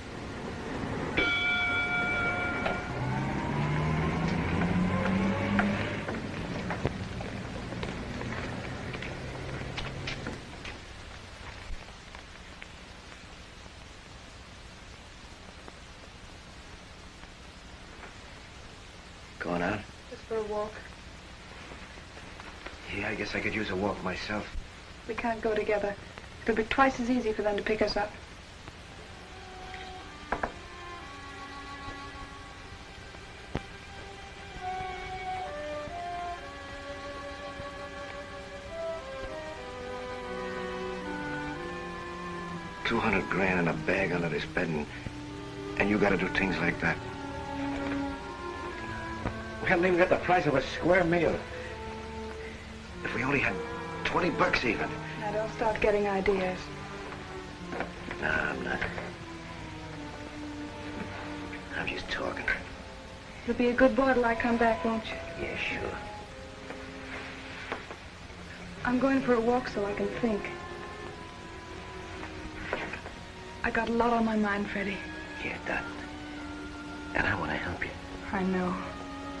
walk? Yeah, I guess I could use a walk myself. We can't go together. It'll be twice as easy for them to pick us up. $200,000 in a bag under this bed, and you gotta do things like that. We haven't even got the price of a square meal. If we only had $20 even. Now, don't start getting ideas. No, I'm not. I'm just talking. You'll be a good boy till I come back, won't you? Yeah, sure. I'm going for a walk so I can think. I got a lot on my mind, Freddie. Yeah, Dot. And I want to help you. I know.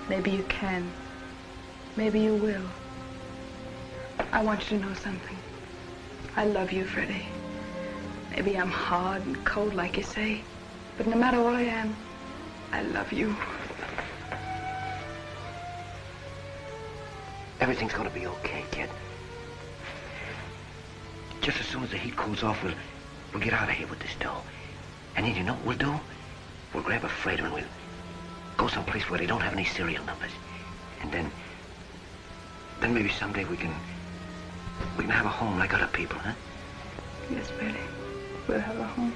Maybe you can. Maybe you will. I want you to know something. I love you, Freddie. Maybe I'm hard and cold like you say, but no matter what I am, I love you. Everything's gonna be okay, kid. Just as soon as the heat cools off, we'll get out of here with this dough. And then you know what we'll do? We'll grab a freighter and we'll go someplace where they don't have any serial numbers. And then maybe someday we can have a home like other people, huh? Yes, Freddie. We'll have a home.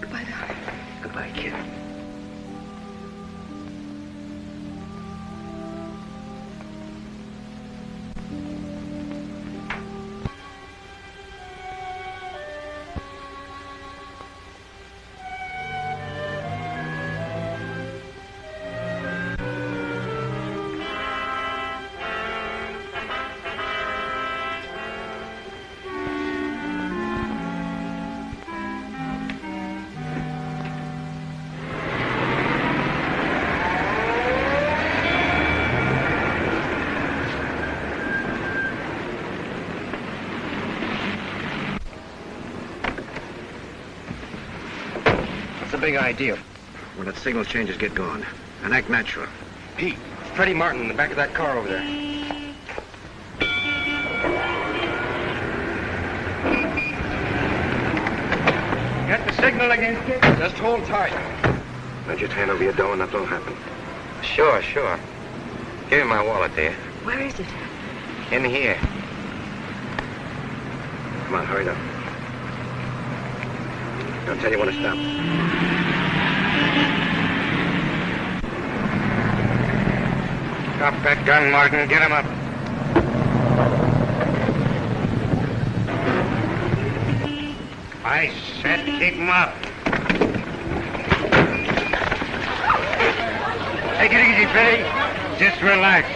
Goodbye, darling. Goodbye, kid. Big idea. When that signal changes, get going. And act natural. Pete, Freddie Martin in the back of that car over there. Get the signal again, kid? Just hold tight. Now just hand over your dough and nothing'll happen. Sure, sure. Give me my wallet there. Where is it? In here. Come on, hurry up. I'll tell you when to stop. Drop that gun, Martin. Get him up. I said keep him up. Take it easy, Freddie. Just relax.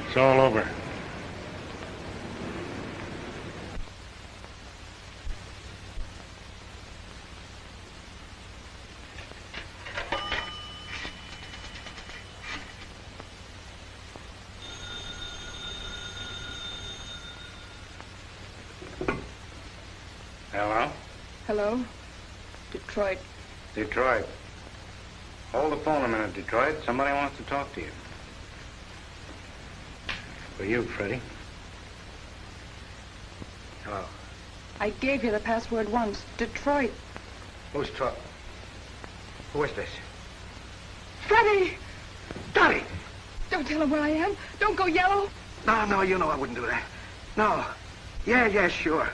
It's all over. Hello? Hello? Detroit. Detroit. Hold the phone a minute, Detroit. Somebody wants to talk to you. For you, Freddie. Hello. I gave you the password once. Detroit. Who's talking? Who is this? Freddie! Dottie! Don't tell him where I am. Don't go yellow. No, you know I wouldn't do that. No. Yeah, sure.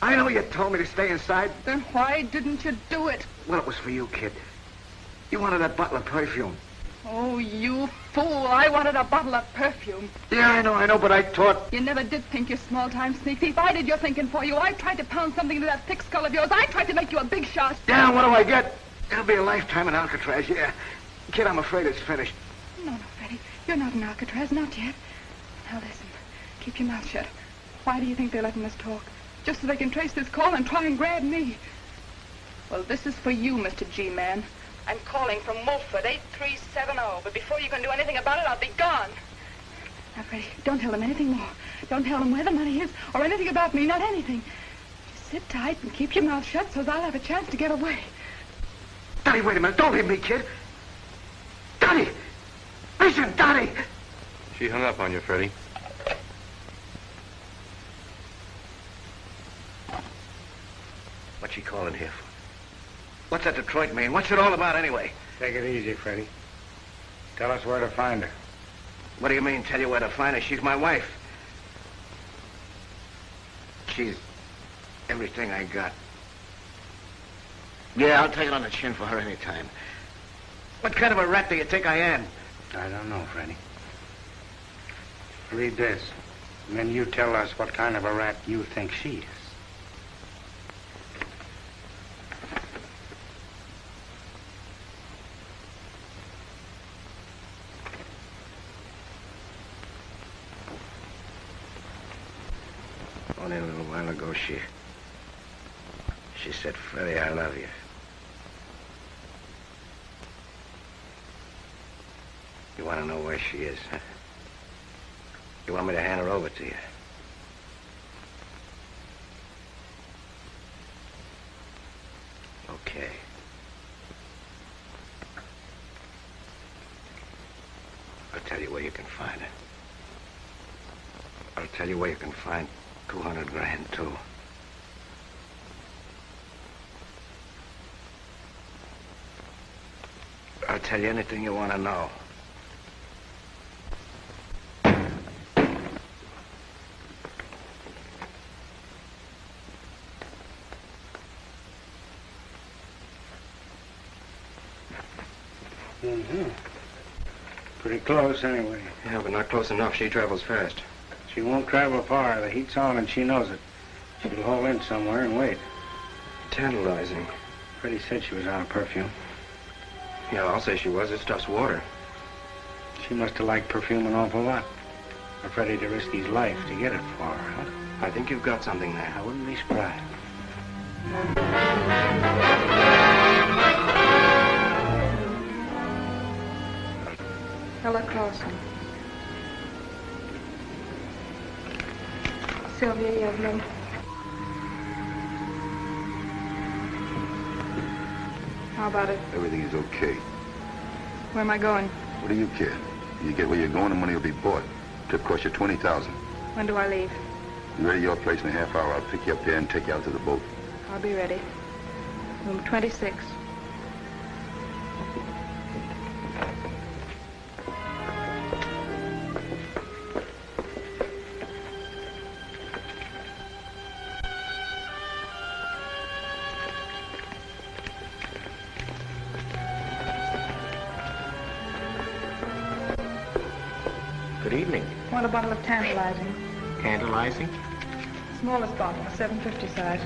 I know you told me to stay inside. Then why didn't you do it? Well, it was for you, kid. You wanted that bottle of perfume. Oh, you fool. I wanted a bottle of perfume. Yeah, I know, but I thought... You never did think, you small-time sneak thief. I did your thinking for you. I tried to pound something into that thick skull of yours. I tried to make you a big shot. Yeah, what do I get? It'll be a lifetime in Alcatraz, yeah. Kid, I'm afraid it's finished. No, Freddie. You're not in Alcatraz, not yet. Now, listen. Keep your mouth shut. Why do you think they're letting us talk? Just so they can trace this call and try and grab me. Well, this is for you, Mr. G-Man. I'm calling from Mulford, 8370. But before you can do anything about it, I'll be gone. Now, Freddie, don't tell them anything more. Don't tell them where the money is or anything about me, not anything. Just sit tight and keep your mouth shut so I'll have a chance to get away. Dottie, wait a minute. Don't leave me, kid. Dottie! Listen, Dottie! She hung up on you, Freddie. What's she calling here for? What's that Detroit mean? What's it all about anyway? Take it easy, Freddie. Tell us where to find her. What do you mean, tell you where to find her? She's my wife. She's everything I got. Yeah, I'll take it on the chin for her any time. What kind of a rat do you think I am? I don't know, Freddie. Read this, and then you tell us what kind of a rat you think she is. Only a little while ago, she said, Freddie, I love you. You want to know where she is, huh? You want me to hand her over to you? Okay. I'll tell you where you can find her. I'll tell you where you can find 200 grand, too. I'll tell you anything you want to know. Mm-hmm. Pretty close, anyway. Yeah, but not close enough. She travels fast. She won't travel far. The heat's on and she knows it. She'll hole in somewhere and wait. Tantalizing. Freddie said she was out of perfume. Yeah, I'll say she was. It stuffs water. She must have liked perfume an awful lot. For Freddie to risk his life to get it for her, huh? I think you've got something there. I wouldn't be surprised. Ella Carlson. Sylvia Yevlin. How about it? Everything is okay. Where am I going? What do you care? You get where you're going, the money will be bought. Tip cost you $20,000. When do I leave? You're ready at your place in a half hour. I'll pick you up there and take you out to the boat. I'll be ready. Room 26. Good evening. Want a bottle of tantalizing? Tantalizing? Smallest bottle, 750 size.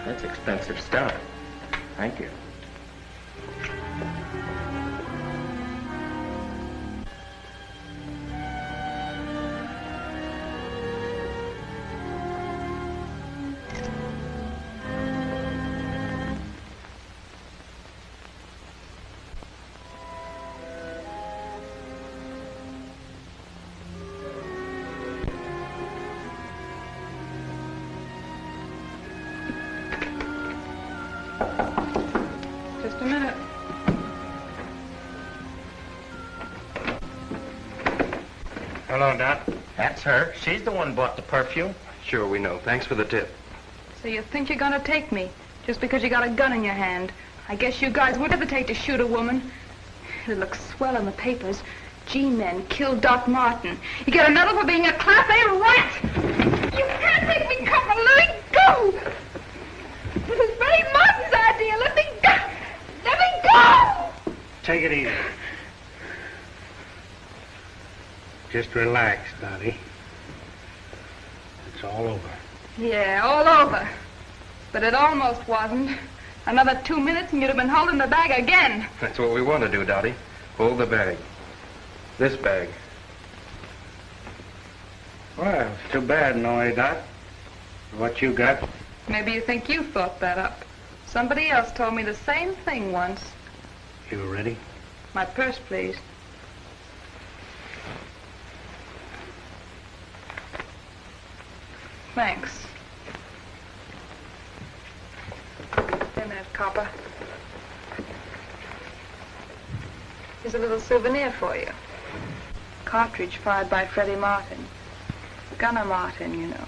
That's expensive stuff. Thank you. Just a minute. Hello, Doc. That's her. She's the one bought the perfume. Sure, we know. Thanks for the tip. So you think you're gonna take me just because you got a gun in your hand? I guess you guys would hesitate to shoot a woman. It looks swell in the papers. G-men killed Doc Martin. You get a medal for being a Class A rat! You can't make me come and let me go! This is Freddie Martin's idea. Let me go! Let me go! Take it easy. Just relax, Dottie. It's all over. Yeah, all over. But it almost wasn't. Another 2 minutes and you'd have been holding the bag again. That's what we want to do, Dottie. Hold the bag. This bag. Well, it's too bad, no, Dot. What you got? Maybe you think you thought that up. Somebody else told me the same thing once. You ready? My purse, please. Thanks. Wait a minute. copper. Here's a little souvenir for you. Cartridge fired by Freddie Martin. Gunner Martin, you know.